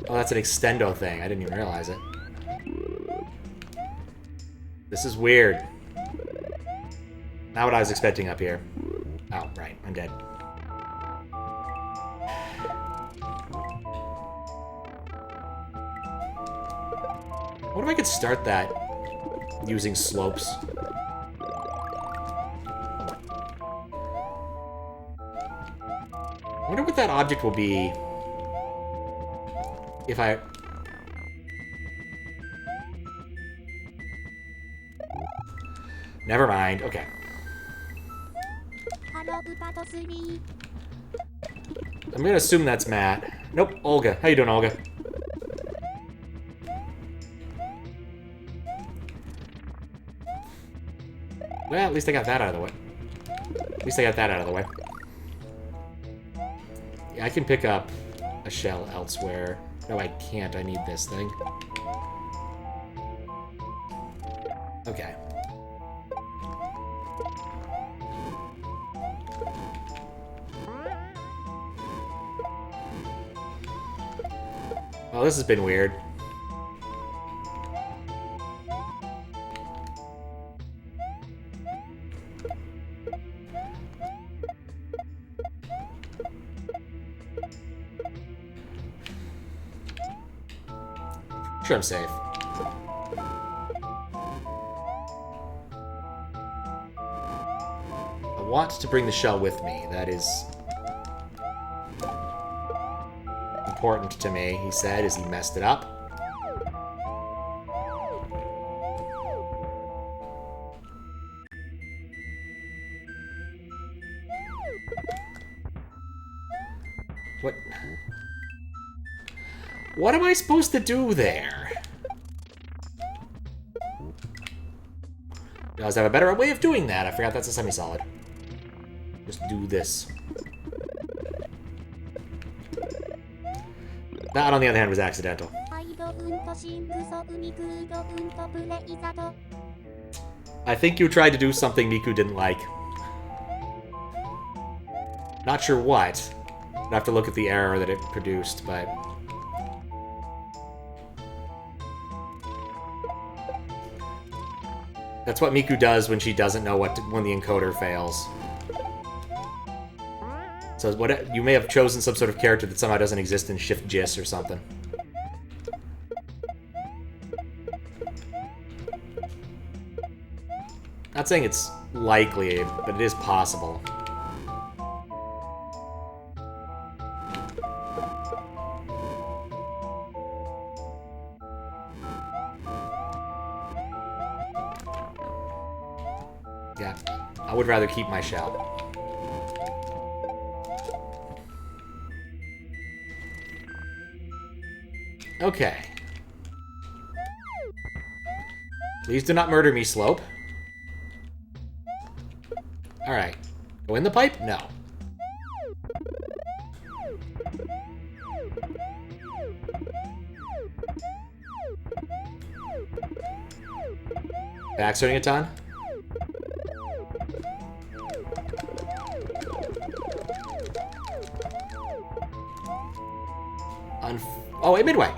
Oh, that's an extendo thing. I didn't even realize it. This is weird. Not what I was expecting up here. Oh, right. I'm dead. What if I could start that using slopes? I wonder what that object will be if I... Never mind. Okay. I'm gonna assume that's Matt. Nope, Olga. How you doing, Olga? Well, at least I got that out of the way. At least I got that out of the way. Yeah, I can pick up a shell elsewhere. No, I can't. I need this thing. Okay. Well, this has been weird. Sure, I'm safe. I want to bring the shell with me. That is important to me, he said as he messed it up. What? What am I supposed to do there? Realize I have a better way of doing that. I forgot that's a semi-solid. Just do this. That, on the other hand, was accidental. I think you tried to do something Miku didn't like. Not sure what. I'd have to look at the error that it produced, but... That's what Miku does when she doesn't know when the encoder fails. So what you may have chosen some sort of character that somehow doesn't exist in Shift JIS or something. Not saying it's likely, but it is possible. Yeah, I would rather keep my shell. Okay. Please do not murder me, Slope. Alright. Go in the pipe? No. Backsorting a ton? Oh, wait, midway.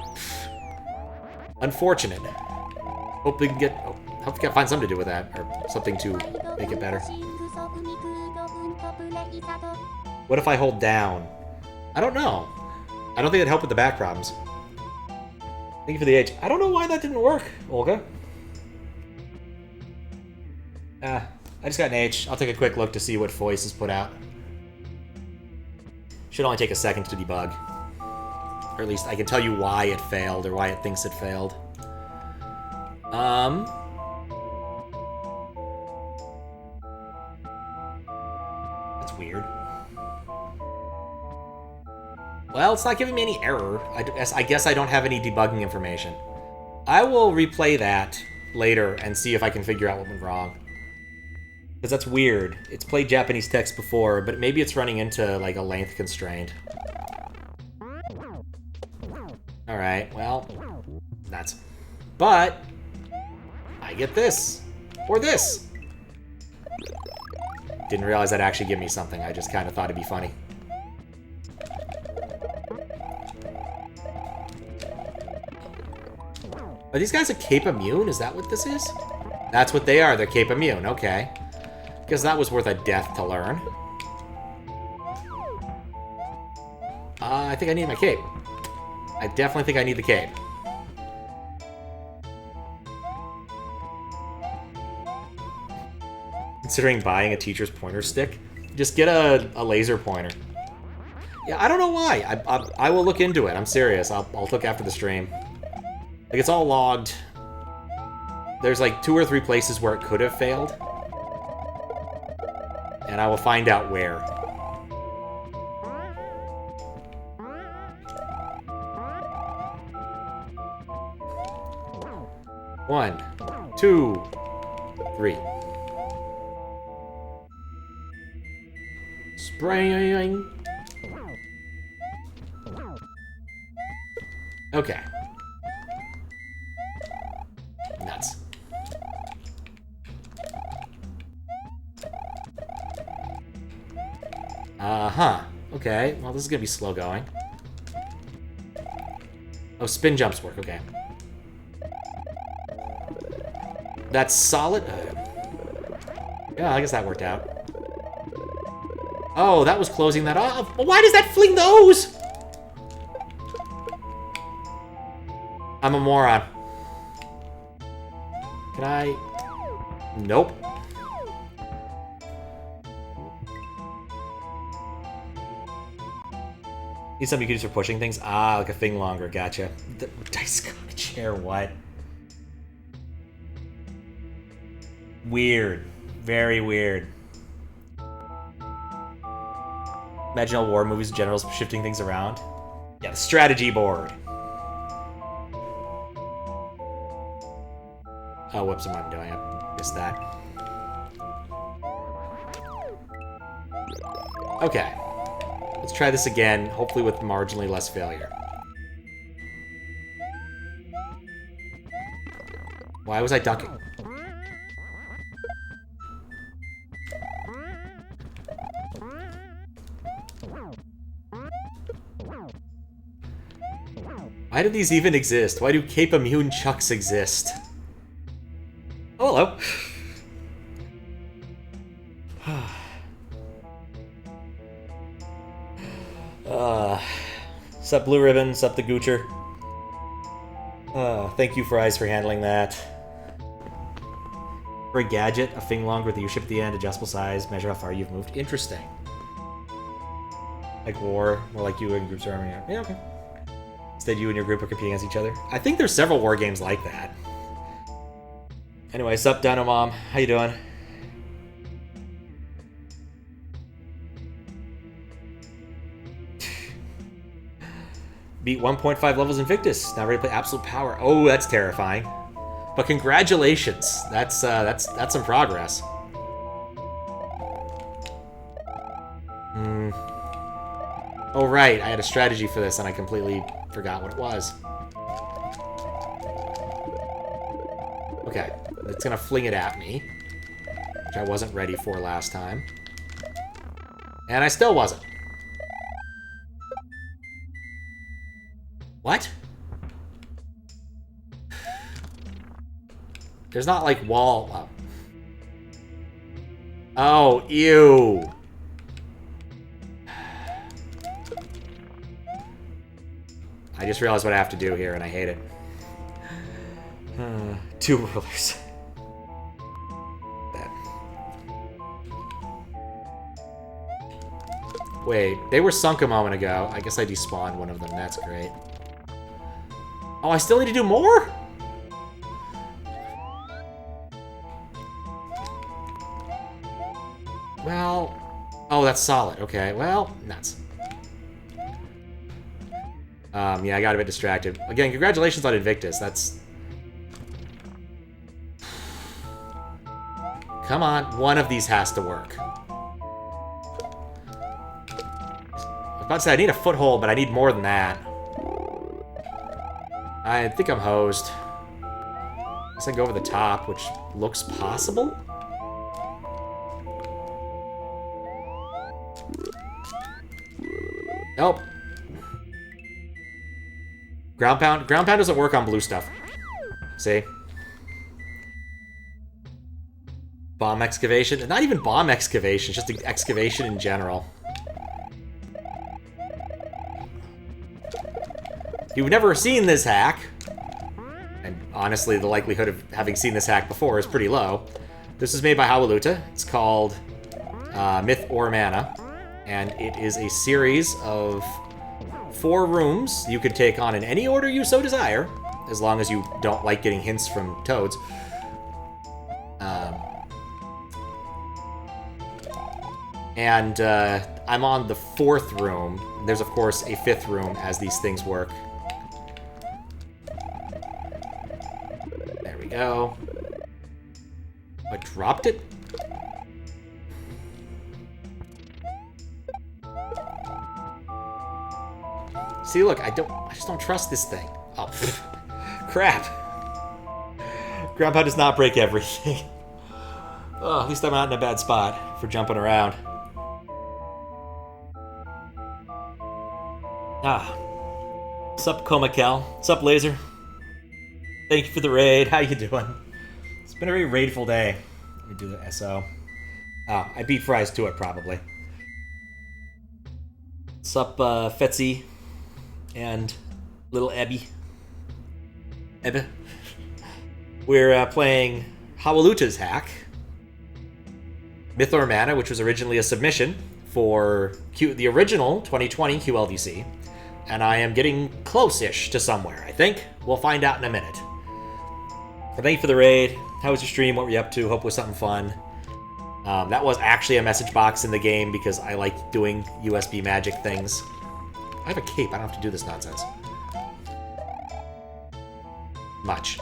Unfortunate. Hope we can get. Oh, hope we can find something to do with that, or something to make it better. What if I hold down? I don't know. I don't think it'd help with the back problems. Thank you for the H. I don't know why that didn't work, Olga. I just got an H. I'll take a quick look to see what voice is put out. Should only take a second to debug. Or at least I can tell you why it failed, or why it thinks it failed. That's weird. Well, it's not giving me any error. I guess I don't have any debugging information. I will replay that later and see if I can figure out what went wrong. Because that's weird. It's played Japanese text before, but maybe it's running into, like, a length constraint. Alright, well, that's... But, I get this. Or this. Didn't realize that'd actually give me something. I just kind of thought it'd be funny. Are these guys a cape immune? Is that what this is? That's what they are. They're cape immune. Okay. Guess that was worth a death to learn. I think I need my cape. I definitely think I need the cape. Considering buying a teacher's pointer stick, just get a laser pointer. Yeah, I don't know why. I will look into it. I'm serious. I'll look after the stream. Like, it's all logged. There's like 2 or 3 places where it could have failed. And I will find out where. One, two, three. Spraying. Okay. Nuts. Uh-huh. Okay, well, this is gonna be slow going. Oh, spin jumps work, okay. That's solid. Yeah, I guess that worked out. Oh, that was closing that off. Why does that fling those? I'm a moron. Can I? Nope. Need something you can use for pushing things? Ah, like a thing longer. Gotcha. The dice chair, what? Weird. Very weird. Imagine all war movies, generals shifting things around. Yeah, the strategy board. Oh, whoops, what am I doing? I missed that. Okay. Let's try this again, hopefully with marginally less failure. Why was I ducking? Why do these even exist? Why do Cape Immune Chucks exist? Oh, hello. Sup, Blue Ribbon? Sup, the Goocher? Thank you, Fries, for handling that. For a gadget, a thing longer with the U-ship at the end, adjustable size, measure how far you've moved. Interesting. Like war, more like you and groups are arming. Yeah, okay. Instead, you and your group are competing against each other. I think there's several war games like that. Anyway, sup, Dino Mom? How you doing? Beat 1.5 levels Invictus. Now ready to play Absolute Power. Oh, that's terrifying. But congratulations. That's some progress. Oh, right. I had a strategy for this, and I completely forgot what it was. Okay. It's gonna fling it at me, which I wasn't ready for last time. And I still wasn't. What? There's not, like, wall... Oh, ew. I just realized what I have to do here, and I hate it. 2 rulers. Wait, they were sunk a moment ago. I guess I despawned one of them. That's great. Oh, I still need to do more? Well... Oh, that's solid. Okay, well, nuts. Yeah, I got a bit distracted. Again, congratulations on Invictus. That's... Come on, one of these has to work. I was about to say, I need a foothold, but I need more than that. I think I'm hosed. I guess I go over the top, which looks possible? Nope. Ground pound doesn't work on blue stuff. See? Bomb excavation? Not even bomb excavation, just excavation in general. If you've never seen this hack, and honestly the likelihood of having seen this hack before is pretty low, this is made by Hwailaluta. It's called Myth or Mana, and it is a series of 4 rooms you could take on in any order you so desire, as long as you don't like getting hints from toads. And I'm on the 4th room. There's, of course, a 5th room as these things work. There we go. I dropped it? See, look, I just don't trust this thing. Oh, crap. Grandpa does not break everything. Oh, at least I'm not in a bad spot for jumping around. Sup, Comacal? Sup, Laser? Thank you for the raid. How you doing? It's been a very raidful day. Let me do the SO. I beat Fries to it, probably. Sup, Fetzy? And little Ebby. Ebbe. We're playing Hwailaluta's hack. Myth or Mana, which was originally a submission for the original 2020 QLDC. And I am getting close-ish to somewhere, I think. We'll find out in a minute. But thank you for the raid. How was your stream? What were you up to? Hope it was something fun. That was actually a message box in the game because I like doing USB magic things. I have a cape. I don't have to do this nonsense. Much.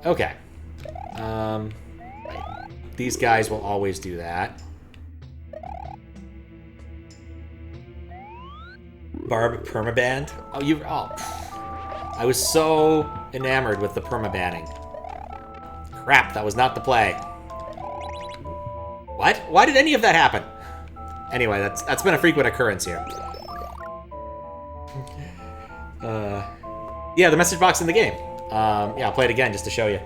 Okay. These guys will always do that. Barb permabanned? I was so enamored with the permabanning. Crap, that was not the play. What? Why did any of that happen? Anyway, that's been a frequent occurrence here. Yeah, the message box in the game. Yeah, I'll play it again just to show you.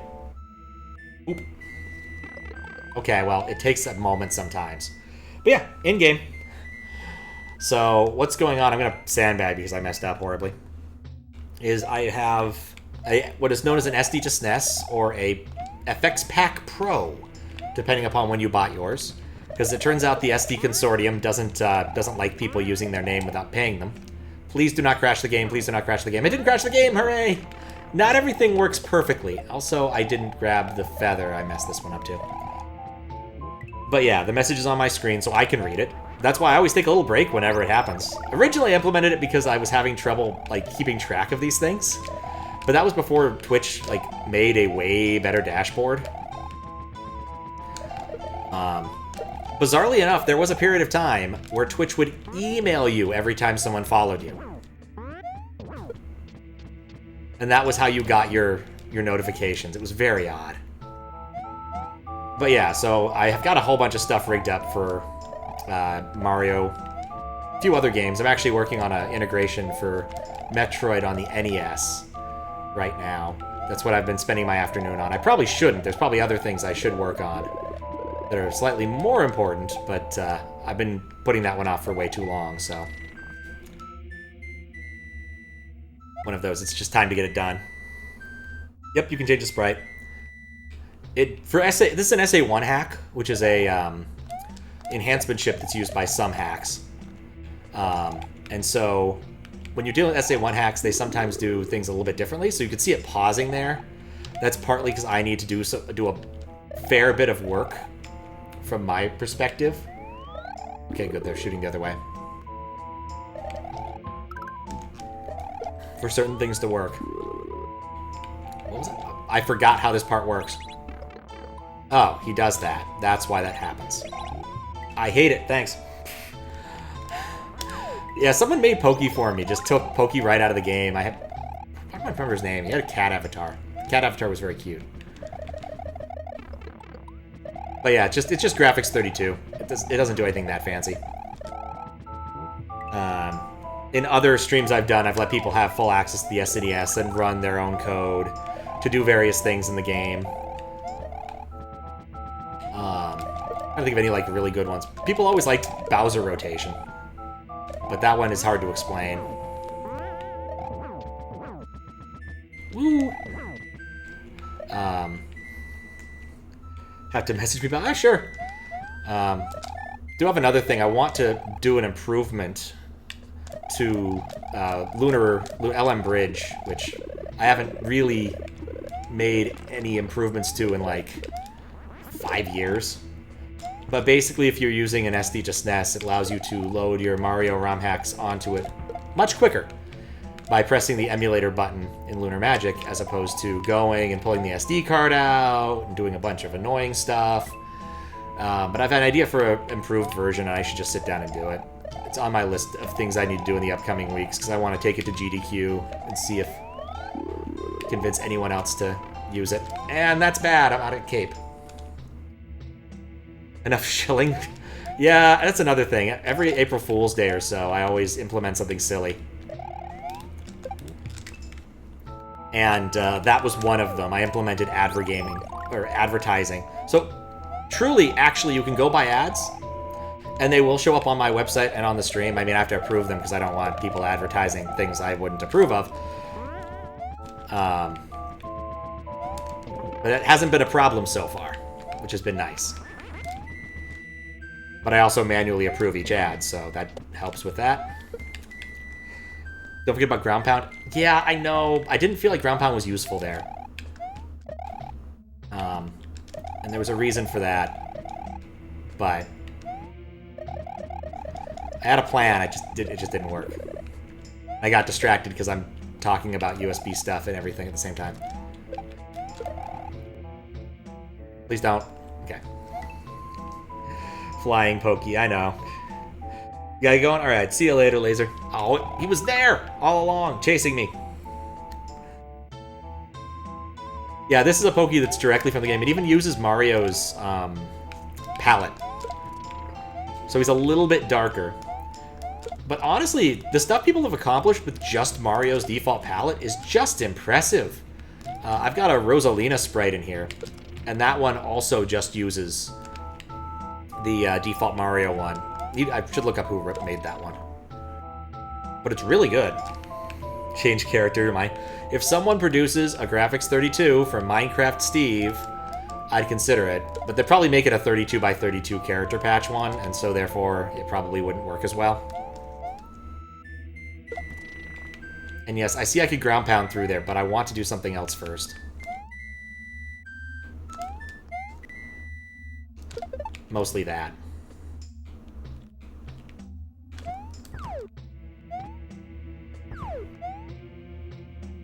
Oop. Okay, well, it takes a moment sometimes. But yeah, in-game. So, what's going on? I'm going to sandbag because I messed up horribly. Is I have what is known as an SD to SNES or a FX Pack Pro, depending upon when you bought yours. Because it turns out the SD Consortium doesn't like people using their name without paying them. Please do not crash the game. Please do not crash the game. I didn't crash the game. Hooray! Not everything works perfectly. Also, I didn't grab the feather. I messed this one up too. But yeah, the message is on my screen so I can read it. That's why I always take a little break whenever it happens. Originally, I implemented it because I was having trouble keeping track of these things. But that was before Twitch made a way better dashboard. Bizarrely enough, there was a period of time where Twitch would email you every time someone followed you. And that was how you got your notifications. It was very odd. But yeah, so I have got a whole bunch of stuff rigged up for Mario, a few other games. I'm actually working on an integration for Metroid on the NES right now. That's what I've been spending my afternoon on. I probably shouldn't. There's probably other things I should work on that are slightly more important, but I've been putting that one off for way too long, so. One of those. It's just time to get it done. Yep, you can change the sprite. This is an SA1 hack, which is a enhancement chip that's used by some hacks. And so when you're dealing with SA1 hacks, they sometimes do things a little bit differently. So you can see it pausing there. That's partly because I need to do a fair bit of work from my perspective. Okay, good. They're shooting the other way. For certain things to work. What was it? I forgot how this part works. Oh, he does that. That's why that happens. I hate it. Thanks. Yeah, someone made Pokey for me. Just took Pokey right out of the game. I don't remember his name. He had a cat avatar. Cat avatar was very cute. But yeah, it's just graphics 32. It doesn't do anything that fancy. In other streams I've done, I've let people have full access to the SNES and run their own code to do various things in the game. I don't think of any really good ones. People always liked Bowser rotation, but that one is hard to explain. Woo! Have to message people? Ah, sure. Do have another thing. I want to do an improvement to LM Bridge, which I haven't really made any improvements to in 5 years. But basically, if you're using an SD to SNES, it allows you to load your Mario ROM hacks onto it much quicker by pressing the emulator button in Lunar Magic, as opposed to going and pulling the SD card out and doing a bunch of annoying stuff. But I've had an idea for an improved version, and I should just sit down and do it. It's on my list of things I need to do in the upcoming weeks, because I want to take it to GDQ and see if convince anyone else to use it. And that's bad. I'm out of cape. Enough shilling? Yeah, that's another thing. Every April Fool's Day or so, I always implement something silly. And that was one of them. I implemented advergaming, or advertising. So, truly, actually, you can go buy ads, and they will show up on my website and on the stream. I mean, I have to approve them because I don't want people advertising things I wouldn't approve of. But it hasn't been a problem so far, which has been nice. But I also manually approve each ad, so that helps with that. Don't forget about Ground Pound. Yeah, I know. I didn't feel like Ground Pound was useful there. And there was a reason for that. But I had a plan. It just didn't work. I got distracted because I'm talking about USB stuff and everything at the same time. Please don't. Okay. Flying Pokey, I know. You got it going? Alright, see you later, Laser. Oh, he was there all along, chasing me. Yeah, this is a Pokey that's directly from the game. It even uses Mario's palette. So he's a little bit darker. But honestly, the stuff people have accomplished with just Mario's default palette is just impressive. I've got a Rosalina sprite in here. And that one also just uses the default Mario one. I should look up who made that one. But it's really good. Change character. If someone produces a Graphics 32 for Minecraft Steve, I'd consider it. But they'd probably make it a 32 by 32 character patch one, and so therefore it probably wouldn't work as well. And yes, I see I could Ground Pound through there, but I want to do something else first. Mostly that.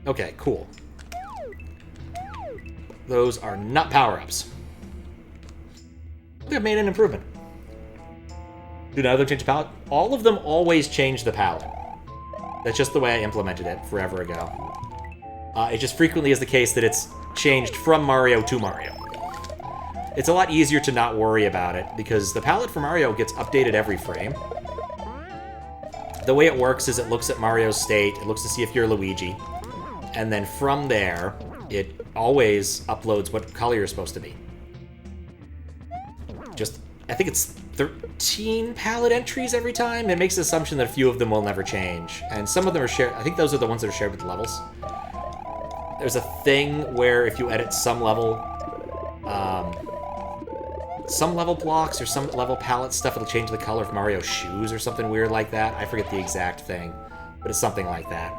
Okay, cool. Those are not power-ups. They've made an improvement. Do none of them change the palette? All of them always change the palette. That's just the way I implemented it forever ago. It just frequently is the case that it's changed from Mario to Mario. It's a lot easier to not worry about it, because the palette for Mario gets updated every frame. The way it works is it looks at Mario's state, it looks to see if you're Luigi, and then from there, it always uploads what color you're supposed to be. I think it's 13 palette entries every time. It makes the assumption that a few of them will never change. And some of them are shared, I think those are the ones that are shared with levels. There's a thing where if you edit some level blocks or some level palette stuff, it'll change the color of Mario's shoes or something weird like that. I forget the exact thing, but it's something like that.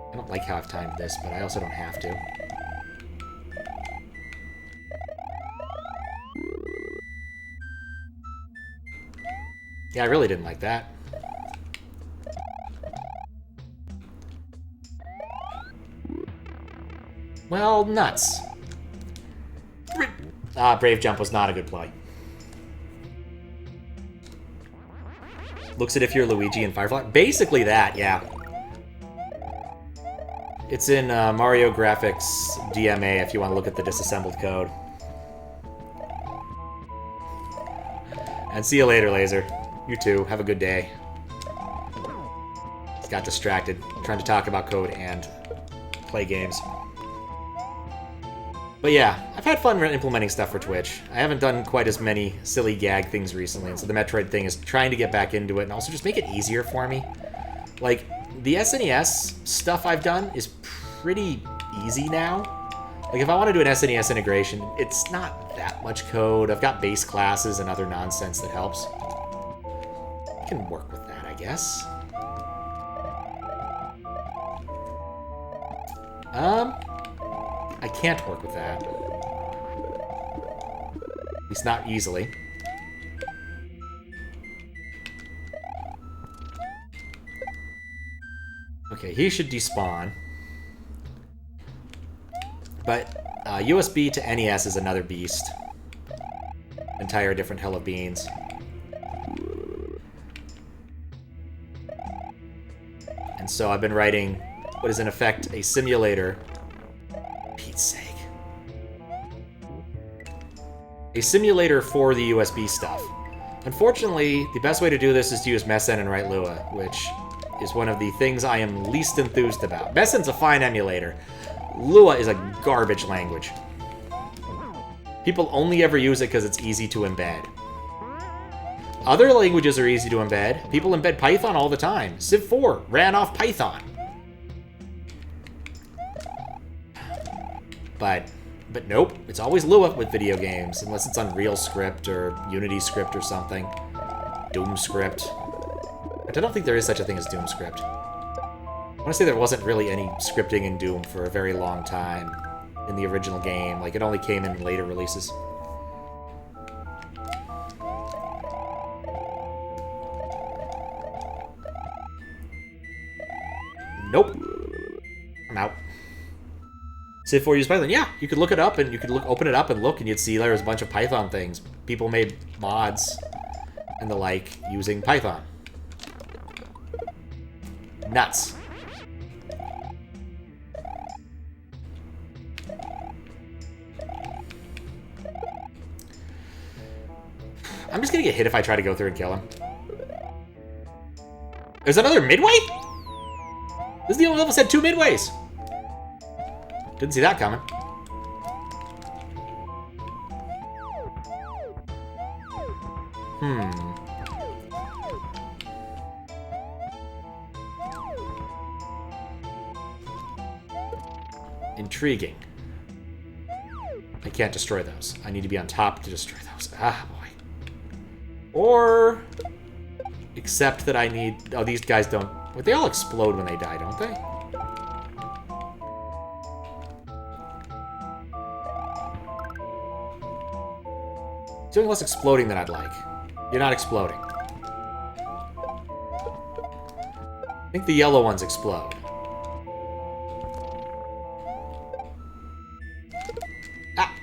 I don't like how I've timed this, but I also don't have to. Yeah, I really didn't like that. Well, nuts. Brave Jump was not a good play. Looks at if you're Luigi in Firefly. Basically that, yeah. It's in Mario Graphics DMA if you want to look at the disassembled code. And see you later, Laser. You too. Have a good day. Got distracted trying to talk about code and play games. But yeah, I've had fun implementing stuff for Twitch. I haven't done quite as many silly gag things recently, and so the Metroid thing is trying to get back into it and also just make it easier for me. Like, the SNES stuff I've done is pretty easy now. Like, if I want to do an SNES integration, it's not that much code. I've got base classes and other nonsense that helps. I can work with that, I guess. I can't work with that. At least not easily. Okay, he should despawn. But USB to NES is another beast. Entire different hell of beans. And so I've been writing what is in effect a simulator. Pete's sake. A simulator for the USB stuff. Unfortunately, the best way to do this is to use Messen and Hwailaluta, which is one of the things I am least enthused about. Messen's a fine emulator. Lua is a garbage language. People only ever use it because it's easy to embed. Other languages are easy to embed. People embed Python all the time. Civ 4 ran off Python. But nope, it's always Lua with video games, unless it's Unreal Script or Unity Script or something. Doom Script. I don't think there is such a thing as Doom Script. I want to say there wasn't really any scripting in Doom for a very long time in the original game. Like, it only came in later releases. Nope. I'm out. Civ 4 used Python. Yeah, you could look it up, and you could open it up and look, and you'd see there was a bunch of Python things. People made mods and the like using Python. Nuts. I'm just gonna get hit if I try to go through and kill him. There's another midway? This is the only level that said 2 midways. Didn't see that coming. Intriguing. I can't destroy those. I need to be on top to destroy those. Ah, boy. Or except that I need... Oh, these guys don't... Well, they all explode when they die, don't they? It's doing less exploding than I'd like. You're not exploding. I think the yellow ones explode. Ah!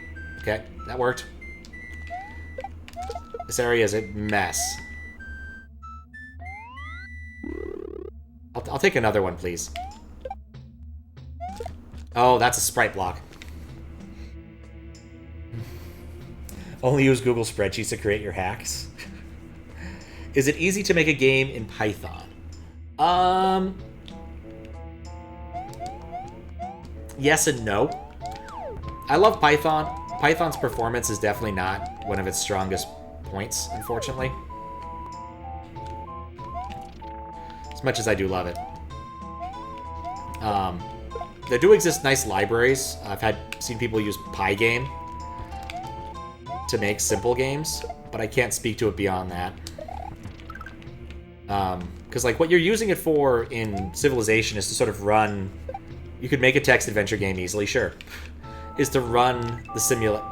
Okay, that worked. This area is a mess. I'll take another one, please. Oh, that's a sprite block. Only use Google Spreadsheets to create your hacks. Is it easy to make a game in Python? Yes and no. I love Python. Python's performance is definitely not one of its strongest points, unfortunately. As much as I do love it. There do exist nice libraries. I've seen people use Pygame to make simple games, but I can't speak to it beyond that. Because like what you're using it for in Civilization is to sort of run... You could make a text adventure game easily, sure. Is to run the simulate...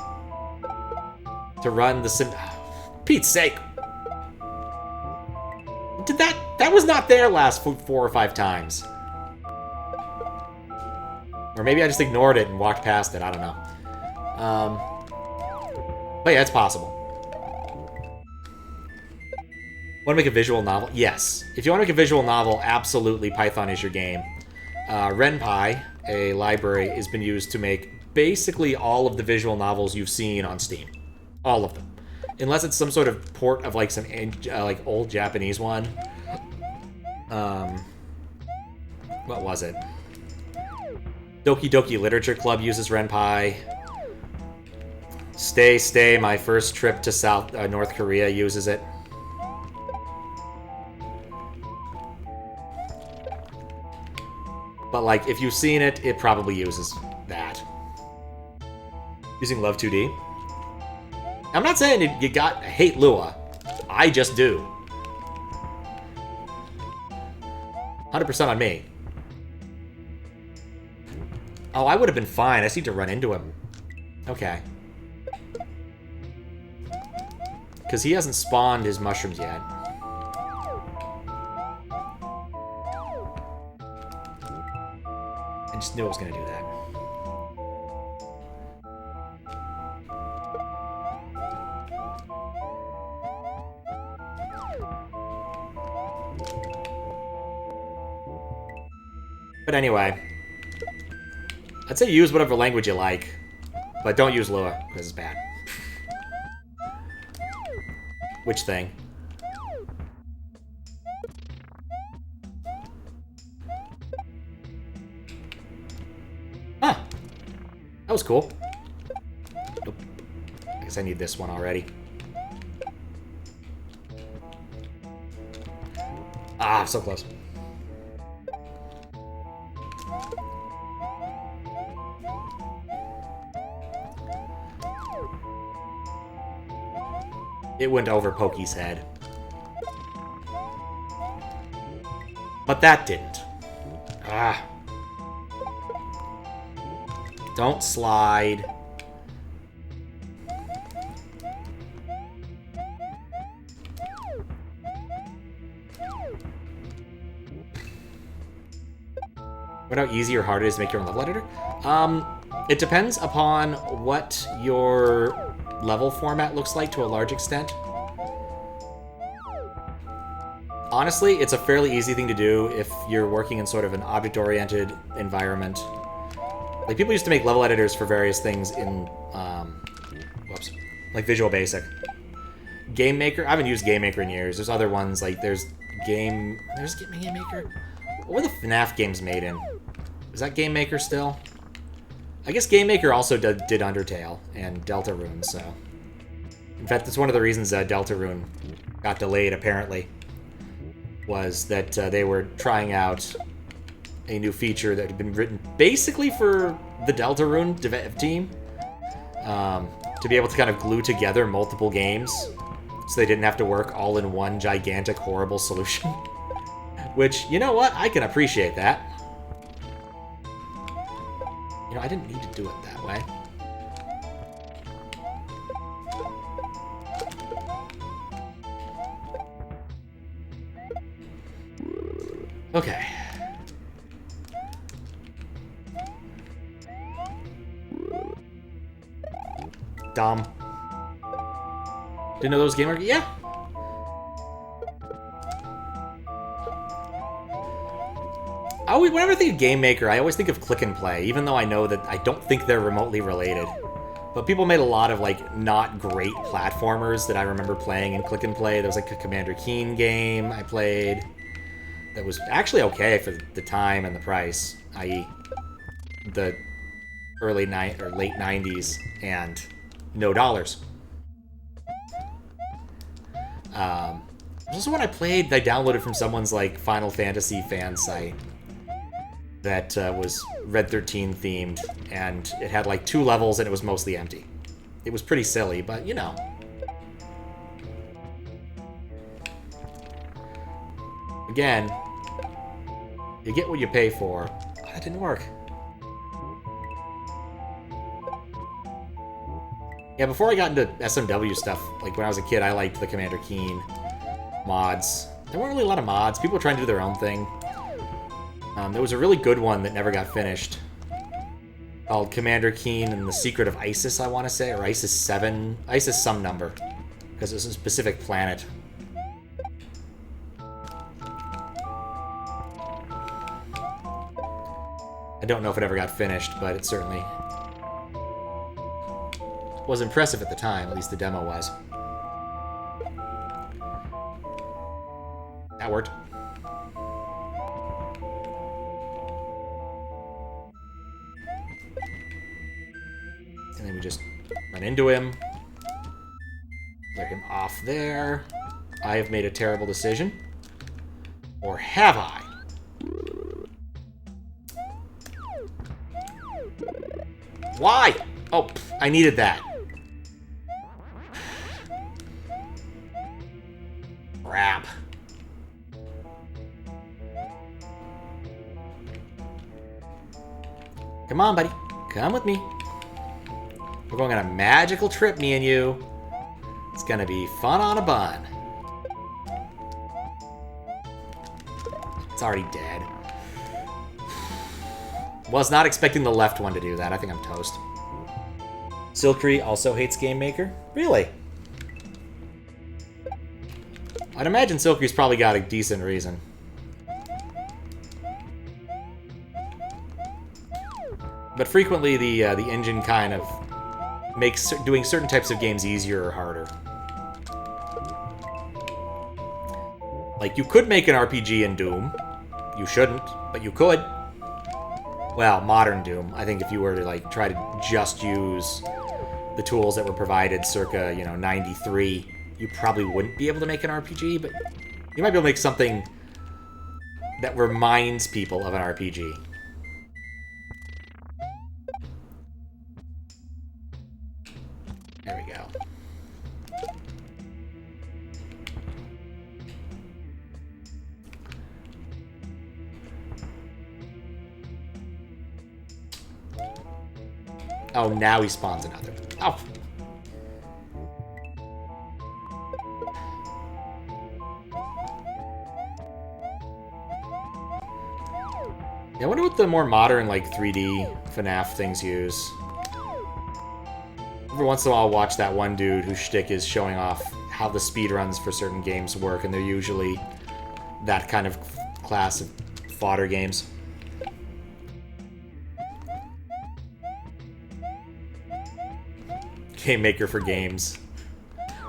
Pete's sake! Did that was not there last 4 or 5 times. Or maybe I just ignored it and walked past it, I don't know. But yeah, it's possible. Want to make a visual novel? Yes. If you want to make a visual novel, absolutely Python is your game. RenPy, a library, has been used to make basically all of the visual novels you've seen on Steam. All of them. Unless it's some sort of port of like some like old Japanese one. What was it? Doki Doki Literature Club uses RenPy. Stay, my first trip to North Korea uses it. But like, if you've seen it, it probably uses that. Using Love 2D. I'm not saying you hate Lua. I just do. 100% on me. Oh, I would have been fine. I just need to run into him. Okay. Because he hasn't spawned his mushrooms yet. I just knew I was going to do that. But anyway, I'd say use whatever language you like, but don't use Lua, because it's bad. Which thing? Huh. That was cool. Nope. I guess I need this one already. Ah, so close. It went over Pokey's head. But that didn't. Ah. Don't slide. What how easy or hard it is to make your own level editor? It depends upon what your level format looks like to a large extent. Honestly, it's a fairly easy thing to do if you're working in sort of an object-oriented environment. Like, people used to make level editors for various things in, like Visual Basic. Game Maker, I haven't used Game Maker in years. There's other ones, like there's Game Maker? What were the FNAF games made in? Is that Game Maker still? I guess Game Maker also did Undertale and Deltarune, so... In fact, that's one of the reasons Deltarune got delayed, apparently, was that they were trying out a new feature that had been written basically for the Deltarune dev team, to be able to kind of glue together multiple games, so they didn't have to work all in one gigantic, horrible solution. Which, you know what? I can appreciate that. You know, I didn't need to do it that way. Okay. Dumb. Didn't know those game market? Yeah. Whenever I think of Game Maker, I always think of Click and Play, even though I know that I don't think they're remotely related. But people made a lot of, like, not great platformers that I remember playing in Click and Play. There was, like, a Commander Keen game I played that was actually okay for the time and the price, i.e. the late 90s and no dollars. This is one I played, I downloaded from someone's, like, Final Fantasy fan site that was Red 13 themed, and it had, like, 2 levels and it was mostly empty. It was pretty silly, but, you know. Again, you get what you pay for. Oh, that didn't work. Yeah, before I got into SMW stuff, like when I was a kid, I liked the Commander Keen mods. There weren't really a lot of mods. People were trying to do their own thing. There was a really good one that never got finished, called Commander Keen and the Secret of Isis, I want to say, or Isis 7, Isis some number, because it's a specific planet. I don't know if it ever got finished, but it certainly was impressive at the time, at least the demo was. That worked. And then we just run into him. Let him off there. I have made a terrible decision. Or have I? Why? Oh, I needed that. Crap. Come on, buddy. Come with me. We're going on a magical trip, me and you. It's gonna be fun on a bun. It's already dead. Was not expecting the left one to do that. I think I'm toast. Silkree also hates Game Maker? Really? I'd imagine Silkree's probably got a decent reason. But frequently the engine kind of makes doing certain types of games easier or harder. Like, you could make an RPG in Doom. You shouldn't, but you could. Well, modern Doom. I think if you were to, like, try to just use the tools that were provided circa, 93, you probably wouldn't be able to make an RPG, but you might be able to make something that reminds people of an RPG. There we go. Oh, now he spawns another. Oh. Yeah, I wonder what the more modern, like, 3D FNAF things use. Every once in a while I'll watch that one dude whose shtick is showing off how the speedruns for certain games work, and they're usually that kind of class of fodder games. Game Maker for games.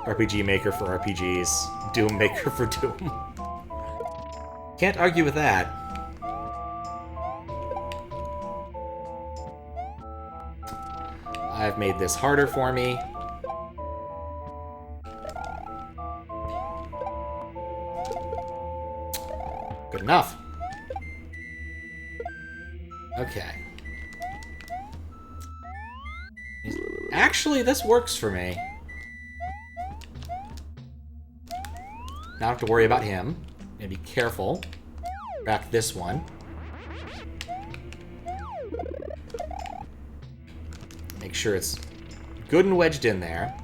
RPG Maker for RPGs. Doom Maker for Doom. Can't argue with that. I've made this harder for me. Good enough. Okay. Actually, this works for me. Now I have to worry about him. And be careful. Back this one. Make sure it's good and wedged in there.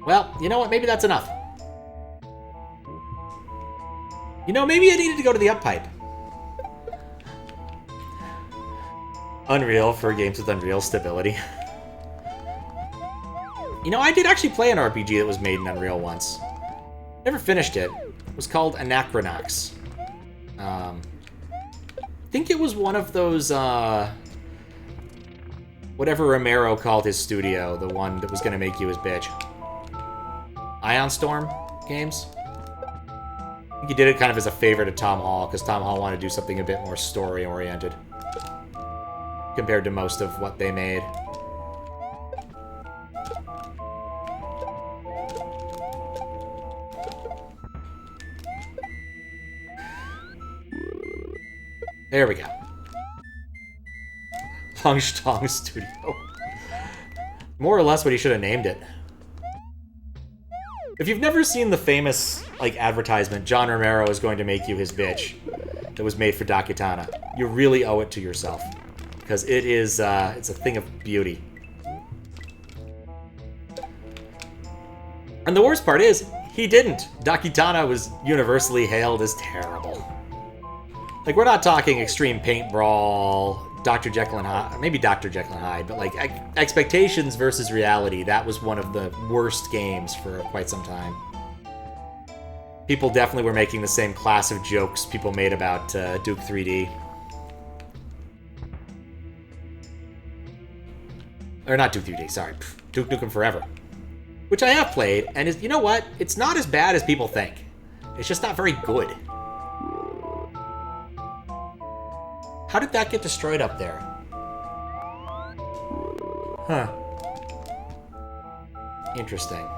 Well, you know what? Maybe that's enough. You know, maybe I needed to go to the up pipe. Unreal for games with Unreal stability. You know, I did actually play an RPG that was made in Unreal once. Never finished it. It was called Anachronox. I think it was one of those, whatever Romero called his studio, the one that was going to make you his bitch. Ion Storm games? I think he did it kind of as a favor to Tom Hall, because Tom Hall wanted to do something a bit more story-oriented compared to most of what they made. There we go. Longstong Studio. More or less what he should have named it. If you've never seen the famous, like, advertisement, John Romero is going to make you his bitch, that was made for Dakitana, you really owe it to yourself. Because it is, it's a thing of beauty. And the worst part is, he didn't. Dakitana was universally hailed as terrible. Like, we're not talking Extreme Paint Brawl, Dr. Jekyll and Hyde, maybe Dr. Jekyll and Hyde, but, like, expectations versus reality, that was one of the worst games for quite some time. People definitely were making the same class of jokes people made about Duke 3D. Or not Duke 3D, sorry. Duke Nukem Forever. Which I have played, and is, you know what? It's not as bad as people think. It's just not very good. How did that get destroyed up there? Huh. Interesting.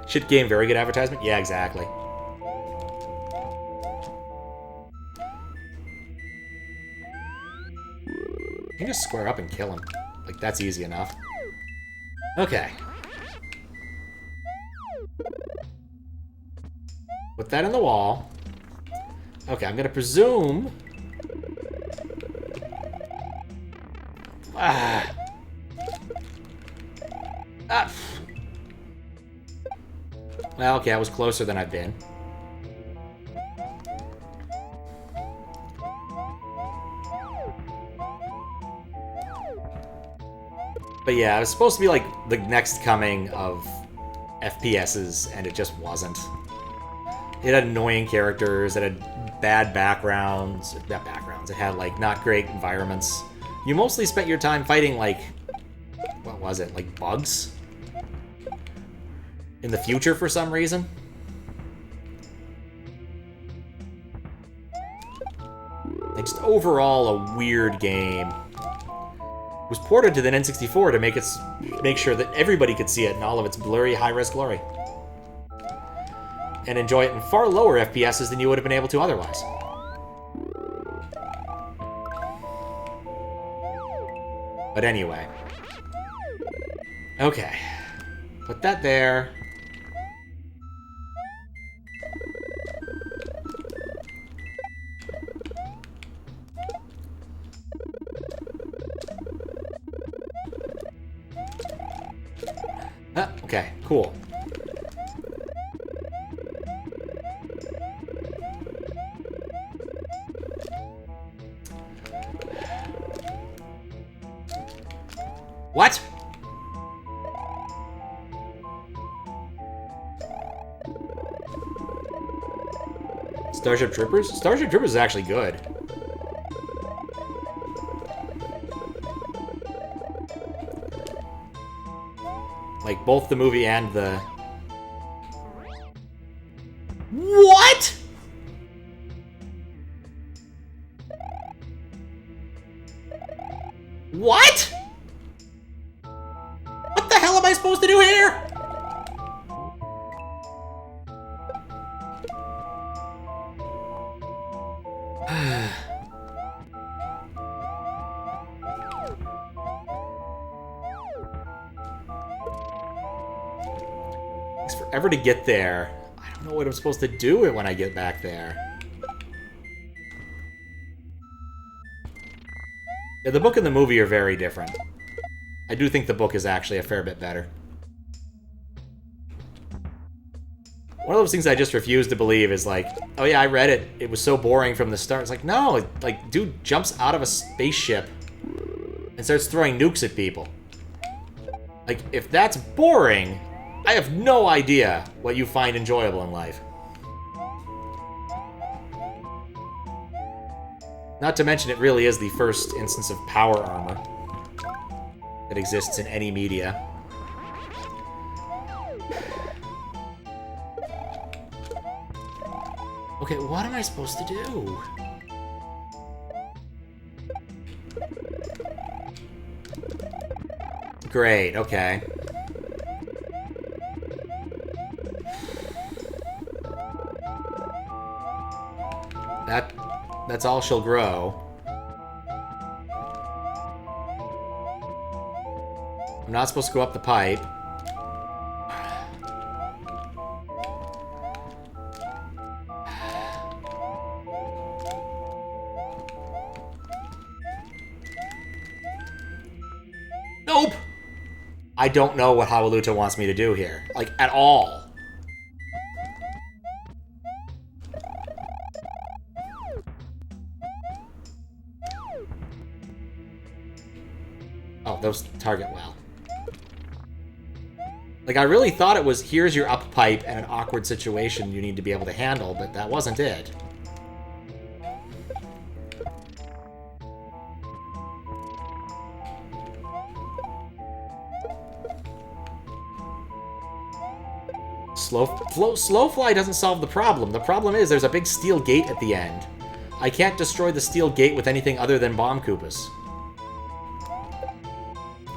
Shit game, very good advertisement? Yeah, exactly. You can just square up and kill him. Like, that's easy enough. Okay. Put that in the wall. Okay, I'm gonna presume... Ah. Ah. Well, okay, I was closer than I've been. But yeah, it was supposed to be like the next coming of FPSs, and it just wasn't. It had annoying characters, it had bad backgrounds, not backgrounds, it had like not great environments. You mostly spent your time fighting like, what was it, like bugs? In the future for some reason? Like just overall a weird game. It was ported to the N64 to make sure that everybody could see it in all of its blurry high-res glory. And enjoy it in far lower FPSs than you would have been able to otherwise. But anyway. Okay. Put that there. Okay, cool. What? Starship Troopers? Starship Troopers is actually good. Like, both the movie and the... What?! What?! What the hell am I supposed to do here?! Takes forever to get there. I don't know what I'm supposed to do when I get back there. Yeah, the book and the movie are very different. I do think the book is actually a fair bit better. One of those things I just refuse to believe is like, oh yeah, I read it. It was so boring from the start. It's like, no, like, dude jumps out of a spaceship and starts throwing nukes at people. Like, if that's boring, I have no idea what you find enjoyable in life. Not to mention it really is the first instance of power armor that exists in any media. Okay, what am I supposed to do? Great, okay. That's all she'll grow. I'm not supposed to go up the pipe. Nope! I don't know what Hwailaluta wants me to do here. Like, at all. Oh, those target well. Like, I really thought it was, here's your up pipe and an awkward situation you need to be able to handle, but that wasn't it. Slow fly doesn't solve the problem. The problem is there's a big steel gate at the end. I can't destroy the steel gate with anything other than bomb Koopas.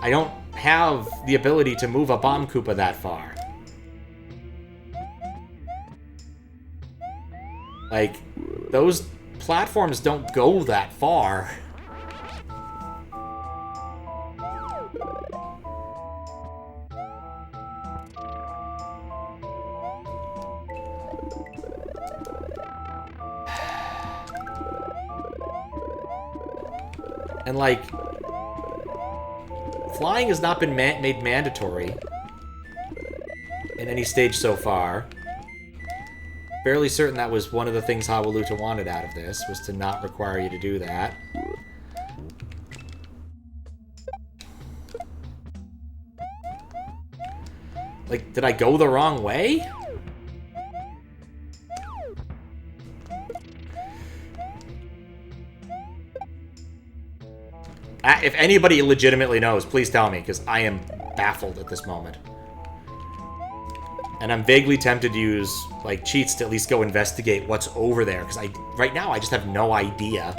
I don't have the ability to move a bomb Koopa that far. Like, those platforms don't go that far. And, like, flying has not been made mandatory in any stage so far. Fairly certain that was one of the things Hwailaluta wanted out of this, was to not require you to do that. Like, did I go the wrong way? If anybody legitimately knows, please tell me, because I am baffled at this moment. And I'm vaguely tempted to use, like, cheats to at least go investigate what's over there, because right now I just have no idea.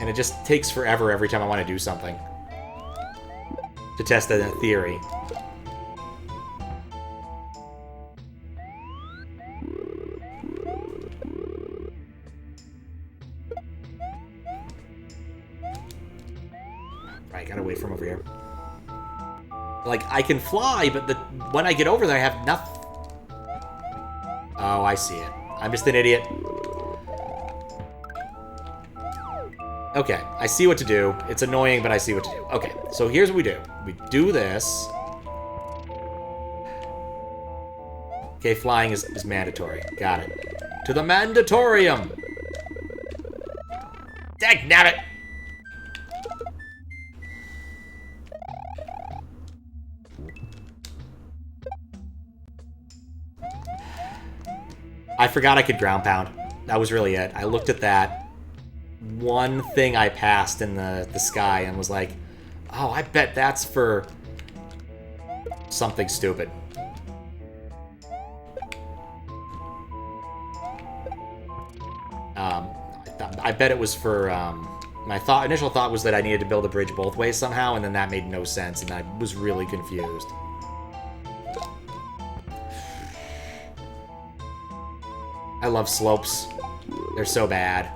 And it just takes forever every time I want to do something. To test that theory. Right, gotta wait from over here. Like, I can fly, but when I get over there, I have nothing. Oh, I see it. I'm just an idiot. Okay, I see what to do. It's annoying, but I see what to do. Okay, so here's what we do. We do this. Okay, flying is mandatory. Got it. To the mandatorium! Dagnabbit! I forgot I could ground pound. That was really it. I looked at that one thing I passed in the sky and was like, oh, I bet that's for something stupid. I bet it was for, my initial thought was that I needed to build a bridge both ways somehow, and then that made no sense, and I was really confused. I love slopes. They're so bad.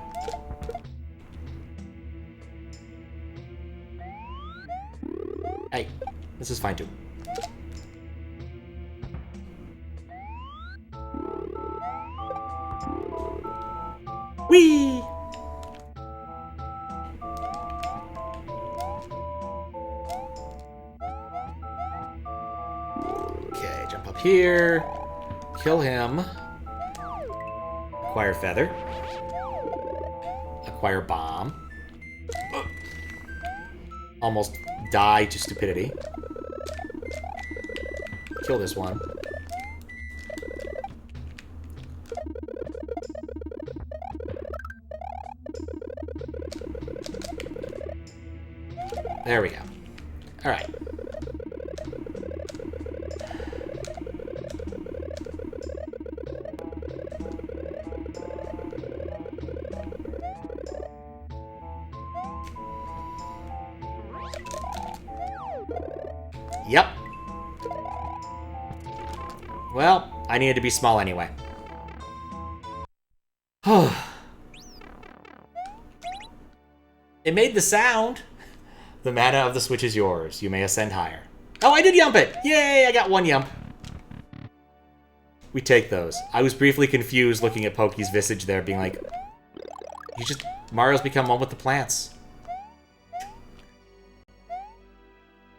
Hey, this is fine too. Whee! Okay, jump up here. Kill him. Acquire feather. Acquire bomb. Almost die to stupidity. Kill this one. There we go. Alright. Yep. Well, I needed to be small anyway. It made the sound. The mana of the switch is yours. You may ascend higher. Oh, I did yump it! Yay, I got one yump. We take those. I was briefly confused looking at Pokey's visage there, being like, Mario's become one with the plants.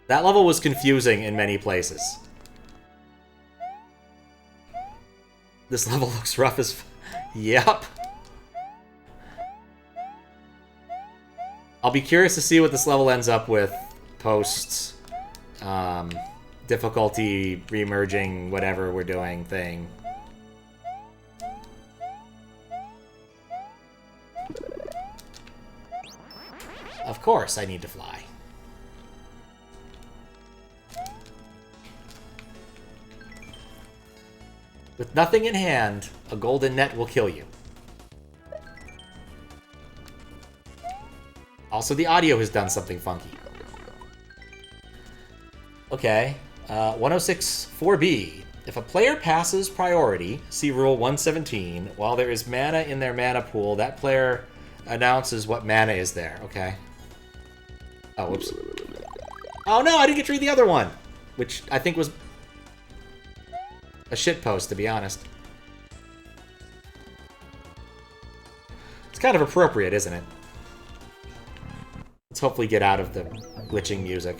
That level was confusing in many places. This level looks rough as Yep. I'll be curious to see what this level ends up with post difficulty remerging whatever we're doing thing. Of course I need to fly. With nothing in hand, a golden net will kill you. Also, the audio has done something funky. Okay, 106.4b. If a player passes priority, see Rule 117, while there is mana in their mana pool, that player announces what mana is there. Okay. Oh, whoops. Oh no, I didn't get to read the other one! Which I think was a shitpost, to be honest. It's kind of appropriate, isn't it? Let's hopefully get out of the glitching music.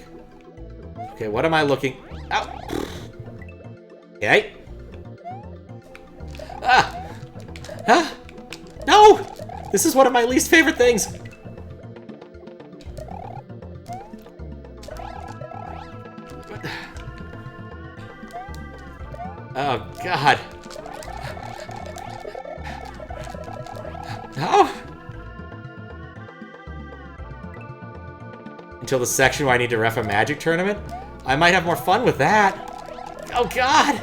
Okay, what am I looking... Ow! Okay. Ah! Ah! No! This is one of my least favorite things! Oh, God. No! Until the section where I need to ref a magic tournament? I might have more fun with that. Oh, God!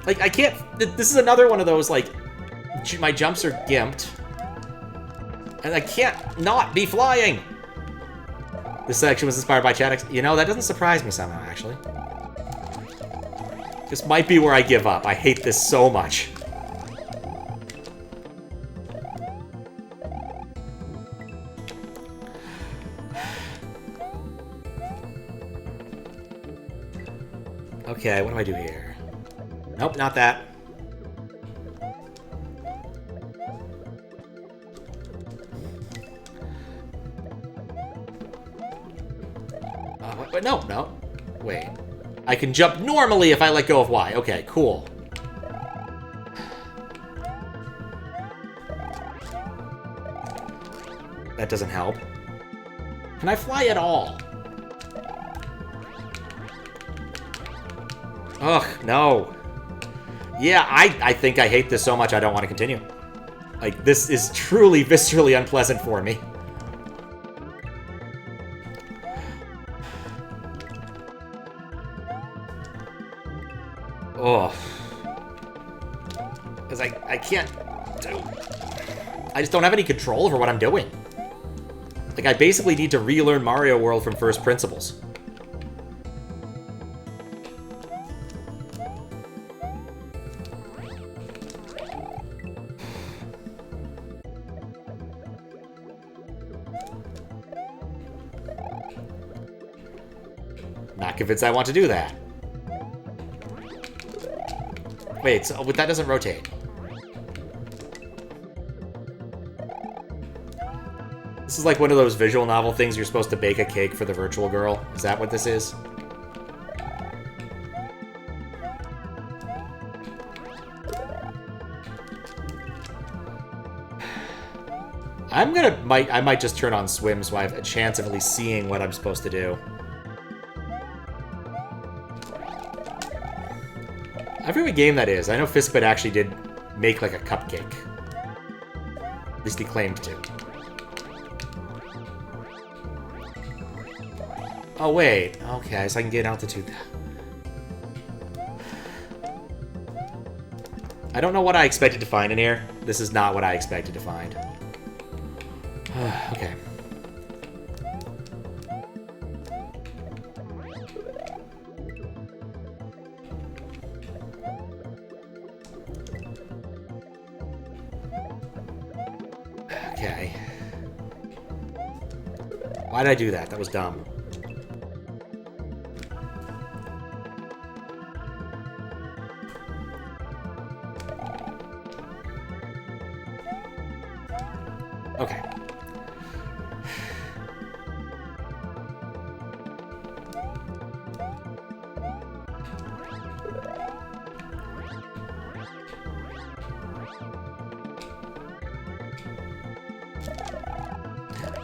Like, I can't... This is another one of those, like... My jumps are gimped. And I can't not be flying! This section was inspired by Chaddock's... You know, that doesn't surprise me somehow, actually. This might be where I give up. I hate this so much. Okay, what do I do here? Nope, not that. Wait, no. Wait. I can jump normally if I let go of Y. Okay, cool. That doesn't help. Can I fly at all? Ugh, no. Yeah, I think I hate this so much I don't want to continue. Like, this is truly viscerally unpleasant for me. Oh. Because I can't do... I just don't have any control over what I'm doing. Like, I basically need to relearn Mario World from first principles. Not convinced I want to do that. Wait, so that doesn't rotate. This is like one of those visual novel things you're supposed to bake a cake for the virtual girl. Is that what this is? I might just turn on swim so I have a chance of at least seeing what I'm supposed to do. I forget what game that is. I know Fistbit actually did make like a cupcake. At least he claimed to. Oh wait, okay, so I can get altitude. I don't know what I expected to find in here. This is not what I expected to find. Okay. Okay. Why did I do that? That was dumb. Okay.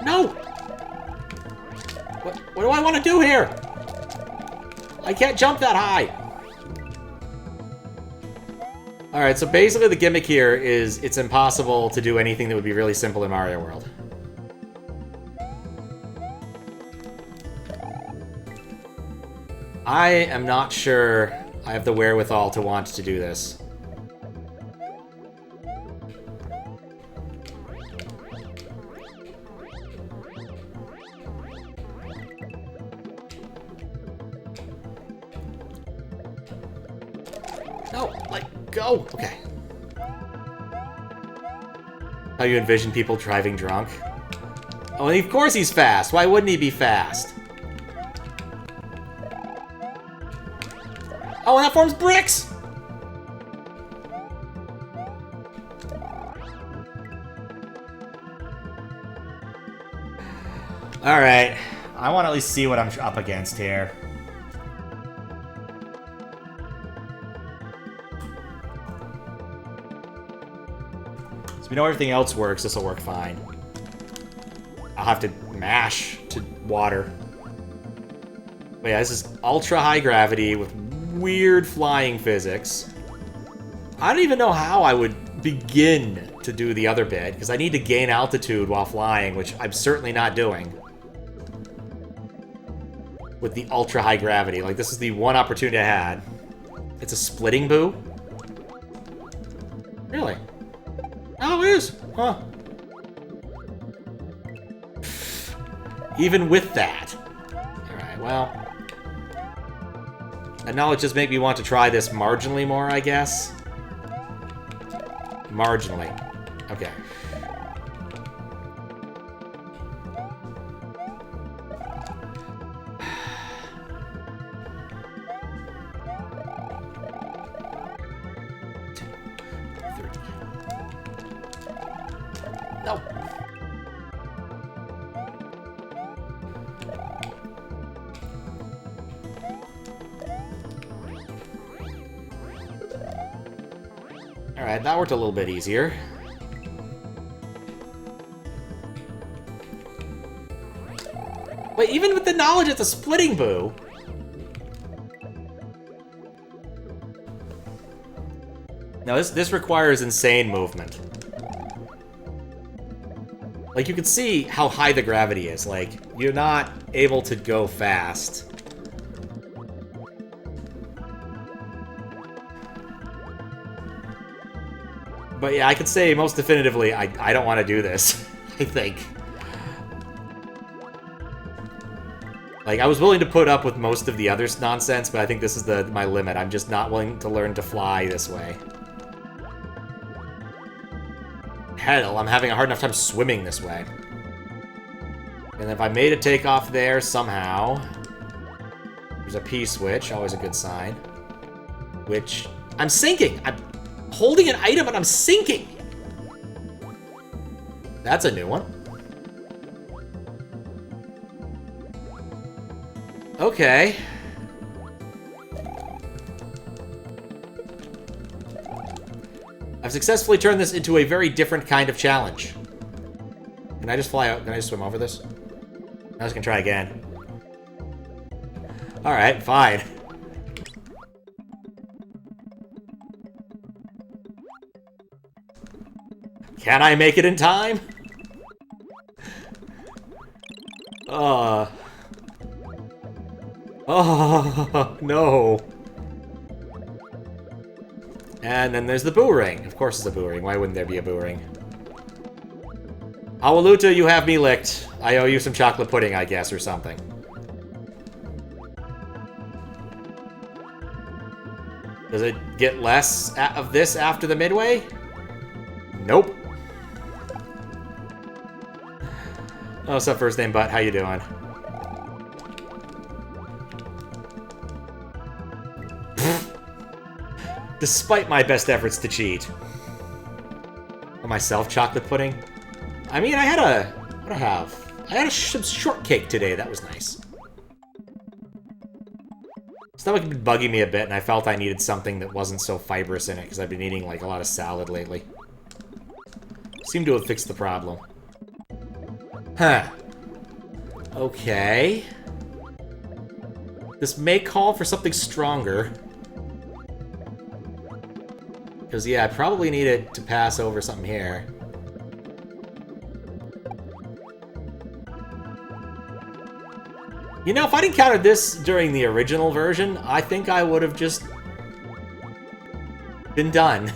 No! What do I want to do here? I can't jump that high! Alright, so basically the gimmick here is it's impossible to do anything that would be really simple in Mario World. I am not sure I have the wherewithal to want to do this. No, let go! Okay. How you envision people driving drunk? Oh, and of course he's fast! Why wouldn't he be fast? Oh, and that forms bricks! Alright. I want to at least see what I'm up against here. So we know everything else works. This will work fine. I'll have to mash to water. But yeah, this is ultra high gravity with weird flying physics. I don't even know how I would begin to do the other bit, because I need to gain altitude while flying, which I'm certainly not doing. With the ultra high gravity. Like, this is the one opportunity I had. It's a splitting boo? Really? Oh, it is? Huh. Even with that. Alright, well. That knowledge does make me want to try this marginally more, I guess. Marginally. Okay. No. Alright, that worked a little bit easier. But even with the knowledge it's a splitting boo... Now this requires insane movement. Like, you can see how high the gravity is. Like, you're not able to go fast. But yeah, I could say most definitively, I don't want to do this, I think. Like, I was willing to put up with most of the other nonsense, but I think this is my limit. I'm just not willing to learn to fly this way. Hell, I'm having a hard enough time swimming this way. And if I made a takeoff there somehow... There's a P-switch, always a good sign. Which... I'm sinking! I'm holding an item and I'm sinking! That's a new one. Okay. I've successfully turned this into a very different kind of challenge. Can I just fly out? Can I just swim over this? I was gonna try again. Alright, fine. Can I make it in time? Oh, no. And then there's the boo ring. Of course there's a boo ring. Why wouldn't there be a boo ring? Hwailaluta, you have me licked. I owe you some chocolate pudding, I guess, or something. Does it get less of this after the midway? Nope. Oh, what's up, first name butt? How you doing? Despite my best efforts to cheat. For myself, chocolate pudding. I mean, I had a... What did I have? I had some shortcake today. That was nice. Stomach had been bugging me a bit, and I felt I needed something that wasn't so fibrous in it, because I've been eating, like, a lot of salad lately. Seemed to have fixed the problem. Huh. Okay. This may call for something stronger. Because, yeah, I probably needed to pass over something here. You know, if I'd encountered this during the original version, I think I would have just been done.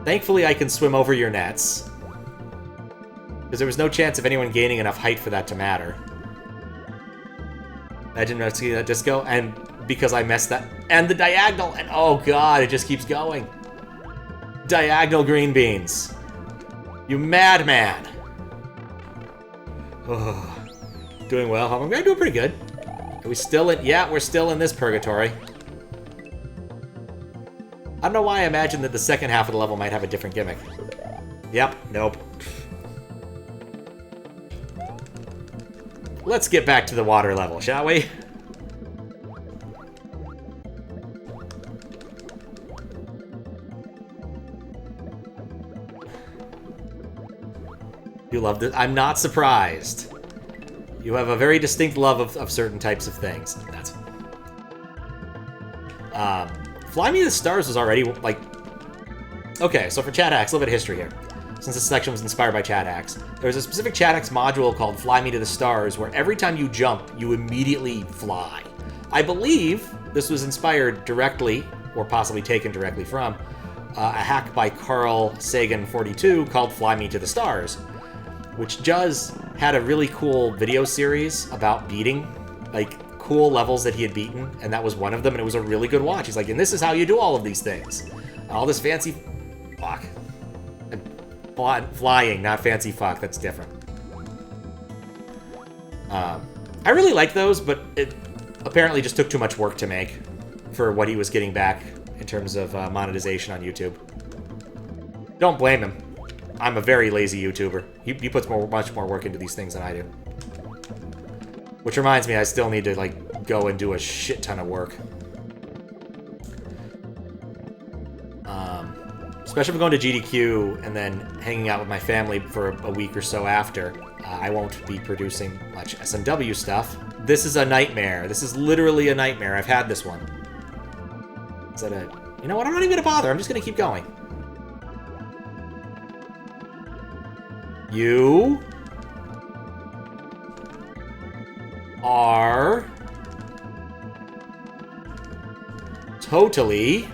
Thankfully, I can swim over your nets. Because there was no chance of anyone gaining enough height for that to matter. I didn't know to see that disco, and because I messed that... And the diagonal, and oh god, it just keeps going. Diagonal green beans. You madman. Oh, doing well. I'm doing pretty good. Are we still in... Yeah, we're still in this purgatory. I don't know why I imagined that the second half of the level might have a different gimmick. Yep, nope. let's get back to the water level, shall we? You loved it. I'm not surprised. You have a very distinct love of certain types of things. That's... Fly Me to the Stars was already, like... Okay, so for chat hacks, a little bit of history here. Since this section was inspired by chat hacks, there's a specific chat hacks module called Fly Me to the Stars, where every time you jump, you immediately fly. I believe this was inspired directly, or possibly taken directly from, a hack by Carl Sagan42 called Fly Me to the Stars, which had a really cool video series about beating, like, cool levels that he had beaten, and that was one of them, and it was a really good watch. He's like, and this is how you do all of these things. All this fancy... Fuck. Flying, not fancy fuck. That's different. I really like those, but it apparently just took too much work to make for what he was getting back in terms of monetization on YouTube. Don't blame him. I'm a very lazy YouTuber. He puts much more work into these things than I do. Which reminds me, I still need to, like, go and do a shit ton of work. Especially if I'm going to GDQ and then hanging out with my family for a week or so after. I won't be producing much SMW stuff. This is a nightmare. This is literally a nightmare. I've had this one. Is that a... You know what? I'm not even going to bother. I'm just going to keep going. You... are... totally...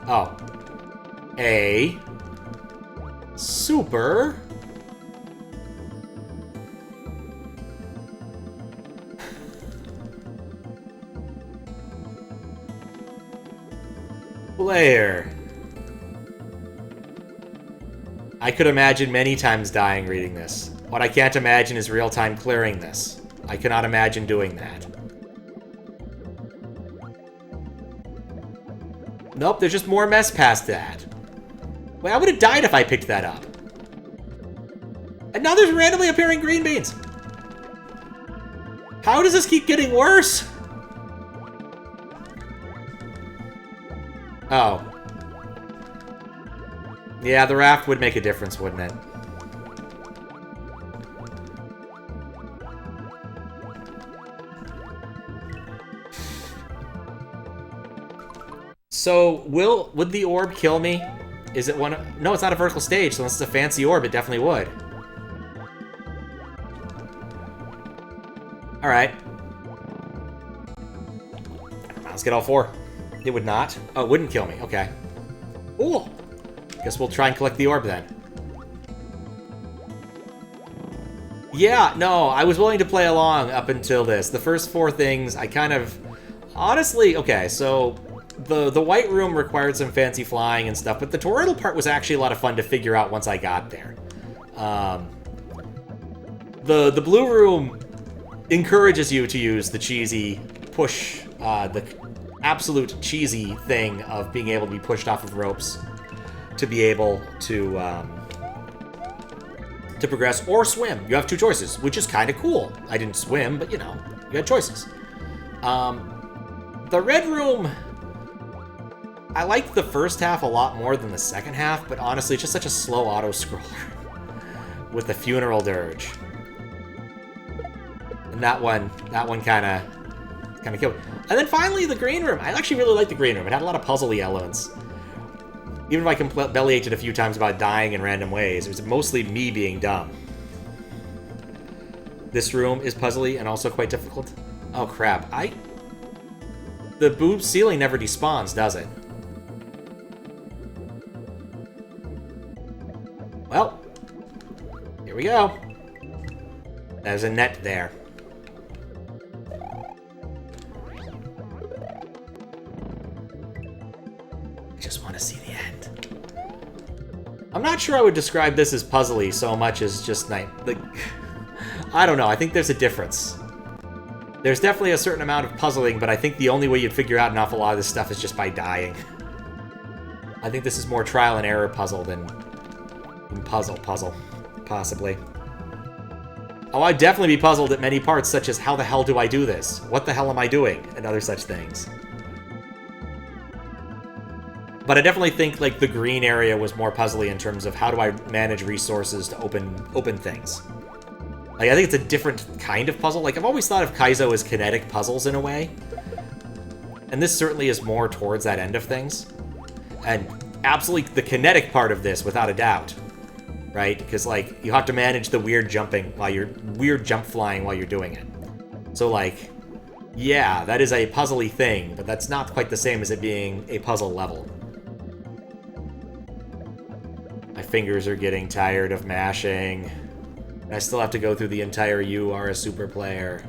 Oh... a super player. I could imagine many times dying reading this. What I can't imagine is real-time clearing this. I cannot imagine doing that. Nope, there's just more mess past that. Wait, I would have died if I picked that up. And now there's randomly appearing green beans. How does this keep getting worse? Oh. Yeah, the raft would make a difference, wouldn't it? So, would the orb kill me? Is it one... No, it's not a vertical stage, so unless it's a fancy orb, it definitely would. Alright. Let's get all four. It would not. Oh, it wouldn't kill me. Okay. Cool. Guess we'll try and collect the orb then. Yeah, no, I was willing to play along up until this. The first four things, I kind of... Honestly, okay, so... The white room required some fancy flying and stuff, but the toroidal part was actually a lot of fun to figure out once I got there. The blue room encourages you to use the cheesy push, the absolute cheesy thing of being able to be pushed off of ropes to be able to progress, or swim. You have two choices, which is kind of cool. I didn't swim, but you know, you had choices. The red room... I liked the first half a lot more than the second half, but honestly, it's just such a slow auto-scroller with the funeral dirge. And that one kind of killed me. And then finally, the green room. I actually really liked the green room. It had a lot of puzzly elements. Even if I bellyached it a few times about dying in random ways, it was mostly me being dumb. This room is puzzly and also quite difficult. Oh crap, the boob ceiling never despawns, does it? Well, here we go. There's a net there. I just want to see the end. I'm not sure I would describe this as puzzly so much as just I don't know. I think there's a difference. There's definitely a certain amount of puzzling, but I think the only way you'd figure out an awful lot of this stuff is just by dying. I think this is more trial and error puzzle than puzzle, possibly. Oh, I'd definitely be puzzled at many parts, such as how the hell do I do this? What the hell am I doing? And other such things. But I definitely think like the green area was more puzzly in terms of how do I manage resources to open things. Like, I think it's a different kind of puzzle. Like, I've always thought of Kaizo as kinetic puzzles in a way. And this certainly is more towards that end of things. And absolutely the kinetic part of this, without a doubt. Right? Because, like, you have to manage the weird jumping while you're... weird jump flying while you're doing it. So, like, yeah, that is a puzzly thing, but that's not quite the same as it being a puzzle level. My fingers are getting tired of mashing. I still have to go through the entire "you are a super player."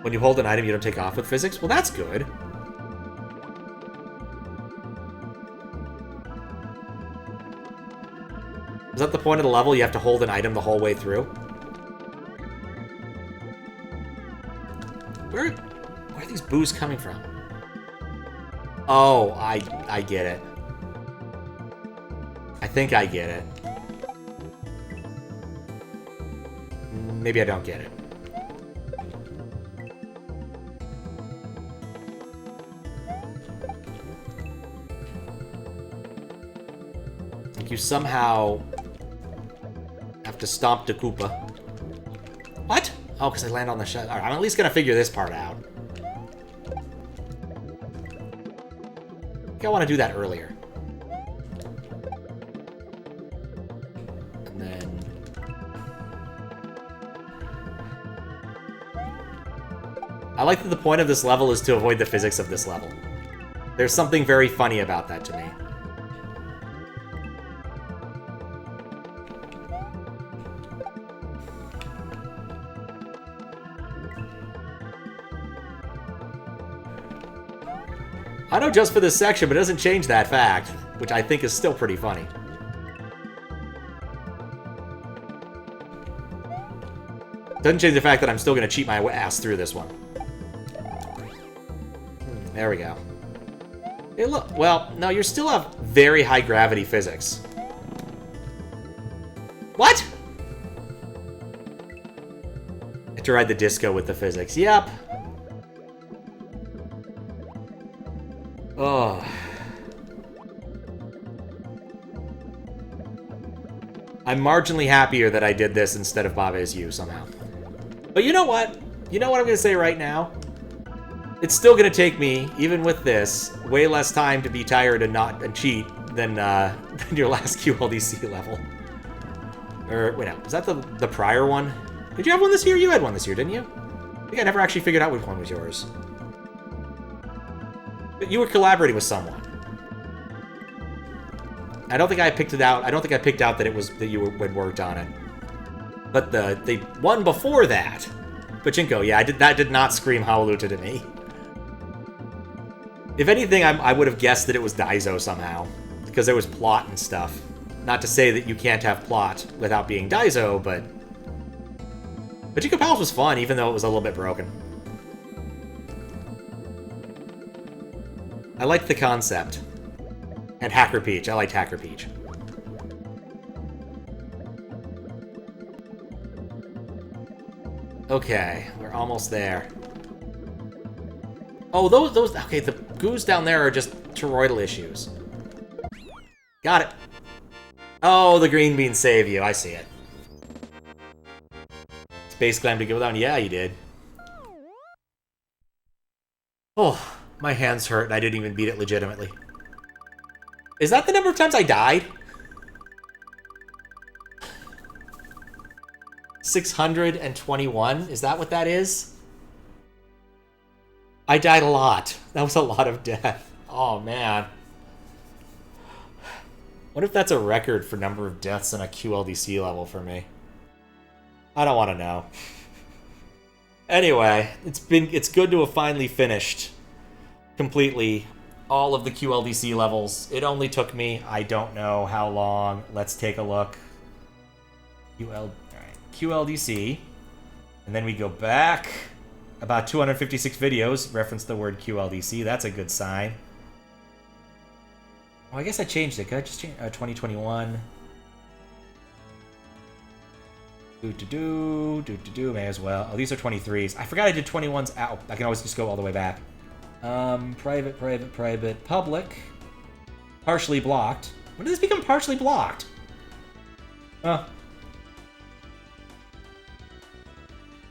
When you hold an item, you don't take off with physics? Well, that's good. Is that the point of the level? You have to hold an item the whole way through? Where are these boos coming from? Oh, I get it. I think I get it. Maybe I don't get it. Like you somehow have to stomp the Koopa. What? Oh, because I land on the shell. Alright, I'm at least gonna figure this part out. I think I want to do that earlier. And then... I like that the point of this level is to avoid the physics of this level. There's something very funny about that to me. I know just for this section, but it doesn't change that fact, which I think is still pretty funny. Doesn't change the fact that I'm still going to cheat my ass through this one. There we go. Hey, look. Well, no, you still have very high gravity physics. What? I have to ride the disco with the physics. Yep. Oh. I'm marginally happier that I did this instead of Babe's You somehow. But you know what? You know what I'm going to say right now? It's still going to take me, even with this, way less time to be tired and cheat than your last QLDC level. Or, wait, no, was that the prior one? Did you have one this year? You had one this year, didn't you? I think I never actually figured out which one was yours. But you were collaborating with someone. I don't think I picked it out. I don't think I picked out that it was that you had worked on it. But the one before that, Pachinko, yeah, that did not scream Hwailaluta to me. If anything, I would have guessed that it was Daizo somehow, because there was plot and stuff. Not to say that you can't have plot without being Daizo, but Pachinko Palace was fun, even though it was a little bit broken. I liked the concept. And Hacker Peach. I liked Hacker Peach. Okay, we're almost there. Oh, those... Okay, the goos down there are just toroidal issues. Got it. Oh, the green beans save you. I see it. Space Clam to go down. Yeah, you did. Oh... My hands hurt, and I didn't even beat it legitimately. Is that the number of times I died? 621? Is that what that is? I died a lot. That was a lot of death. Oh, man. What if that's a record for number of deaths in a QLDC level for me? I don't want to know. Anyway, it's good to have finally finished completely all of the QLDC levels. It only took me, I don't know how long. Let's take a look. Alright, QLDC. And then we go back About 256 videos reference the word QLDC. That's a good sign. Oh, I guess I changed it. Could I just change 2021? Do. May as well. Oh, these are 23s. I forgot I did 21s. Ow. I can always just go all the way back. Private. Public. Partially blocked. When did this become partially blocked?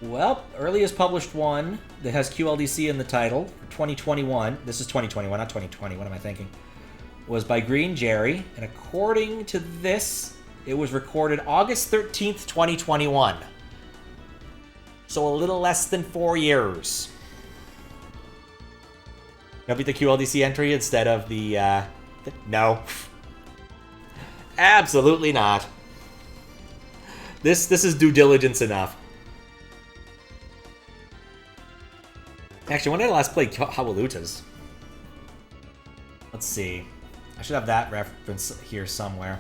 Well, earliest published one that has QLDC in the title, 2021. This is 2021, not 2020. What am I thinking? Was by Green Jerry, and according to this, it was recorded August 13th, 2021. So a little less than 4 years. Can I beat the QLDC entry instead of the, no. Absolutely not. This is due diligence enough. Actually, when did I last play Hwailalutas? Let's see. I should have that reference here somewhere.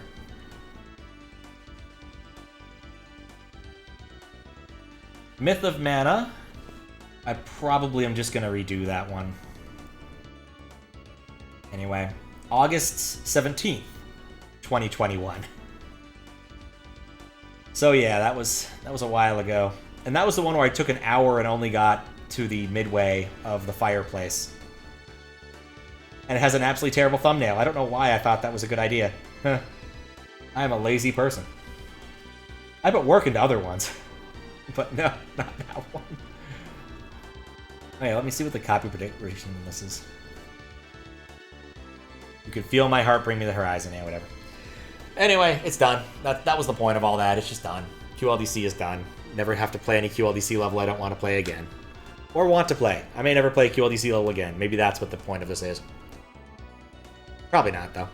Myth of Mana. I probably am just going to redo that one. Anyway, August 17th, 2021. So yeah, that was a while ago. And that was the one where I took an hour and only got to the midway of the fireplace. And it has an absolutely terrible thumbnail. I don't know why I thought that was a good idea. I am a lazy person. I put work into other ones. But no, not that one. Okay, let me see what the copy prediction this is. You can feel my heart bring me the horizon. Yeah, whatever. Anyway, it's done. That was the point of all that. It's just done. QLDC is done. Never have to play any QLDC level I don't want to play again. Or want to play. I may never play a QLDC level again. Maybe that's what the point of this is. Probably not, though.